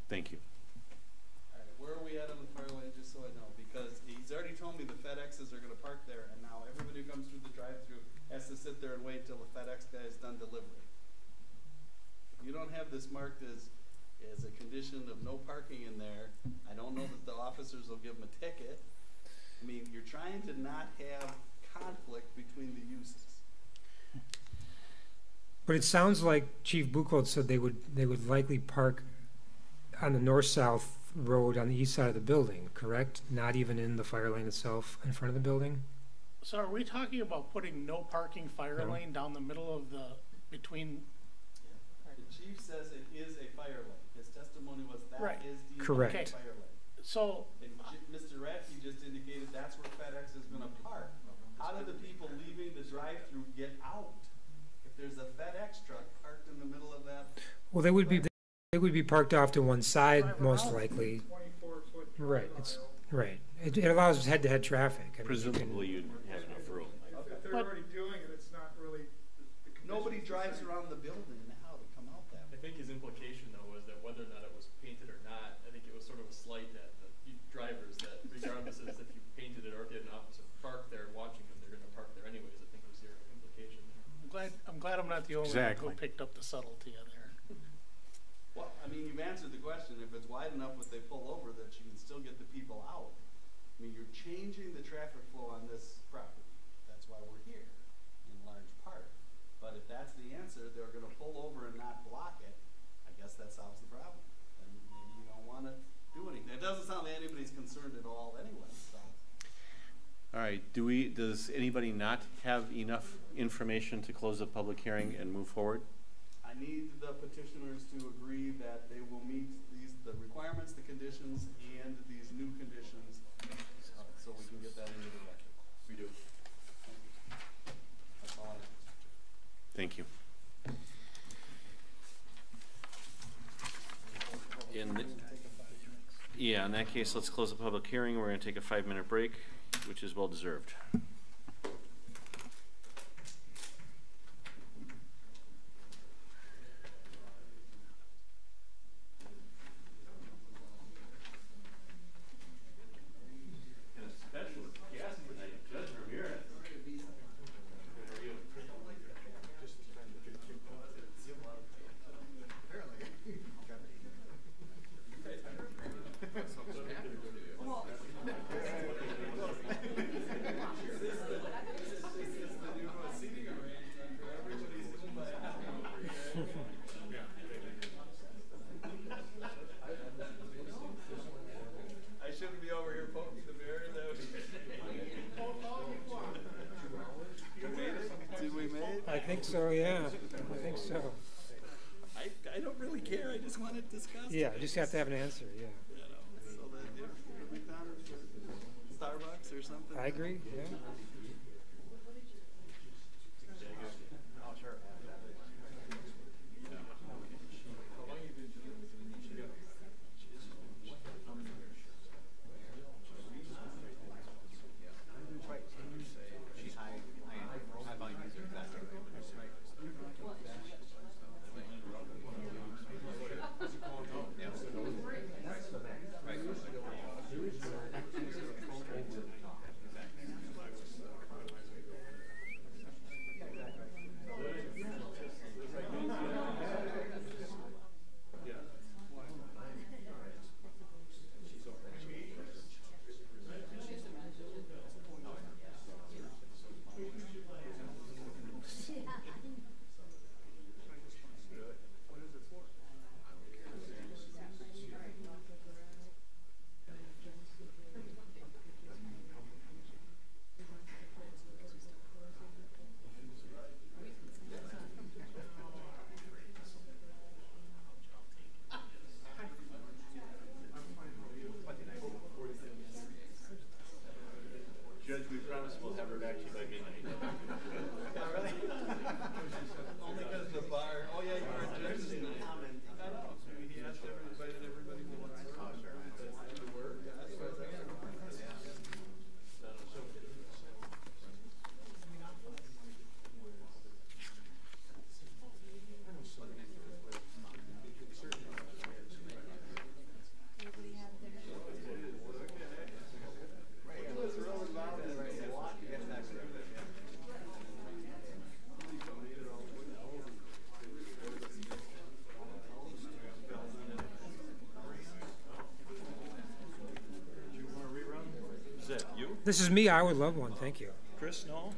Thank you. All right, where are we at on the fire lane, just so I know? Because he's already told me the FedExes are going to park there, and now everybody who comes through the drive-through has to sit there and wait till the FedEx guy is done delivery. If you don't have this marked as a condition of no parking in there, I don't know that the officers will give them a ticket. I mean, you're trying to not have conflict between the uses. But it sounds like Chief Buchholz said they would likely park on the north-south road on the east side of the building, correct? Not even in the fire lane itself in front of the building? So are we talking about putting no parking fire lane down the middle of the, between? Yeah. The chief says it is a fire lane. His testimony was that is the Correct. fire lane. So. And Mr. Radke just indicated that's where FedEx is going to park. How do the people leaving the drive-through get out? If there's a FedEx truck parked in the middle of that. Well, they would be parked off to one side, most likely. 24-foot. Right. Right. It allows head-to-head traffic. I mean, Presumably you'd have enough room. If they're already doing it, it's not really. Nobody drives around the building now to come out that way. I think his implication, though, was that whether or not it was painted or not, I think it was sort of a slight at the drivers that regardless of if you painted it or if you had an officer park there watching them, they're going to park there anyways. I think was your implication there. I'm glad I'm not the only one who picked up the subtlety of there. Well, I mean, you've answered the question. If it's wide enough that they pull over, that you can still get the people out. I mean, you're changing the traffic flow on this property. That's why we're here, in large part. But if that's the answer, they're going to pull over and not block it. I guess that solves the problem. And maybe you don't want to do anything. It doesn't sound like anybody's concerned at all anyway. So. All right. Does anybody not have enough information to close the public hearing and move forward? I need the petitioners to agree that they will meet the requirements, the conditions, and these new conditions, so we can get that into the record. We do. That's all I have. Thank you. In that case, let's close the public hearing. We're going to take a 5-minute break, which is well deserved. I think so, yeah. I think so. I don't really care. I just want it discussed. Yeah, I just have to have an answer, yeah. You know, so that if McDonald's or Starbucks or something. I agree, yeah. She's hired. This is me. I would love one. Thank you. Chris, no?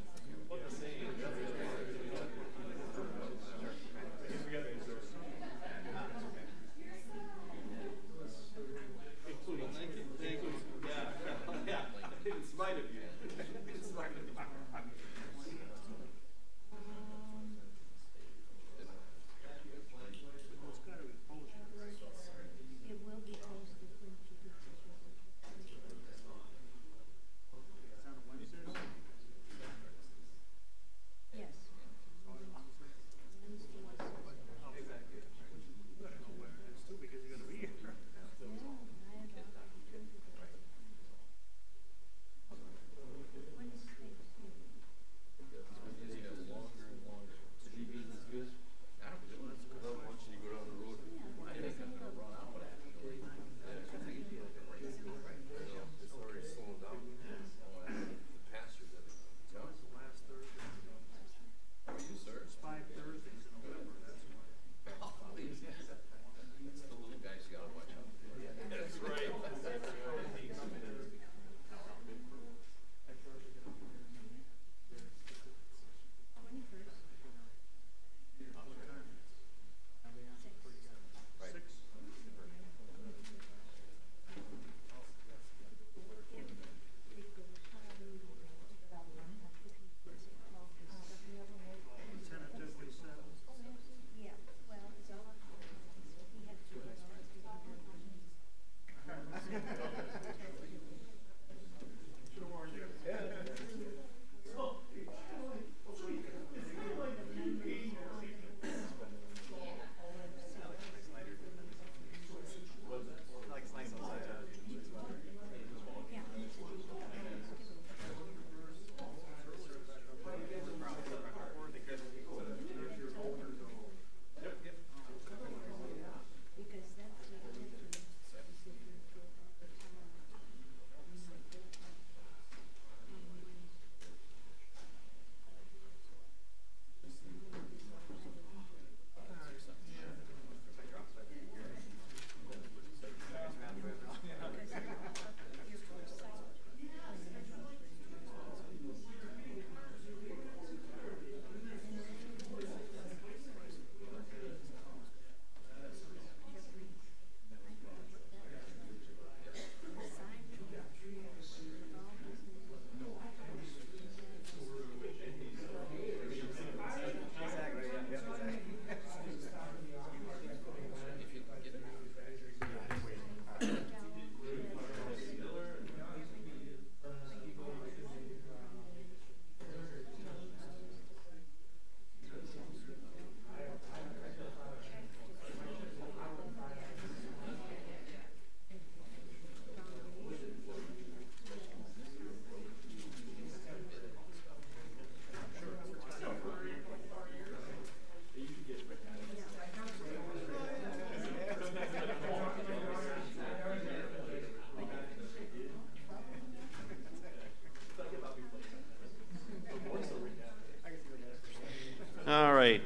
All right,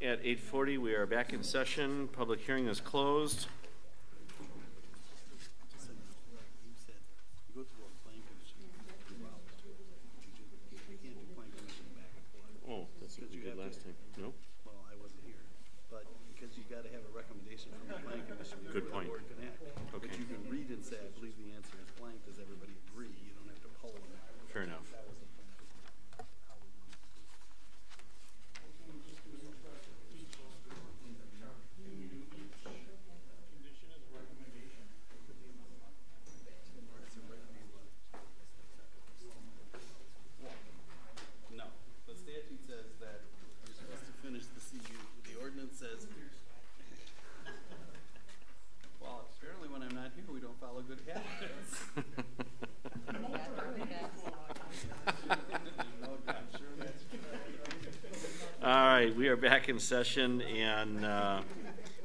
at 8:40, we are back in session. Public hearing is closed. Oh, that's what you did last time. Nope. Well, I wasn't here, but because you got to have a recommendation from the planning commission. Good point. The board can act. Okay. But you can read and say, I believe the answer is blank. Does everybody agree? You don't have to poll them. Fair enough. No, the statute says that you're supposed to finish the CU. The ordinance says, well, apparently when I'm not here, we don't follow good habits. All right, we are back in session, and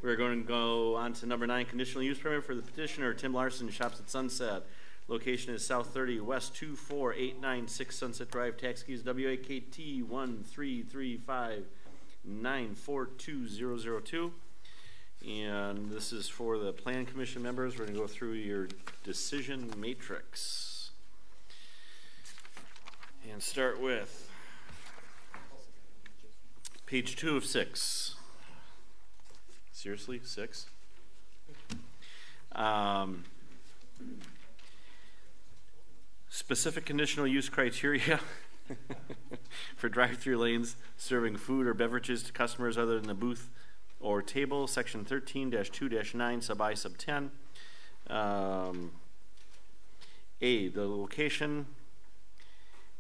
we're going to go on to number 9, conditional use permit for the petitioner, Tim Larson, Shops at Sunset. Location is South 30 West 24896 Sunset Drive. Tax keys WAKT 13359420002. And this is for the Plan Commission members. We're going to go through your decision matrix. And start with page 2 of 6. Seriously, 6? Specific conditional use criteria for drive-through lanes serving food or beverages to customers other than the booth or table, section 13-2-9, sub I, sub 10. A, the location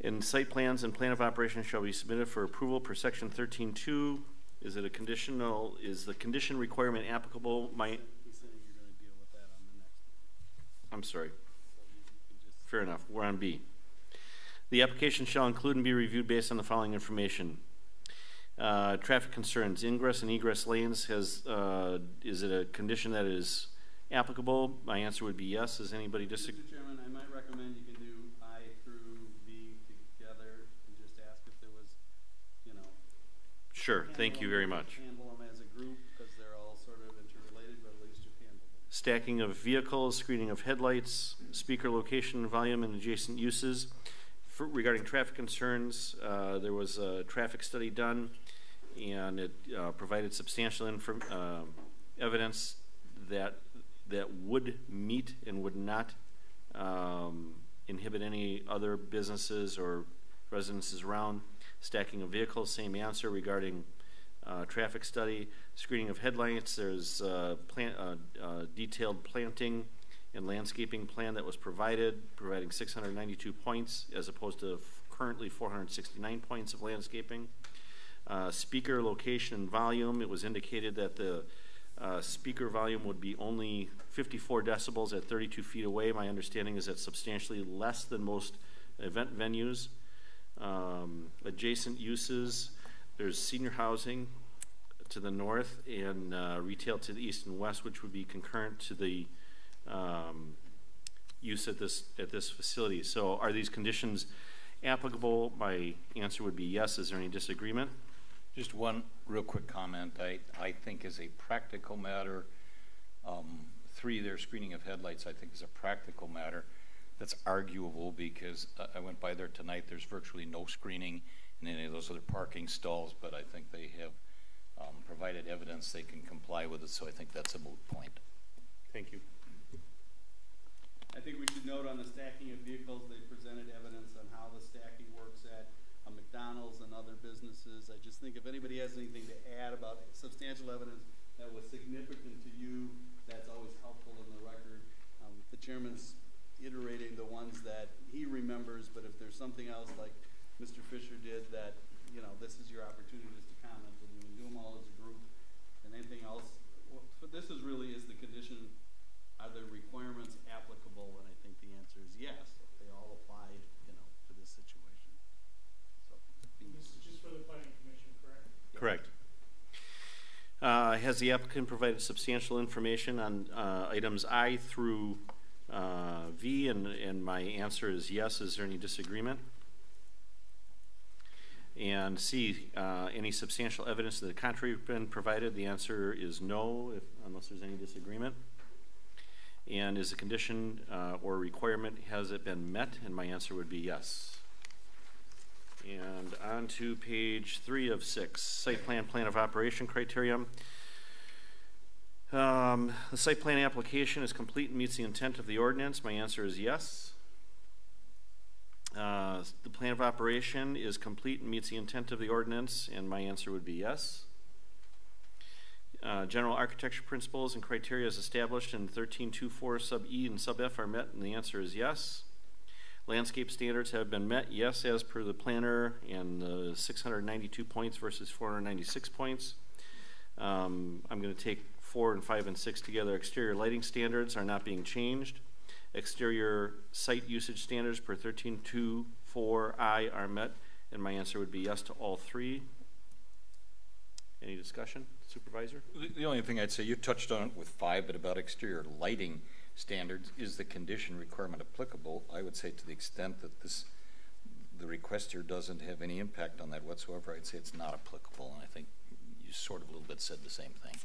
and site plans and plan of operation shall be submitted for approval per section 13.2. Is it a conditional, is the condition requirement applicable? I'm sorry. Fair enough. We're on B. The application shall include and be reviewed based on the following information. Traffic concerns, ingress and egress lanes, is it a condition that is applicable? My answer would be yes. Does anybody disagree? Mr. Chairman, I might recommend you can do I through V together and just ask if there was, you know. Sure. Thank you very much. Handle them as a group because they're all sort of interrelated, but at least you handle them. Stacking of vehicles, screening of headlights, speaker location, volume, and adjacent uses. Regarding traffic concerns, there was a traffic study done, and it provided substantial evidence that would meet and would not inhibit any other businesses or residences around. Stacking of vehicles, same answer. Regarding traffic study, screening of headlights, there's detailed planting and landscaping plan that was providing 692 points as opposed to currently 469 points of landscaping. Speaker location and volume, it was indicated that the speaker volume would be only 54 decibels at 32 feet away. My understanding is that's substantially less than most event venues. Adjacent uses, there's senior housing to the north and retail to the east and west, which would be concurrent to the use at this facility. So are these conditions applicable? My answer would be yes. Is there any disagreement? Just one real quick comment. I think as a practical matter, 3 there, screening of headlights, I think is a practical matter. That's arguable because I went by there tonight. There's virtually no screening in any of those other parking stalls, but I think they have provided evidence they can comply with it, so I think that's a moot point. Thank you. I think we should note on the stacking of vehicles, they presented evidence on how the stacking works at McDonald's and other businesses. I just think if anybody has anything to add about substantial evidence that was significant to you, that's always helpful in the record. The chairman's iterating the ones that he remembers, but if there's something else like Mr. Fisher did that, you know, this is your opportunity just to comment, and we can do them all as a group. And anything else, well, this is really is the condition. Are the requirements applicable? And I think the answer is yes. They all apply, you know, to this situation. So this is just for the planning commission, correct? Correct. Has the applicant provided substantial information on items I through V? And my answer is yes. Is there any disagreement? And C, any substantial evidence to the contrary been provided? The answer is no, unless there's any disagreement. And is the condition or requirement, has it been met? And my answer would be yes. And on to page 3 of 6, site plan of operation criteria. The site plan application is complete and meets the intent of the ordinance. My answer is yes. The plan of operation is complete and meets the intent of the ordinance, and my answer would be yes. General architecture principles and criteria as established in 13.2.4 sub E and sub F are met, and the answer is yes. Landscape standards have been met, yes, as per the planner, and the 692 points versus 496 points. I'm going to take 4 and 5 and 6 together. Exterior lighting standards are not being changed. Exterior site usage standards per 13.2.4I are met, and my answer would be yes to all 3. Any discussion, Supervisor? The only thing I'd say, you touched on it with 5, but about exterior lighting standards, is the condition requirement applicable? I would say to the extent that the requester doesn't have any impact on that whatsoever, I'd say it's not applicable, and I think you sort of a little bit said the same thing.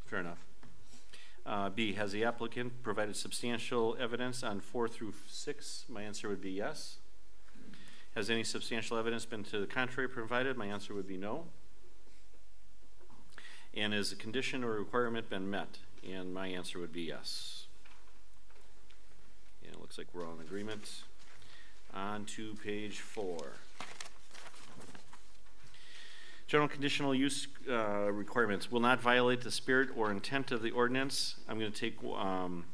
Fair enough. B, has the applicant provided substantial evidence on 4 through 6? My answer would be yes. Has any substantial evidence been to the contrary provided? My answer would be no. And has a condition or requirement been met? And my answer would be yes. And it looks like we're all in agreement. On to page 4. General conditional use requirements will not violate the spirit or intent of the ordinance. I'm going to take 1,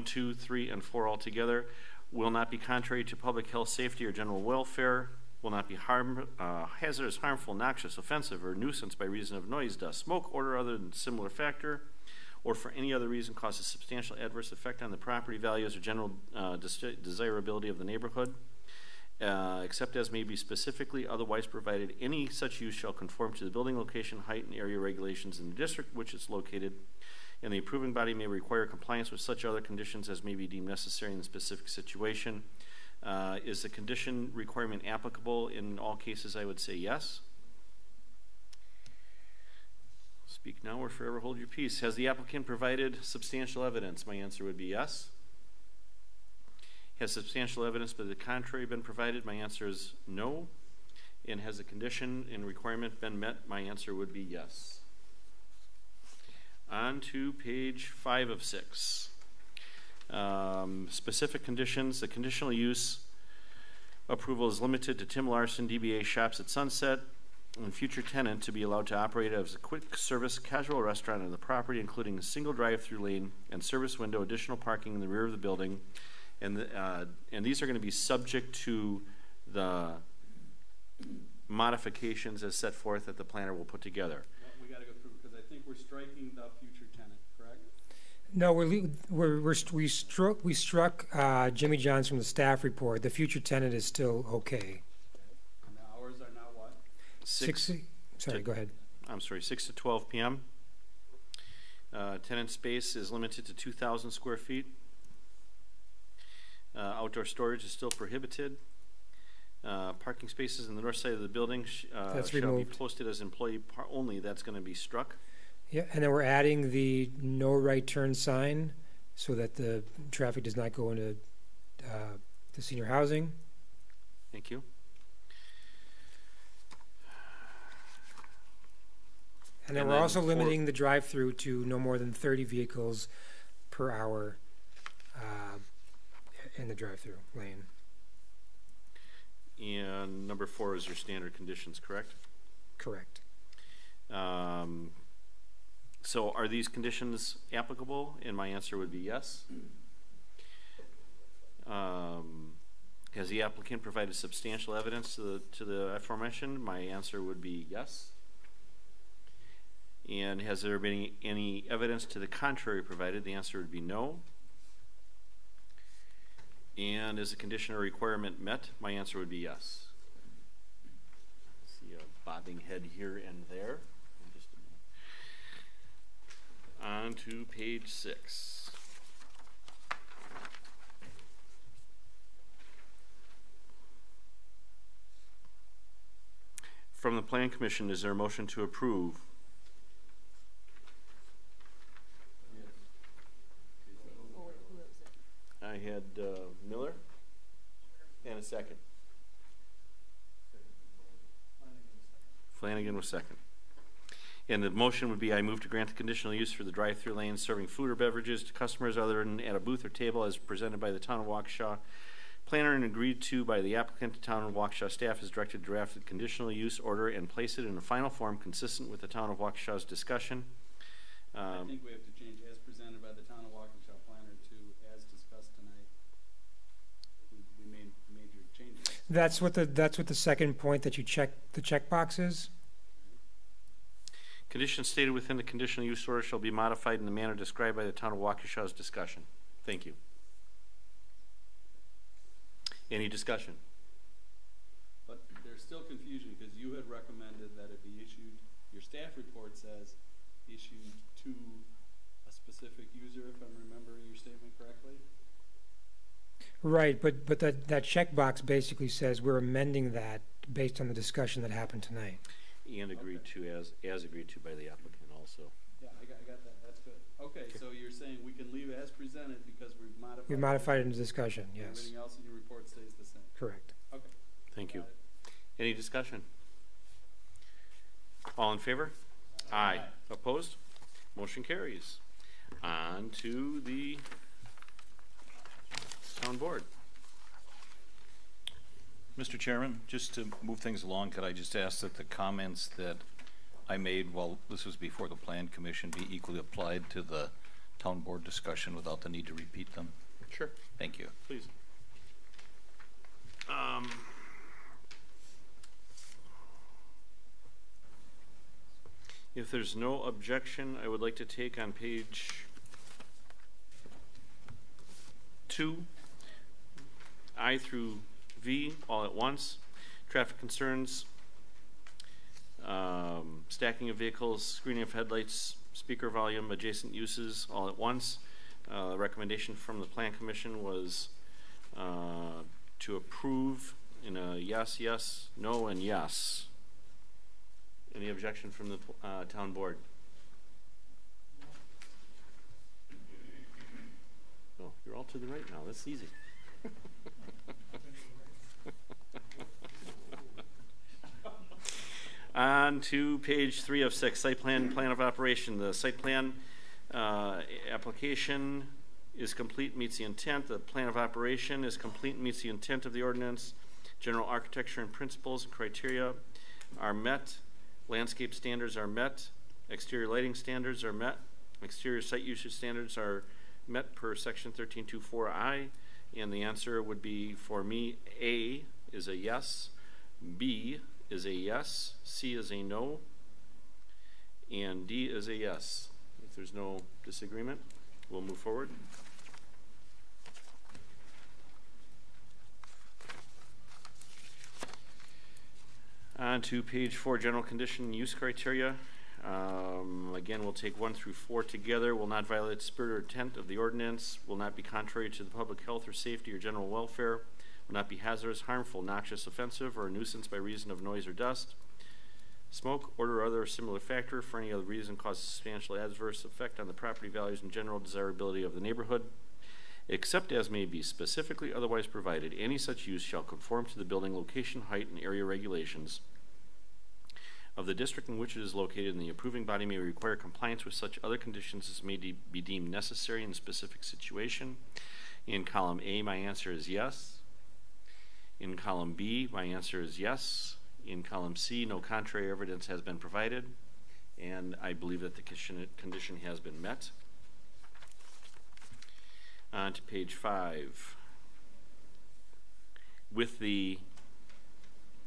2, 3, and 4 all together. Will not be contrary to public health, safety, or general welfare. Will not be hazardous, harmful, noxious, offensive, or nuisance by reason of noise, dust, smoke, odor, other than similar factor, or for any other reason causes substantial adverse effect on the property values or general desirability of the neighborhood, except as may be specifically otherwise provided. Any such use shall conform to the building location, height, and area regulations in the district which it's located, and the approving body may require compliance with such other conditions as may be deemed necessary in the specific situation. Is the condition requirement applicable in all cases? I would say yes. Speak now or forever hold your peace. Has the applicant provided substantial evidence? My answer would be yes. Has substantial evidence to the contrary been provided? My answer is no. And has the condition and requirement been met? My answer would be yes. On to page 5 of 6. Specific conditions. The conditional use approval is limited to Tim Larson, DBA Shops at Sunset, and future tenant to be allowed to operate as a quick service casual restaurant on the property, including a single drive-through lane and service window, additional parking in the rear of the building, and these are going to be subject to the modifications as set forth that the planner will put together. We got to go through because I think we're striking the future tenant, correct? No, we struck Jimmy John's from the staff report. The future tenant is still okay. And the hours are now what? 6 to 12 p.m. Tenant space is limited to 2,000 square feet. Outdoor storage is still prohibited. Parking spaces on the north side of the building shall be posted as employee only. That's going to be struck. Yeah, and then we're adding the no right turn sign so that the traffic does not go into the senior housing. Thank you. And then we're also limiting the drive-through to no more than 30 vehicles per hour in the drive-through lane. And number 4 is your standard conditions, correct? Correct. So are these conditions applicable? And my answer would be yes. Has the applicant provided substantial evidence to the aforementioned? My answer would be yes. And has there been any evidence to the contrary provided? The answer would be no. And is the condition or requirement met? My answer would be yes. See a bobbing head here and there. Just a minute. On to page 6. From the Plan Commission, is there a motion to approve? I had Miller and a second. Flanagan was second. And the motion would be, I move to grant the conditional use for the drive-through lanes serving food or beverages to customers other than at a booth or table as presented by the Town of Waukesha planner and agreed to by the applicant. The Town of Waukesha staff is directed to draft the conditional use order and place it in a final form consistent with the Town of Waukesha's discussion. I think we have to change as presented by the Town of Waukesha planner to as discussed tonight. We made major changes. That's what the second point that you check the checkbox is. Conditions stated within the conditional use order shall be modified in the manner described by the Town of Waukesha's discussion. Thank you. Any discussion? But there's still confusion because you had recommended that it be issued, your staff report says issued to a specific user, if I'm remembering your statement correctly? Right, but that checkbox basically says we're amending that based on the discussion that happened tonight. And agreed to as agreed to by the applicant also. Yeah, I got that. That's good. Okay, so you're saying we can leave as presented because we've modified. We modified it in the discussion, yes. Everything else in your report stays the same. Correct. Okay. Thank you. Any discussion? All in favor? Aye. Opposed? Motion carries. On to the town board. Mr. Chairman, just to move things along, could I just ask that the comments that I made while this was before the Plan Commission be equally applied to the town board discussion without the need to repeat them? Sure. Thank you. Please. If there's no objection, I would like to take on page 2, I through V, all at once. Traffic concerns, stacking of vehicles, screening of headlights, speaker volume, adjacent uses, all at once. Recommendation from the Plan Commission was to approve in a yes, yes, no, and yes. Any objection from the town board? Oh, you're all to the right now. That's easy. On to page 3 of 6, site plan, plan of operation. The site plan application is complete, meets the intent. The plan of operation is complete and meets the intent of the ordinance. General architecture and principles and criteria are met. Landscape standards are met. Exterior lighting standards are met. Exterior site usage standards are met per section 1324I. And the answer would be, for me, A is a yes, B is a yes, C is a no, and D is a yes. If there's no disagreement, we'll move forward. On to page 4, general condition use criteria. Again, we'll take 1 through 4 together. Will not violate the spirit or intent of the ordinance. Will not be contrary to the public health or safety or general welfare. Will not be hazardous, harmful, noxious, offensive, or a nuisance by reason of noise or dust. Smoke, odor, or other similar factor for any other reason causes substantial adverse effect on the property values and general desirability of the neighborhood. Except as may be specifically otherwise provided, any such use shall conform to the building location, height, and area regulations of the district in which it is located, and the approving body may require compliance with such other conditions as may be deemed necessary in a specific situation. In column A, my answer is yes. In column B, my answer is yes. In column C, no contrary evidence has been provided, and I believe that the condition has been met. On to page 5. With the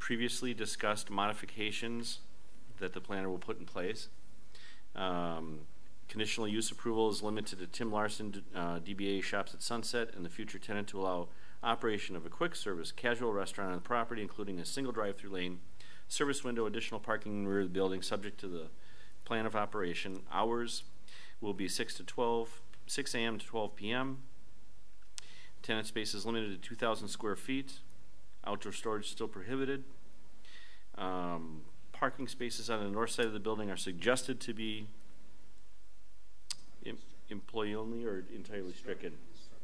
previously discussed modifications that the planner will put in place, conditional use approval is limited to Tim Larson, DBA Shops at Sunset, and the future tenant to allow operation of a quick service casual restaurant on the property, including a single drive-through lane, service window, additional parking in the rear of the building, subject to the plan of operation. Hours will be 6 a.m. to 12 p.m. Tenant space is limited to 2,000 square feet. Outdoor storage still prohibited. Parking spaces on the north side of the building are suggested to be employee only or entirely stricken?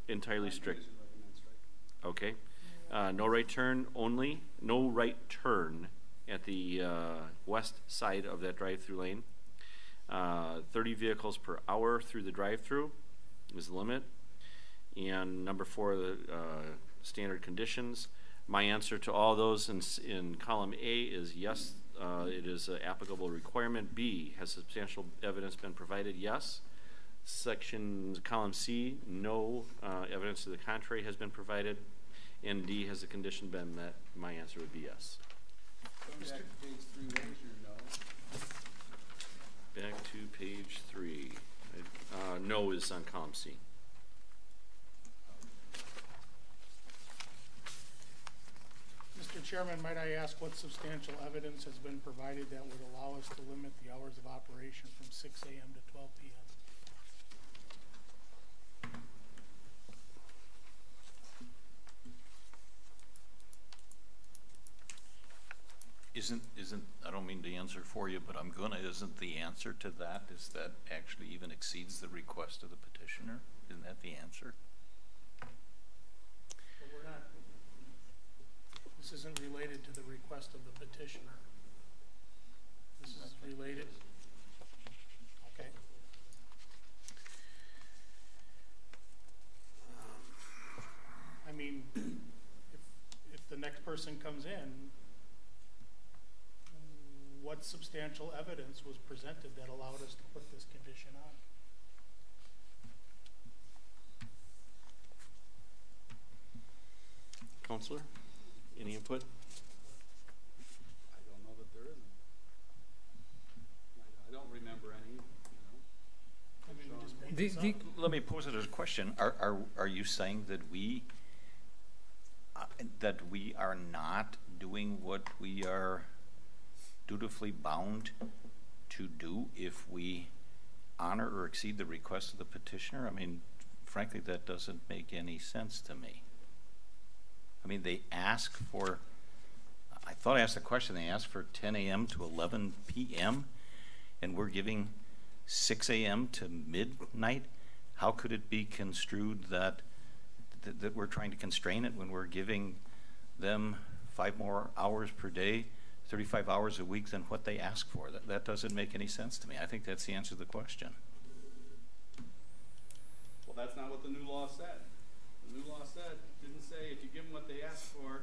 Entirely strict. Okay. No right turn only. No right turn at the west side of that drive-through lane. 30 vehicles per hour through the drive-through is the limit. And number 4, the standard conditions. My answer to all those in column A is yes, it is an applicable requirement. B, has substantial evidence been provided? Yes. Column C, no evidence to the contrary has been provided. And D, has the condition been met? My answer would be yes. Going back to page 3, what was your no? Back to page 3. No is on column C. Mr. Chairman, might I ask what substantial evidence has been provided that would allow us to limit the hours of operation from 6 a.m. to 12 p.m.? Isn't, I don't mean to answer for you, but I'm gonna, isn't the answer to that, is that actually even exceeds the request of the petitioner? Isn't that the answer? But we're not, This isn't related to the request of the petitioner. This is related. Okay. I mean, if the next person comes in, what substantial evidence was presented that allowed us to put this condition on? Counselor, any input? I don't know that there isn't. I don't remember any, Let me pose it as a question. Are you saying that we are not doing what we are dutifully bound to do if we honor or exceed the request of the petitioner? I mean, frankly, that doesn't make any sense to me. I mean, they ask for, I thought I asked the question, they asked for 10 a.m. to 11 p.m. and we're giving 6 a.m. to midnight. How could it be construed that we're trying to constrain it when we're giving them 5 more hours per day, 35 hours a week than what they ask for? That doesn't make any sense to me. I think that's the answer to the question. Well, that's not what the new law said. The new law didn't say if you give them what they ask for,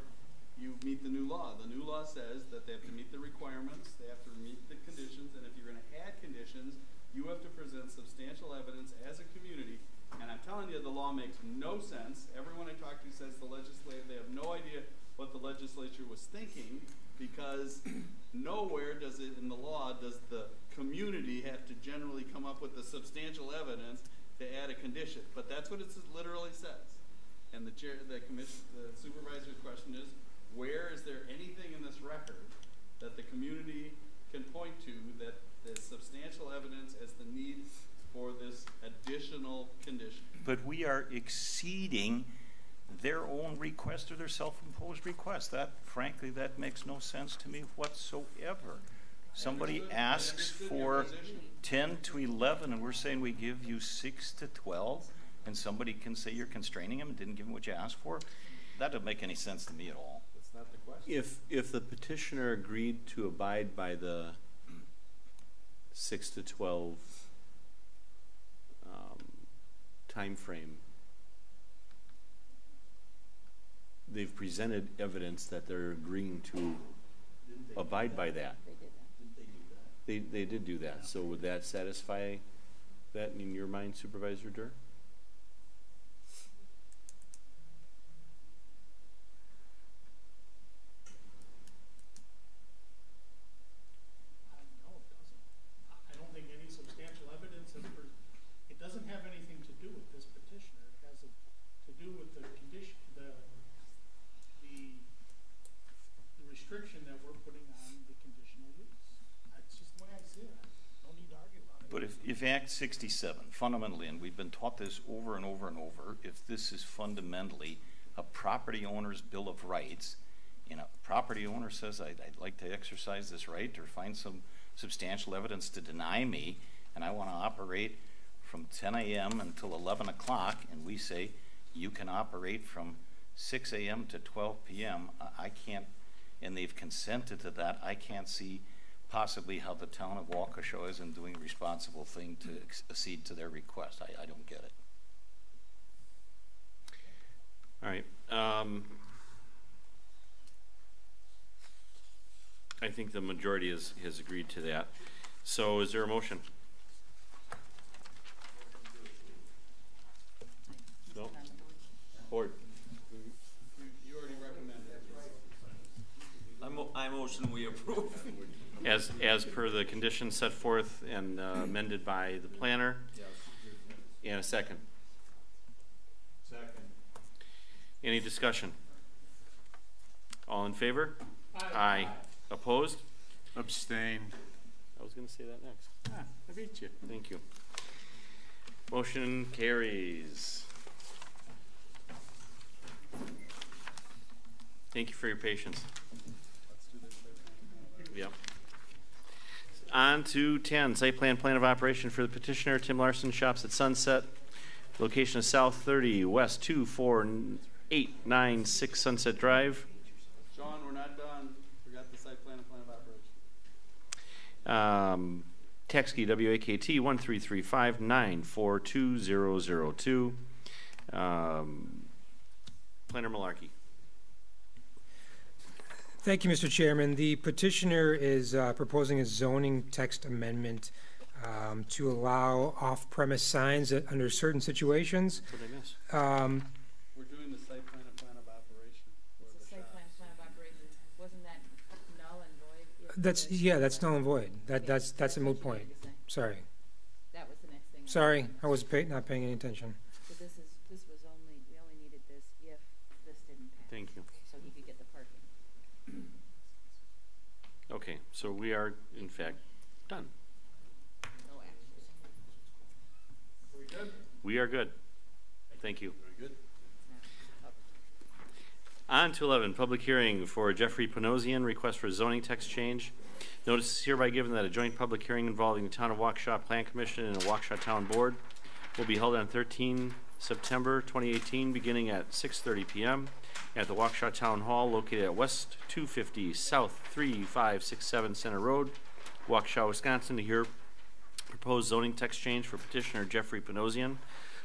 you meet the new law. The new law says that they have to meet the requirements, they have to meet the conditions, and if you're going to add conditions, you have to present substantial evidence as a community. And I'm telling you, the law makes no sense. Everyone I talk to says the legislature, they have no idea what the legislature was thinking, because nowhere does it in the law does the community have to generally come up with the substantial evidence to add a condition. But that's what it literally says. And the supervisor's question is, where is there anything in this record that the community can point to that there's substantial evidence as the need for this additional condition? But we are exceeding their own request or their self-imposed request. That, frankly, that makes no sense to me whatsoever. Somebody asks for 10 to 11 and we're saying we give you 6 to 12, and somebody can say you're constraining them and didn't give them what you asked for. That doesn't make any sense to me at all. That's not the question. If the petitioner agreed to abide by the 6 to 12 time frame, they've presented evidence that they're agreeing to abide by that. They did do that. So would that satisfy that in your mind, Supervisor Durr? No, it doesn't. I don't think any substantial evidence is it doesn't have anything to do with this petitioner. It has to do with the condition, the restriction that we're putting on the conditional use. That's just the way I see it. No need to argue about it. But if Act 67, fundamentally, and we've been taught this over and over and over, if this is fundamentally a property owner's Bill of Rights, and a property owner says, I'd like to exercise this right or find some substantial evidence to deny me, and I want to operate from 10 a.m. until 11 o'clock, and we say you can operate from 6 a.m. to 12 p.m., I can't, and they've consented to that, I can't see possibly how the town of Waukesha isn't doing a responsible thing to accede to their request. I don't get it. All right. I think the majority has agreed to that. So is there a motion? No? Board. You already recommended it. I motion we approve. As per the conditions set forth and amended by the planner. Yes. And a second. Second. Any discussion? All in favor? Aye. Aye. Opposed? Abstain. I was going to say that next. I beat you. Thank you. Motion carries. Thank you for your patience. Yep. On to 10, site plan of operation for the petitioner, Tim Larson, shops at Sunset. Location is South 30, West 24896 Sunset Drive. Sean, not done. Forgot the site plan and plan of operation. Tax key WAKT 13359420002. Planner Malarkey. Thank you, Mr. Chairman. The petitioner is proposing a zoning text amendment to allow off-premise signs under certain situations. What did I miss? We're doing the site plan and plan of operation. It's a site plan of operation. Wasn't that null and void? That's null and void. That's a moot point. Sorry. That was the next thing. Sorry, I was not paying any attention. So we only needed this if this didn't pass. Thank you. So he could get the parking. Okay, so we are in fact done. No action. Are we good? We are good. Thank you. Very good. On to 11, public hearing for Jeffrey Panosian, request for zoning text change. Notice is hereby given that a joint public hearing involving the Town of Waukesha Plan Commission and the Waukesha Town Board will be held on 13 September 2018, beginning at 6:30 p.m. at the Waukesha Town Hall, located at West 250 South 3567 Center Road, Waukesha, Wisconsin, to hear proposed zoning text change for petitioner Jeffrey Panosian,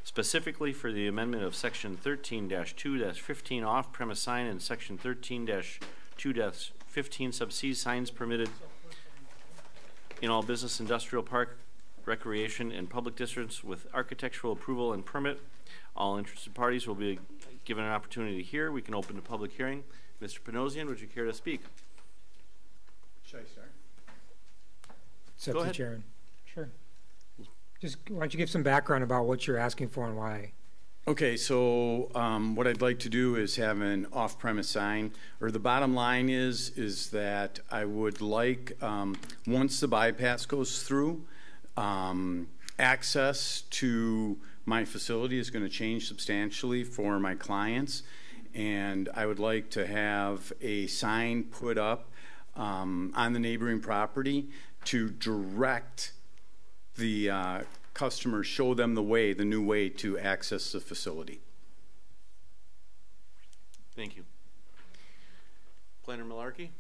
specifically for the amendment of section 13-2-15 off-premise sign and section 13-2-15 sub C signs permitted in all business, industrial, park, recreation, and public districts with architectural approval and permit. All interested parties will be given an opportunity to hear. We can open the public hearing. Mr. Panosian, would you care to speak? Should I start? It's up Go to the ahead. chairman. Sure. Just why don't you give some background about what you're asking for and why? Okay, so what I'd like to do is have an off-premise sign, or the bottom line is that I would like, once the bypass goes through, access to my facility is going to change substantially for my clients, and I would like to have a sign put up on the neighboring property to direct the customers, show them the new way to access the facility. Thank you. Planner Malarkey?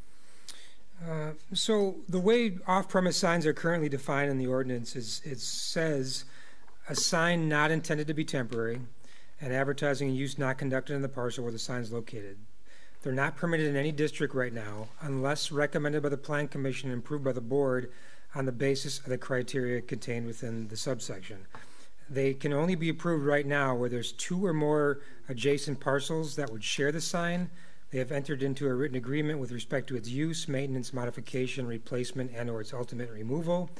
So the way off-premise signs are currently defined in the ordinance is it says a sign not intended to be temporary and advertising and use not conducted in the parcel where the sign is located. They're not permitted in any district right now unless recommended by the Plan Commission and approved by the board on the basis of the criteria contained within the subsection. They can only be approved right now where there's 2 or more adjacent parcels that would share the sign. They have entered into a written agreement with respect to its use, maintenance, modification, replacement, and or its ultimate removal,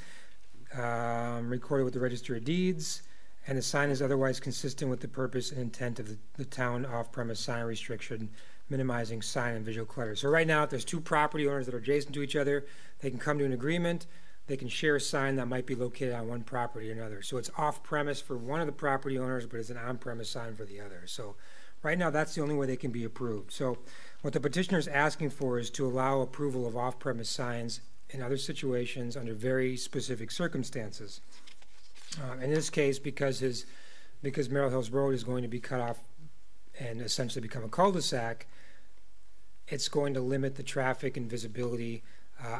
recorded with the Register of Deeds, and the sign is otherwise consistent with the purpose and intent of the town off-premise sign restriction, minimizing sign and visual clutter. So right now, if there's 2 property owners that are adjacent to each other, they can come to an agreement. They can share a sign that might be located on one property or another. So it's off-premise for one of the property owners, but it's an on-premise sign for the other. So right now, that's the only way they can be approved. So what the petitioner is asking for is to allow approval of off-premise signs in other situations under very specific circumstances. In this case, because Merrill Hills Road is going to be cut off and essentially become a cul-de-sac, it's going to limit the traffic and visibility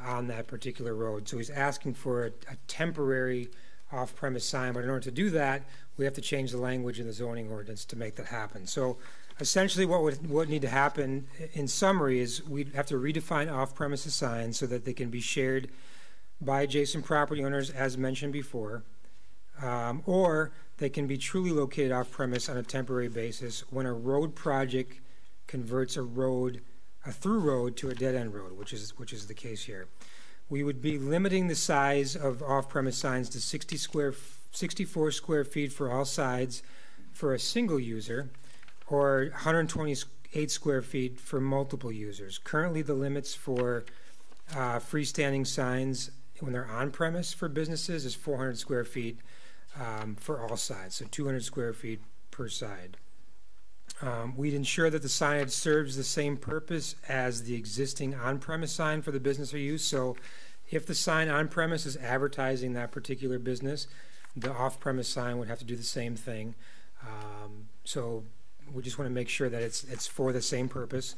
on that particular road. So he's asking for a temporary off-premise sign, but in order to do that, we have to change the language in the zoning ordinance to make that happen. So essentially what would need to happen in summary is we'd have to redefine off-premises signs so that they can be shared by adjacent property owners as mentioned before, or they can be truly located off-premise on a temporary basis when a road project converts a through road to a dead-end road, which is the case here. We would be limiting the size of off-premise signs to 64 square feet for all sides for a single user, or 128 square feet for multiple users. Currently, the limits for freestanding signs when they're on-premise for businesses is 400 square feet for all sides, so 200 square feet per side. We'd ensure that the signage serves the same purpose as the existing on-premise sign for the business or use. So if the sign on-premise is advertising that particular business, the off-premise sign would have to do the same thing. So we just want to make sure that it's for the same purpose.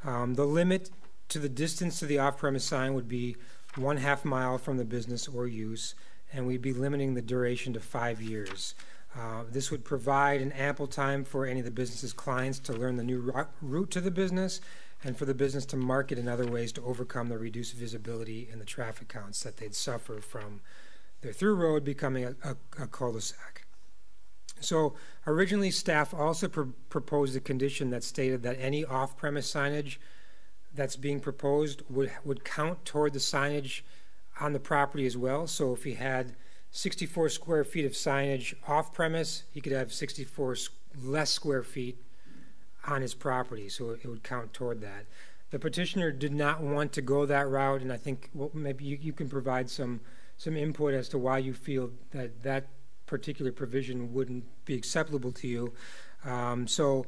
The limit to the distance to the off-premise sign would be 1/2 mile from the business or use, and we'd be limiting the duration to 5 years. This would provide an ample time for any of the business's clients to learn the new route to the business, and for the business to market in other ways to overcome the reduced visibility and the traffic counts that they'd suffer from their through road becoming a cul-de-sac. So originally, staff also proposed a condition that stated that any off-premise signage that's being proposed would count toward the signage on the property as well. So if he had 64 square feet of signage off-premise, he could have 64 less square feet on his property, so it would count toward that. The petitioner did not want to go that route, and I think maybe you can provide some input as to why you feel that that particular provision wouldn't be acceptable to you. So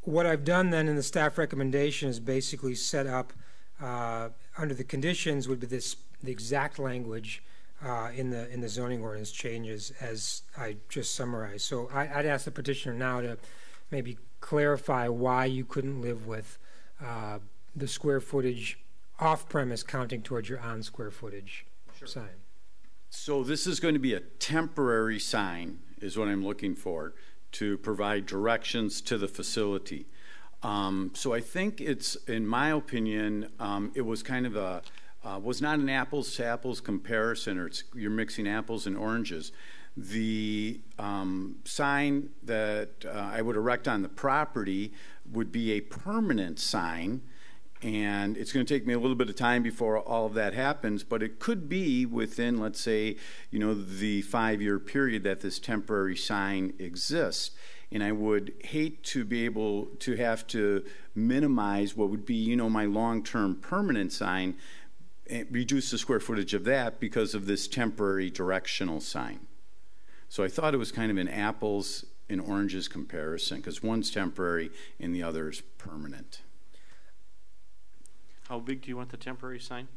what I've done then in the staff recommendation is basically set up under the conditions would be the exact language in the zoning ordinance changes as I just summarized. So I'd ask the petitioner now to maybe clarify why you couldn't live with the square footage off-premise counting towards your on-square footage sign. So this is going to be a temporary sign, is what I'm looking for, to provide directions to the facility. So I think it's, in my opinion, it was kind of a, was not an apples to apples comparison, or you're mixing apples and oranges. The sign that I would erect on the property would be a permanent sign, and it's going to take me a little bit of time before all of that happens, but it could be within, let's say, you know, the 5-year period that this temporary sign exists. And I would hate to be able to have to minimize what would be, you know, my long-term permanent sign, and reduce the square footage of that because of this temporary directional sign. So I thought it was kind of an apples and oranges comparison, because one's temporary and the other is permanent. How big do you want the temporary sign?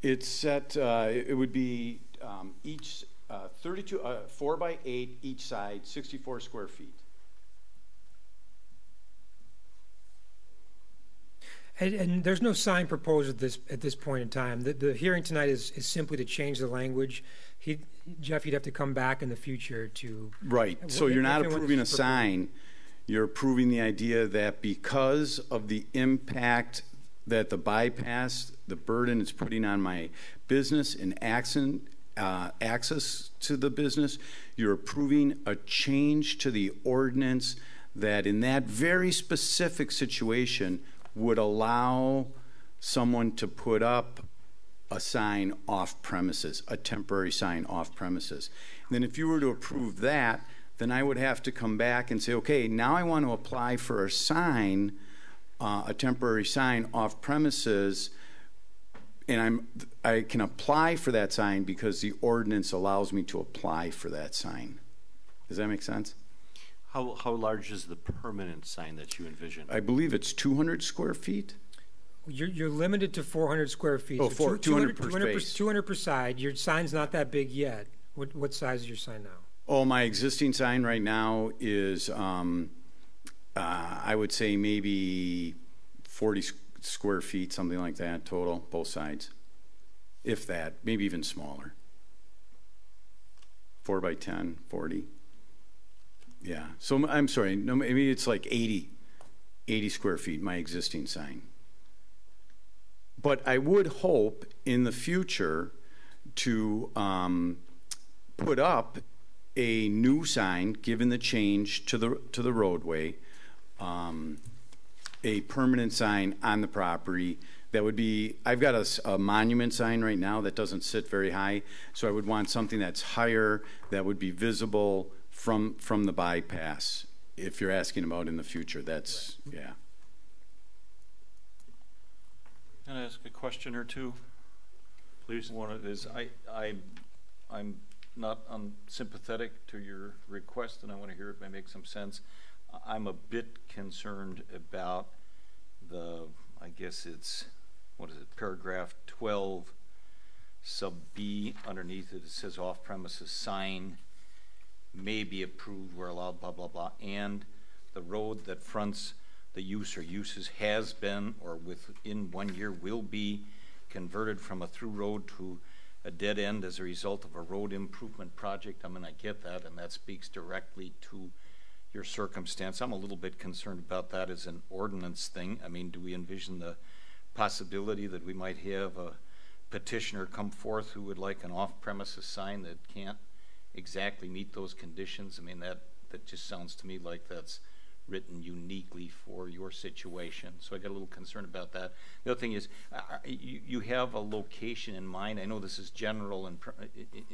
It's set, it would be each 32, 4 by 8 each side, 64 square feet. And there's no sign proposed at this point in time. The hearing tonight is simply to change the language. Jeff, you'd have to come back in the future to... Right. So you're not approving a sign. You're approving the idea that because of the impact that the bypass, the burden it's putting on my business and access to the business, you're approving a change to the ordinance that in that very specific situation would allow someone to put up a sign off premises, a temporary sign off premises. And then if you were to approve that, then I would have to come back and say, okay, now I want to apply for a sign, a temporary sign off premises, and I can apply for that sign because the ordinance allows me to apply for that sign. Does that make sense? How large is the permanent sign that you envision? I believe it's 200 square feet. You're limited to 400 square feet. Oh, so 200 per space. 200 per side. Your sign's not that big yet. What size is your sign now? Oh, my existing sign right now is, I would say maybe 40 square feet, something like that total, both sides. If that, maybe even smaller. 4 by 10, 40. Yeah, so I'm sorry, no, maybe it's like 80 square feet, my existing sign. But I would hope in the future to put up a new sign, given the change to the roadway, a permanent sign on the property that would be, I've got a monument sign right now that doesn't sit very high, so I would want something that's higher that would be visible from the bypass, if you're asking about in the future. That's, right. Yeah. Can I ask a question or two? Please. One of it is, I'm not unsympathetic to your request, and I want to hear it may make some sense. I'm a bit concerned about I guess it's, what is it, paragraph 12, sub B, underneath it, it says off-premises sign may be approved where allowed, blah, blah, blah, and the road that fronts the use or uses has been or within 1 year will be converted from a through road to a dead end as a result of a road improvement project. I mean, I get that, and that speaks directly to your circumstance. I'm a little bit concerned about that as an ordinance thing. I mean, do we envision the possibility that we might have a petitioner come forth who would like an off-premises sign that can't exactly meet those conditions? I mean, that just sounds to me like that's written uniquely for your situation. So I got a little concerned about that. The other thing is, you have a location in mind. I know this is general in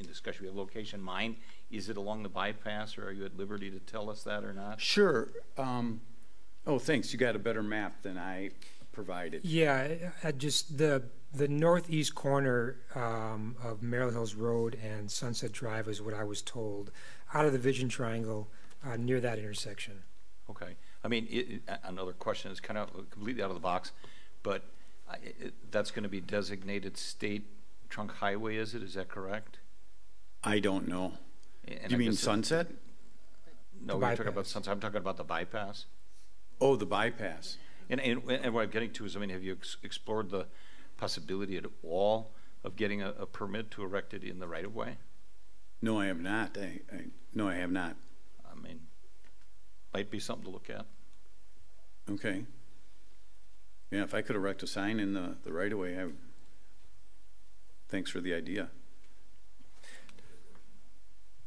discussion. We have location in mind. Is it along the bypass, or are you at liberty to tell us that or not? Sure. Oh, thanks. You got a better map than I provided. Yeah, just the northeast corner of Merrill Hills Road and Sunset Drive is what I was told, out of the vision triangle near that intersection. Okay. I mean, another question is kind of completely out of the box, but that's going to be designated state trunk highway, is it? Is that correct? I don't know. And you mean Sunset? No, we're talking about Sunset. I'm talking about the bypass. Oh, the bypass. And what I'm getting to is, I mean, have you explored the possibility at all of getting a permit to erect it in the right-of-way? No, I have not. No, I have not. I mean, might be something to look at. Okay. Yeah, if I could erect a sign in the right-of-way, thanks for the idea.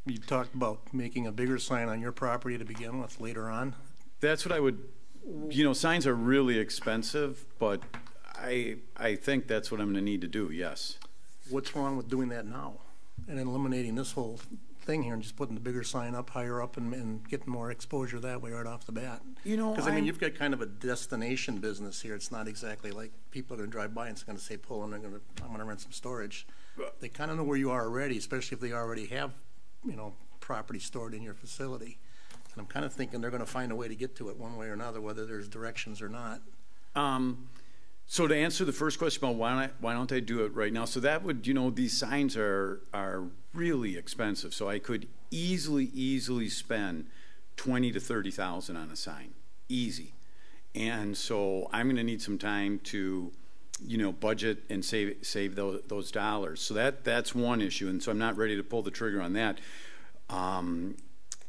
You talked about making a bigger sign on your property to begin with later on. That's what I would, signs are really expensive, but I think that's what I'm going to need to do, yes. What's wrong with doing that now and eliminating this whole thing here and just putting the bigger sign up higher up and getting more exposure that way right off the bat? Because I mean, you've got kind of a destination business here. It's not exactly like people are going to drive by and it's going to say pull and I'm going to rent some storage. They kind of know where you are already, especially if they already have property stored in your facility. And I'm kind of thinking they're going to find a way to get to it one way or another, whether there's directions or not. So to answer the first question about why don't I do it right now? So that would, these signs are really expensive. So I could easily spend $20,000 to $30,000 on a sign, easy. And so I'm going to need some time to, budget and save those dollars. So that's one issue. And so I'm not ready to pull the trigger on that. And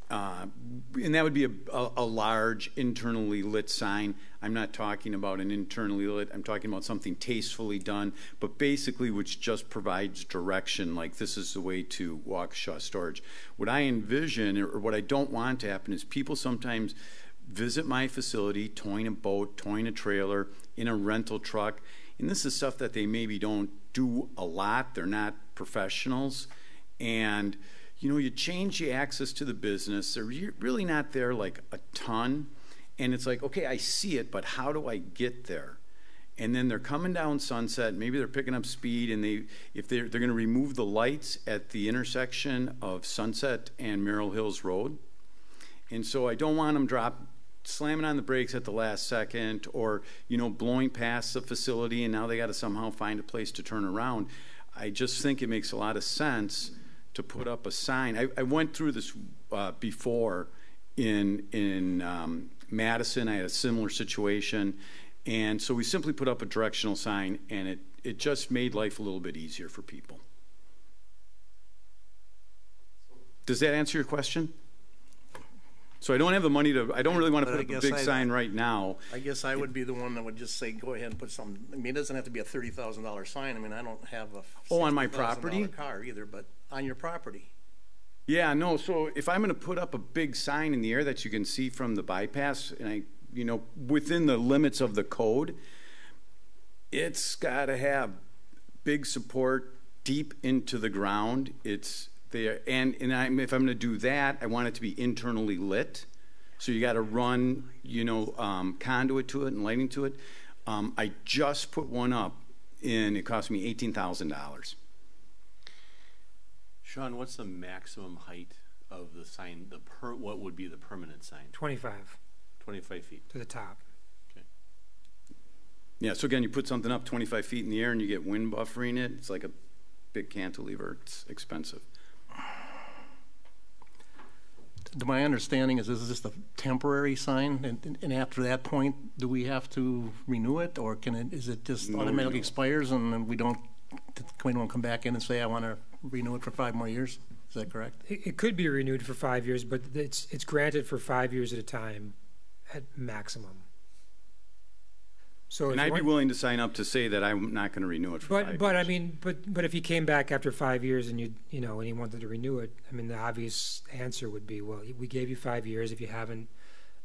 that would be a large internally lit sign. I'm not talking about an internally lit. I'm talking about something tastefully done, but basically which just provides direction, like this is the way to Waukesha storage. What I envision, or what I don't want to happen, is people sometimes visit my facility, towing a boat, towing a trailer, in a rental truck, and this is stuff that they maybe don't do a lot. They're not professionals, and you change the access to the business. They're really not there like a ton. And it's like, okay, I see it, but how do I get there? And then they're coming down Sunset. Maybe they're picking up speed, and they're going to remove the lights at the intersection of Sunset and Merrill Hills Road. And so I don't want them slamming on the brakes at the last second, or blowing past the facility, and now they got to somehow find a place to turn around. I just think it makes a lot of sense to put up a sign. I went through this before in Madison. I had a similar situation, and so we simply put up a directional sign, and it just made life a little bit easier for people. Does that answer your question? So I don't have the money I don't really want to put up a big sign right now. I guess I would be the one that would just say, go ahead and put something. I mean, it doesn't have to be a $30,000 sign. I mean, I don't have a on my property car either, but on your property. Yeah, no. So if I'm going to put up a big sign in the air that you can see from the bypass, and within the limits of the code, it's got to have big support deep into the ground. It's there, and if I'm going to do that, I want it to be internally lit. So you got to run, conduit to it and lighting to it. I just put one up, and it cost me $18,000. Sean, what's the maximum height of the sign? What would be the permanent sign? 25. 25 feet to the top. Okay. Yeah. So again, you put something up 25 feet in the air, and you get wind buffering it. It's like a big cantilever. It's expensive. my understanding is this is just a temporary sign, and after that point, do we have to renew it, or is it just No automatically renewal. expires and then we don't come back in and say, I want to renew it for 5 more years? Is that correct? It could be renewed for 5 years, but it's granted for 5 years at a time, at maximum. So And if I'd you be want- willing to sign up to say that I'm not going to renew it for 5 years. But I mean, but if he came back after 5 years and you know, and he wanted to renew it, I mean, the obvious answer would be, well, we gave you 5 years. If you haven't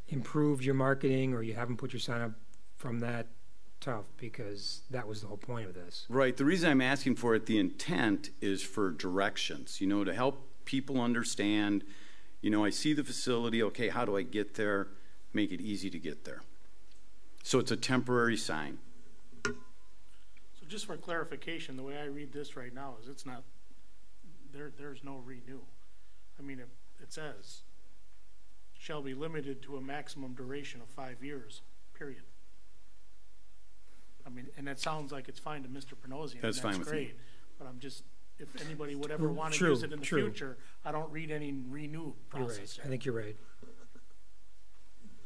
improved your marketing or you haven't put your sign up from that, tough, because that was the whole point of this. Right. The reason I'm asking for it, the intent is for directions, you know, to help people understand, you know, I see the facility, okay, how do I get there? Make it easy to get there. So it's a temporary sign. So just for clarification, the way I read this right now is it's not, there's no renew. I mean, it says, shall be limited to a maximum duration of 5 years, period. I mean, and that sounds like it's fine to Mr. Panosian. That's fine with me. great. But I'm just, if anybody would ever Well, want to true, use it in the true. future, I don't read any renew You're process. right. I think you're right.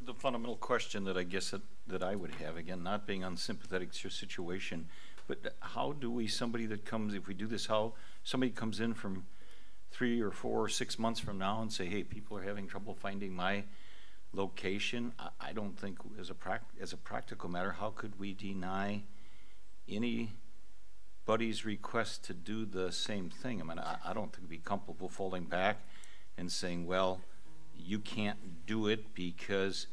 The fundamental question that I guess that I would have, again, not being unsympathetic to your situation, but how do we, somebody that comes, if we do this, how somebody comes in from 3 or 4 or 6 months from now and say, hey, people are having trouble finding my location? I don't think, as a practical matter, how could we deny anybody's request to do the same thing? I mean, I don't think we'd be comfortable folding back and saying, well, you can't do it because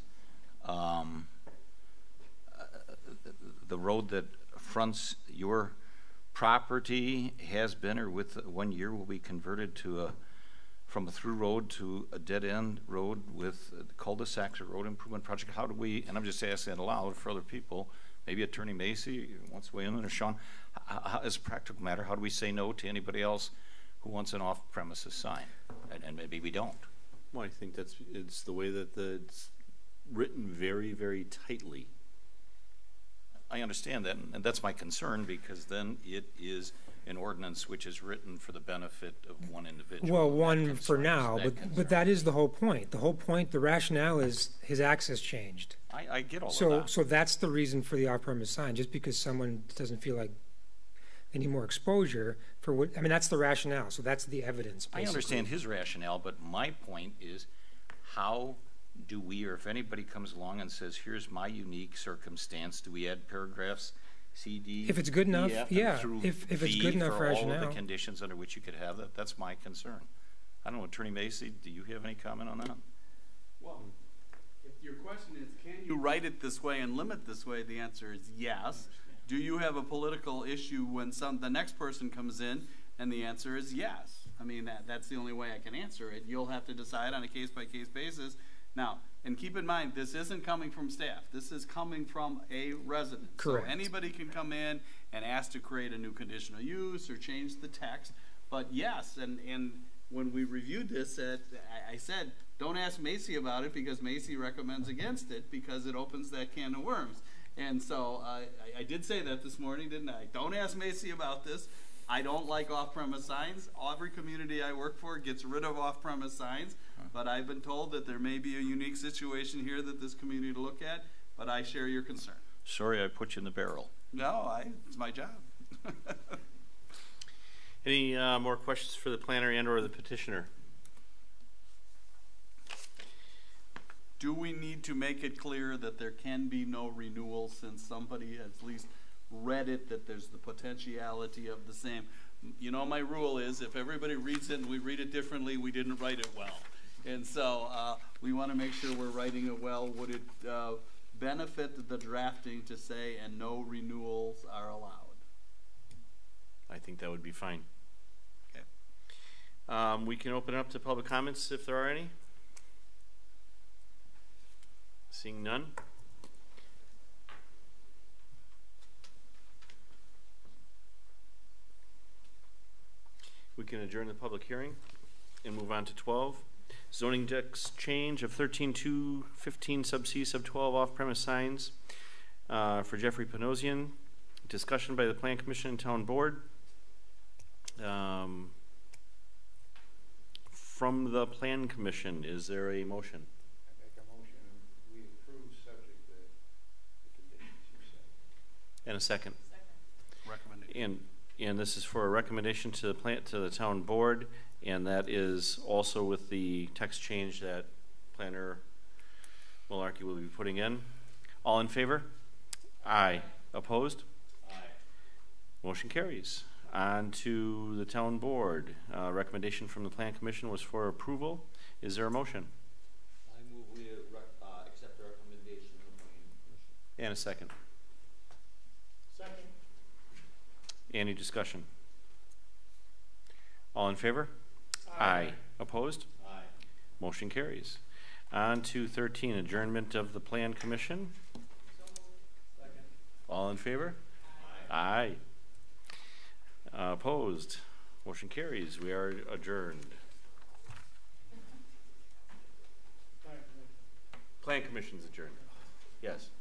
the road that fronts your property has been, or with 1 year, will be converted to from a through road to a dead end road with cul-de-sacs or road improvement project. How do we, and I'm just asking it aloud for other people, maybe Attorney Macy wants to weigh in, or Sean, as a practical matter, how do we say no to anybody else who wants an off-premises sign? And maybe we don't. Well, I think it's the way that it's written very, very tightly. I understand that, and that's my concern, because then it is an ordinance which is written for the benefit of one individual. Well, one for now, but that is the whole point. The whole point, the rationale is his access changed. I get all of So, that. so that's the reason for the off-premise sign. Just because someone doesn't feel like they need more exposure for what, I mean, that's the rationale. So that's the evidence. I Basically. understand his rationale, but my point is, how do we, or if anybody comes along and says, here's my unique circumstance, do we add paragraphs C, D, If it's good enough, E, F, yeah. and through If it's V good enough for all of rationale. the conditions under which you could have that? That's my concern. I don't know, Attorney Macy, do you have any comment on that? Well, if your question is, can you write it this way and limit this way, the answer is yes. Do you have a political issue when the next person comes in? And the answer is yes. I mean, that's the only way I can answer it. You'll have to decide on a case-by-case basis. Now, and keep in mind, this isn't coming from staff. This is coming from a resident. Correct. So anybody can come in and ask to create a new conditional use or change the text. But yes, and when we reviewed this, I said, don't ask Macy about it, because Macy recommends against it because it opens that can of worms. And so I did say that this morning, didn't I? Don't ask Macy about this. I don't like off-premise signs. Every community I work for gets rid of off-premise signs, but I've been told that there may be a unique situation here that this community to look at, but I share your concern. Sorry I put you in the barrel. No, it's my job. Any more questions for the planner and or the petitioner? Do we need to make it clear that there can be no renewal, since somebody has at least read it, that there's the potentiality of the same? You know, my rule is, if everybody reads it and we read it differently, we didn't write it well. And so we want to make sure we're writing it well. Would it benefit the drafting to say, and no renewals are allowed? I think that would be fine. Okay. We can open it up to public comments if there are any. Seeing none. We can adjourn the public hearing and move on to 12. Zoning text change of 13.2.15 sub C sub 12 off-premise signs for Jeffrey Panosian. Discussion by the Plan Commission and Town Board. From the Plan Commission, is there a motion? I make a motion, we approve subject to the conditions you said. And a second? Recommendation. And this is for a recommendation to the town board, and that is also with the text change that Planner Malarkey will be putting in. All in favor? Aye. Opposed? Aye. Motion carries. On to the town board. Recommendation from the Plan Commission was for approval. Is there a motion? I move we accept the recommendation of the Planning Commission. And a second. Second. Any discussion? All in favor? Aye. Opposed? Aye. Motion carries. On to 13, adjournment of the Plan Commission. Second. All in favor? Aye. Opposed? Motion carries. We are adjourned. Plan Commission's adjourned. Yes.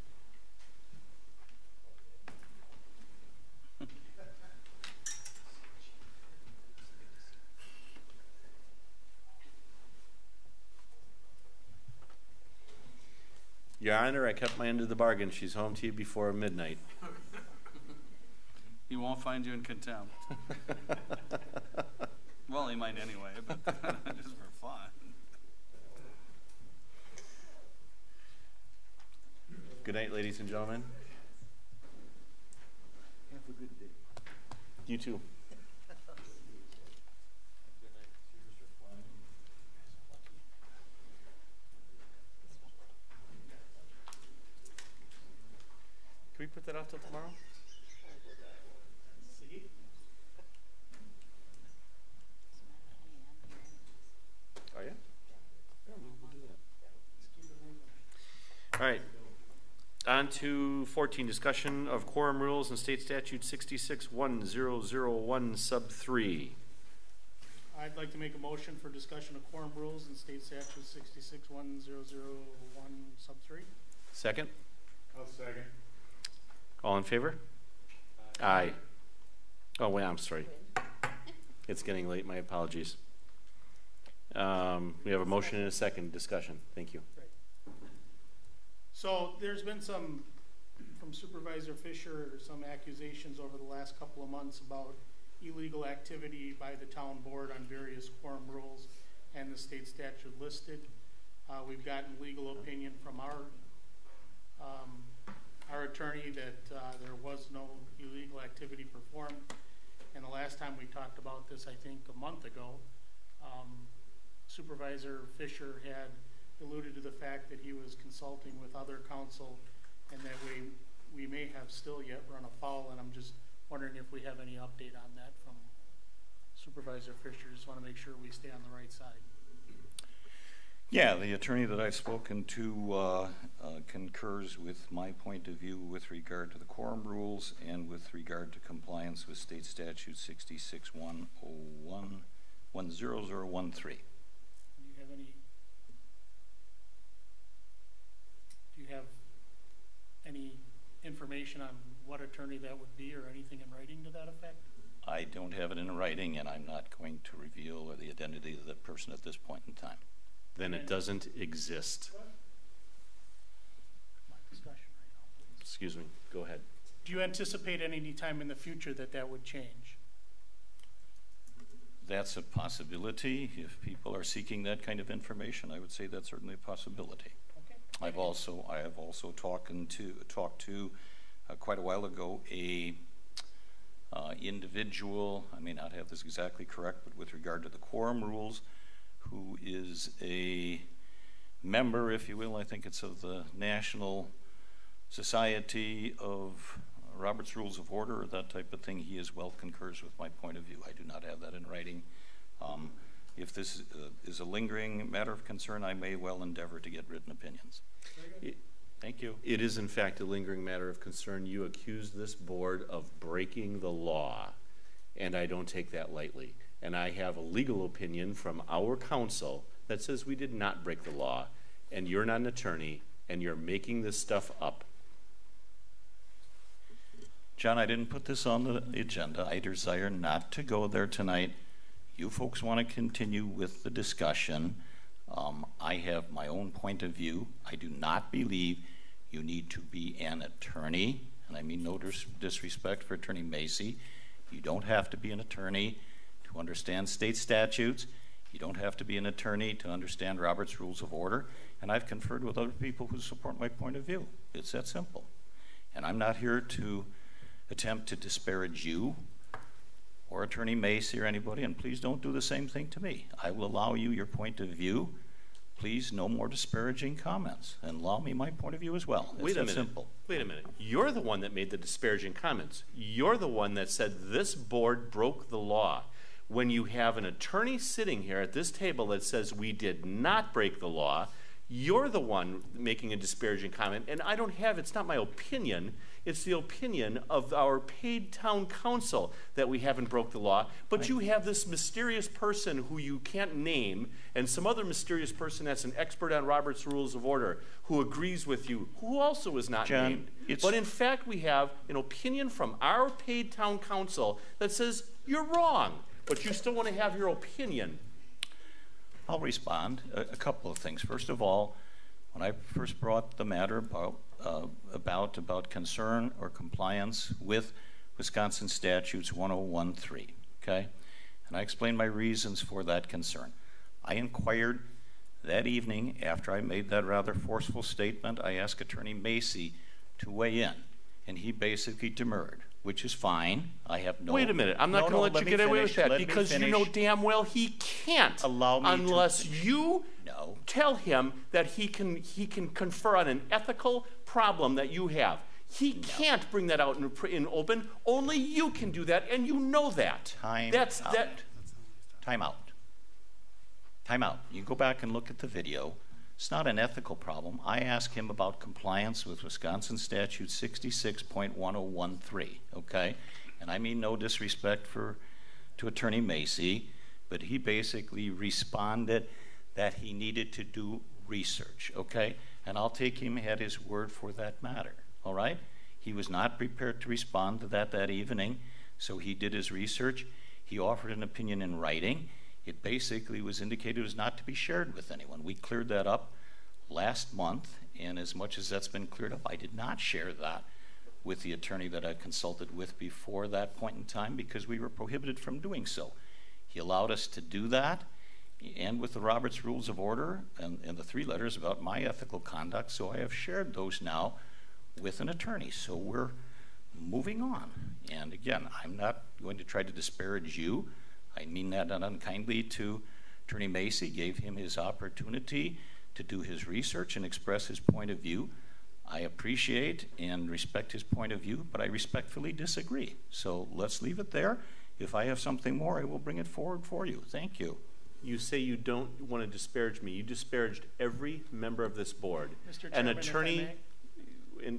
Your Honor, I kept my end of the bargain. She's home to you before midnight. He won't find you in contempt. Well, he might anyway, but just for fun. Good night, ladies and gentlemen. Have a good day. You too. Can we put that off till tomorrow? See? Oh, yeah? Yeah, we'll do that. All right. On to 14, discussion of quorum rules and state statute 661001 sub 3. I'd like to make a motion for discussion of quorum rules and state statute 661001 sub 3. Second? I'll second. All in favor? Aye. Oh, wait, I'm sorry. It's getting late. My apologies. We have a motion and a second discussion. Thank you. So there's been some, from Supervisor Fisher, some accusations over the last couple of months about illegal activity by the town board on various quorum rules and the state statute listed. We've gotten legal opinion from our attorney that there was no illegal activity performed. And the last time we talked about this, I think a month ago, Supervisor Fisher had alluded to the fact that he was consulting with other counsel and that we may have still yet run afoul, and I'm just wondering if we have any update on that from Supervisor Fisher. Just want to make sure we stay on the right side. Yeah, the attorney that I've spoken to concurs with my point of view with regard to the quorum rules and with regard to compliance with state statute 661001 10013. Do you have any information on what attorney that would be or anything in writing to that effect? I don't have it in writing, and I'm not going to reveal the identity of that person at this point in time. Then it doesn't exist. My discussion right now, please. Excuse me. Go ahead. Do you anticipate any time in the future that would change? That's a possibility. If people are seeking that kind of information, I would say that's certainly a possibility. Okay. I have also talked to quite a while ago a individual. I may not have this exactly correct, but with regard to the quorum rules, who is a member, if you will, I think it's of the National Society of Robert's Rules of Order, or that type of thing. He as well concurs with my point of view. I do not have that in writing. If this is a lingering matter of concern, I may well endeavor to get written opinions. Thank you. It is, in fact, a lingering matter of concern. You accused this board of breaking the law, and I don't take that lightly. And I have a legal opinion from our counsel that says we did not break the law, and you're not an attorney, and you're making this stuff up. John, I didn't put this on the agenda. I desire not to go there tonight. you folks want to continue with the discussion, I have my own point of view. I do not believe you need to be an attorney, and I mean no disrespect for Attorney Macy. You don't have to be an attorney to understand state statutes. You don't have to be an attorney to understand Robert's Rules of Order. And I've conferred with other people who support my point of view. It's that simple. And I'm not here to attempt to disparage you or Attorney Macy or anybody, and please don't do the same thing to me. I will allow you your point of view. Please, no more disparaging comments, and allow me my point of view as well. It's that simple. Wait a minute. You're the one that made the disparaging comments. You're the one that said this board broke the law. When you have an attorney sitting here at this table that says we did not break the law, you're the one making a disparaging comment, and I don't have, it's not my opinion, it's the opinion of our paid town council that we haven't broke the law, but you have this mysterious person who you can't name, and some other mysterious person that's an expert on Robert's Rules of Order who agrees with you, who also is not named. But in fact, we have an opinion from our paid town council that says you're wrong, but you still want to have your opinion. I'll respond. A couple of things. First of all, when I first brought the matter about concern or compliance with Wisconsin Statutes 1013, okay, and I explained my reasons for that concern. I inquired that evening after I made that rather forceful statement. I asked Attorney Macy to weigh in, and he basically demurred, which is fine. I have no... Wait a minute. I'm not going to let you get away with that because you know damn well he can't allow me unless you tell him that he can confer on an ethical problem that you have. He can't bring that out in open. Only you can do that, and you know that. Time out. Time out. You go back and look at the video. It's not an ethical problem. I asked him about compliance with Wisconsin Statute 66.1013, okay? And I mean no disrespect to Attorney Macy, but he basically responded that he needed to do research, okay? And I'll take him at his word for that matter, all right? He was not prepared to respond to that evening, so he did his research. He offered an opinion in writing. It basically was indicated it was not to be shared with anyone. We cleared that up last month, and as much as that's been cleared up, I did not share that with the attorney that I consulted with before that point in time because we were prohibited from doing so. He allowed us to do that, and with the Robert's Rules of Order and the 3 letters about my ethical conduct, so I have shared those now with an attorney. So we're moving on. And again, I'm not going to try to disparage you. I mean that not unkindly to Attorney Macy, gave him his opportunity to do his research and express his point of view. I appreciate and respect his point of view, but I respectfully disagree. So let's leave it there. If I have something more, I will bring it forward for you. Thank you. You say you don't want to disparage me. You disparaged every member of this board. Mr. Chairman, an attorney, if I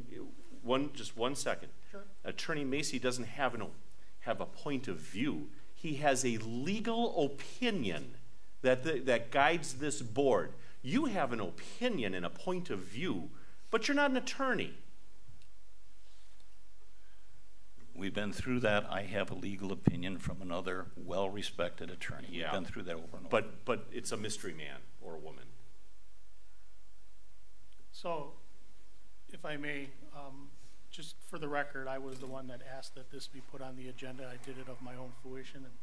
may? Just one second. Sure. Attorney Macy doesn't have a point of view. He has a legal opinion that guides this board. You have an opinion and a point of view, but you're not an attorney. We've been through that. I have a legal opinion from another well-respected attorney. Yeah. We've been through that over and over. But it's a mystery man or a woman. So, if I may, just for the record, I was the one that asked that this be put on the agenda. I did it of my own fruition and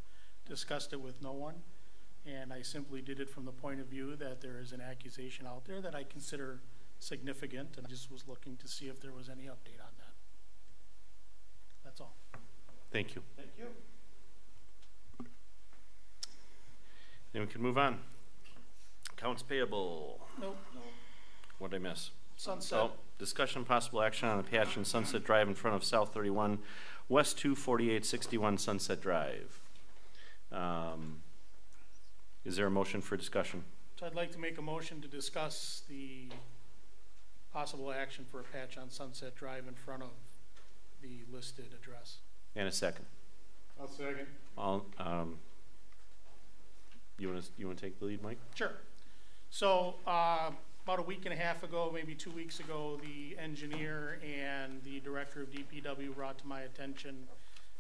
discussed it with no one. And I simply did it from the point of view that there is an accusation out there that I consider significant, and I just was looking to see if there was any update on that. That's all. Thank you. Thank you. Then we can move on. Accounts payable. Nope. What did I miss? Sunset. Oh, discussion possible action on the patch in Sunset Drive in front of South 31, West 24861 Sunset Drive. Is there a motion for discussion? So I'd like to make a motion to discuss the possible action for a patch on Sunset Drive in front of the listed address. And a second. I'll second. All, you want to take the lead, Mike? Sure. So about a week and a half ago, maybe 2 weeks ago, the engineer and the director of DPW brought to my attention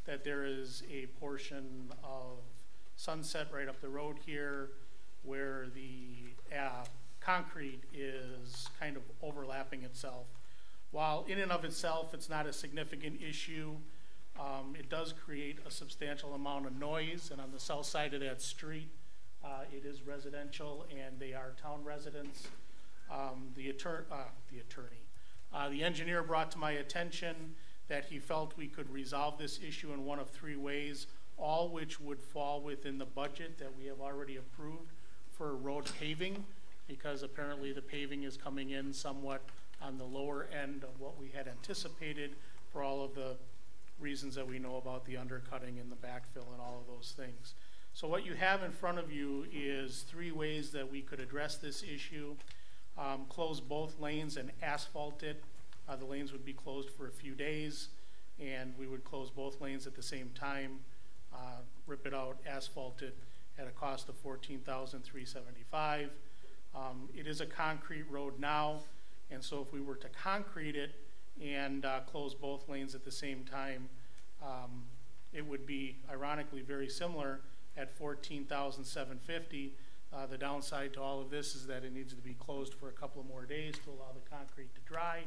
that there is a portion of Sunset right up the road here, where the concrete is kind of overlapping itself. While in and of itself it's not a significant issue, it does create a substantial amount of noise, and on the south side of that street, it is residential and they are town residents. The engineer brought to my attention that he felt we could resolve this issue in one of three ways, all which would fall within the budget that we have already approved for road paving, because apparently the paving is coming in somewhat on the lower end of what we had anticipated for all of the reasons that we know about the undercutting and the backfill and all of those things. So what you have in front of you is three ways that we could address this issue. Close both lanes and asphalt it. The lanes would be closed for a few days, and we would close both lanes at the same time, rip it out, asphalt it at a cost of $14,375. It is a concrete road now, and so if we were to concrete it and close both lanes at the same time, it would be ironically very similar at $14,750. The downside to all of this is that it needs to be closed for a couple of more days to allow the concrete to dry,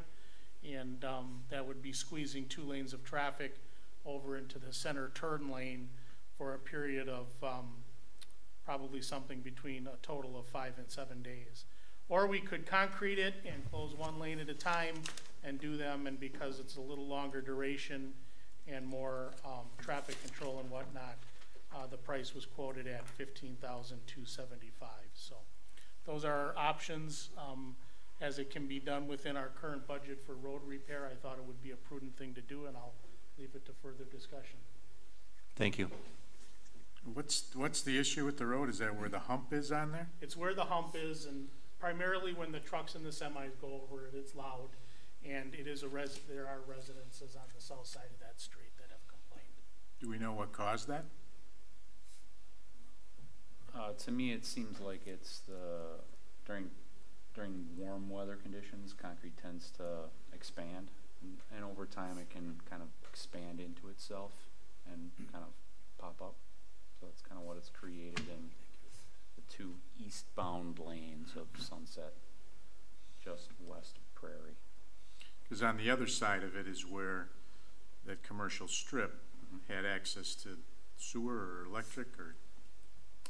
and that would be squeezing 2 lanes of traffic over into the center turn lane for a period of probably something between a total of 5 and 7 days. Or we could concrete it and close 1 lane at a time and do them, and because it's a little longer duration and more traffic control and whatnot, the price was quoted at $15,275. So those are our options. As it can be done within our current budget for road repair, I thought it would be a prudent thing to do, and I'll leave it to further discussion. Thank you. What's the issue with the road? Is that where the hump is on there? It's where the hump is, and primarily when the trucks and the semis go over it, it's loud, and it is there are residences on the south side of that street that have complained. Do we know what caused that? To me, it seems like it's during warm weather conditions, concrete tends to expand, and over time it can kind of expand into itself and kind of pop up. So that's kind of what it's created in the 2 eastbound lanes of Sunset, just west of Prairie. Because on the other side of it is where that commercial strip had access to sewer or electric, or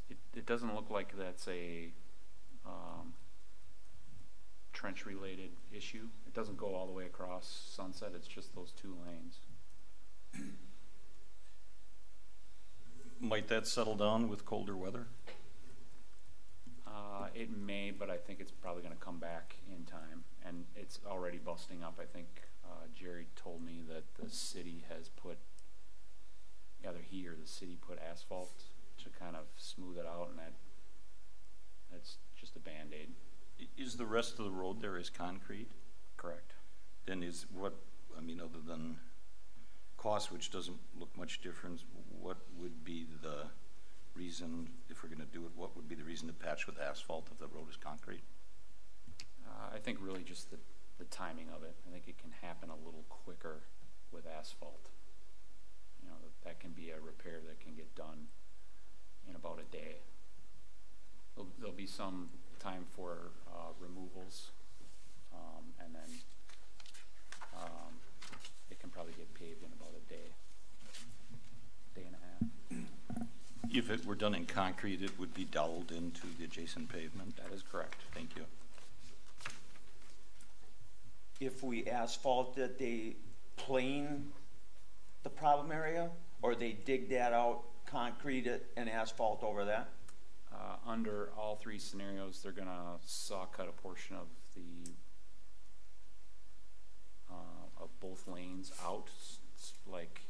it doesn't look like that's a trench-related issue. It doesn't go all the way across Sunset. It's just those 2 lanes. Might that settle down with colder weather? It may, but I think it's probably going to come back in time, and it's already busting up. I think Jerry told me that the city has put, either he or the city put asphalt to kind of smooth it out, and that's just a Band-Aid. Is the rest of the road there is concrete? Correct. Then other than cost, which doesn't look much different, what would be the reason, if we're going to do it, what would be the reason to patch with asphalt if the road is concrete? I think really just the timing of it. I think it can happen a little quicker with asphalt. You know, that can be a repair that can get done in about a day. There'll be some time for removals, and then it can probably get paved in about a day and a half. If it were done in concrete, it would be doweled into the adjacent pavement? That is correct. Thank you. If we asphalt it, they plane the problem area, or they dig that out, concrete it, and asphalt over that? Under all 3 scenarios, they're going to saw cut a portion of the of both lanes out, like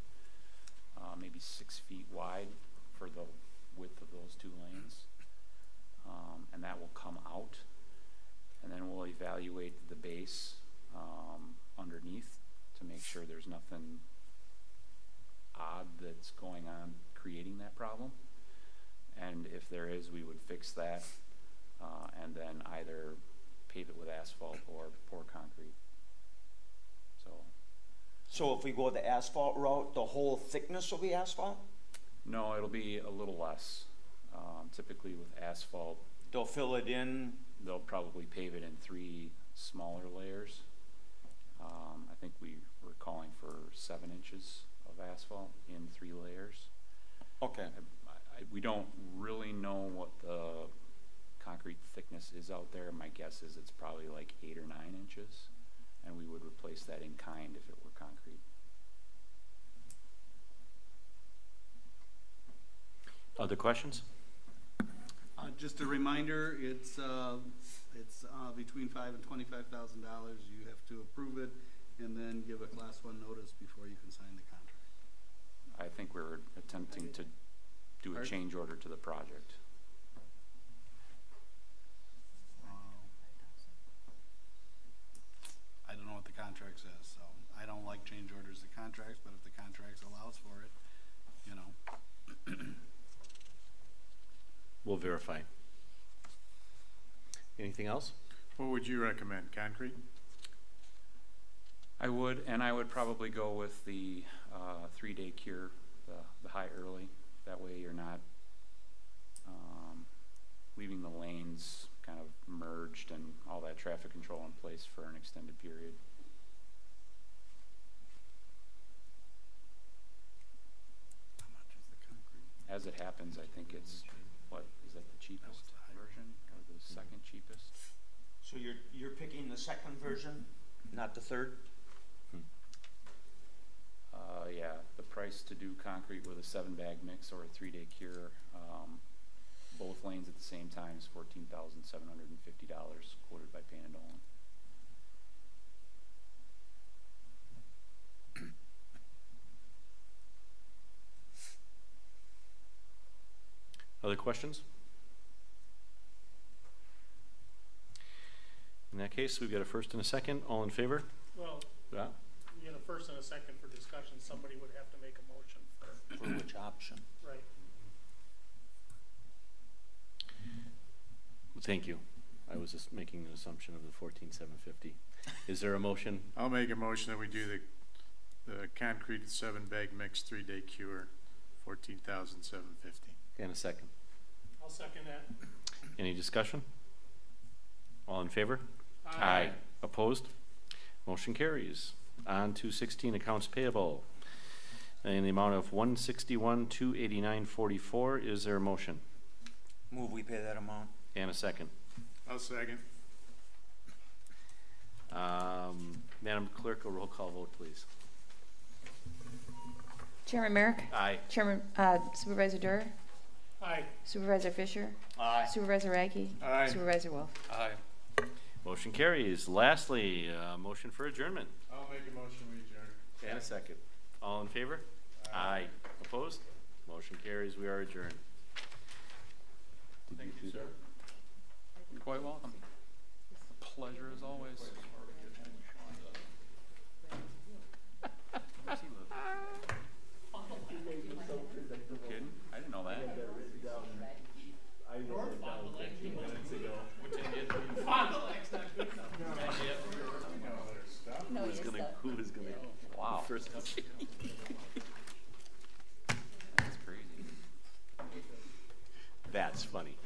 maybe 6 feet wide for the width of those 2 lanes, and that will come out, and then we'll evaluate the base underneath to make sure there's nothing odd that's going on creating that problem. And if there is, we would fix that and then either pave it with asphalt or pour concrete. So if we go the asphalt route, the whole thickness will be asphalt? No, it'll be a little less. Typically with asphalt, They'll fill it in. they'll probably pave it in 3 smaller layers. I think we were calling for 7 inches of asphalt in 3 layers. Okay. We don't really know what the concrete thickness is out there. My guess is it's probably like 8 or 9 inches, and we would replace that in kind if it were concrete. Other questions? Just a reminder, it's between $5,000 and $25,000. You have to approve it and then give a Class 1 notice before you can sign the contract. I think we're attempting to do a change order to the project. I don't know what the contract says, so I don't like change orders to contracts, but if the contract allows for it, you know. We'll verify. Anything else? What would you recommend, concrete? I would, and I would probably go with the 3-day cure, the high early. That way you're not leaving the lanes kind of merged and all that traffic control in place for an extended period. How much is the concrete? As it happens, I think it's, what, is that the cheapest version or the second cheapest? So you're picking the second version, not the third? Yeah, the price to do concrete with a 7-bag mix or a 3-day cure, both lanes at the same time is $14,750 quoted by Payne and Dolan. Other questions? In that case, we've got a first and a second. All in favor? Well, Yeah. we get a first and a second for discussion. Somebody would have to make a motion. For which option? Right. Thank you. I was just making an assumption of the 14,750. Is there a motion? I'll make a motion that we do the concrete 7-bag mix 3-day cure, $14,750. And a second. I'll second that. Any discussion? All in favor? Aye. Opposed? Motion carries. On to 16 accounts payable in the amount of $161,289.44. Is there a motion? Move we pay that amount. And a second. I'll second. Madam Clerk, a roll call vote, please. Chairman Merrick? Aye. Chairman, Supervisor Durr? Aye. Supervisor Fisher? Aye. Supervisor Radke? Aye. Supervisor Wolf? Aye. Motion carries. Lastly, motion for adjournment. I'll make a motion we adjourn. And a second. All in favor? Aye. Opposed? Motion carries. We are adjourned. Thank you, sir. You're quite welcome. A pleasure as always. Kidding? I didn't know that. I wrote it down 15 minutes ago. Who is gonna Wow. first? That's crazy. That's funny.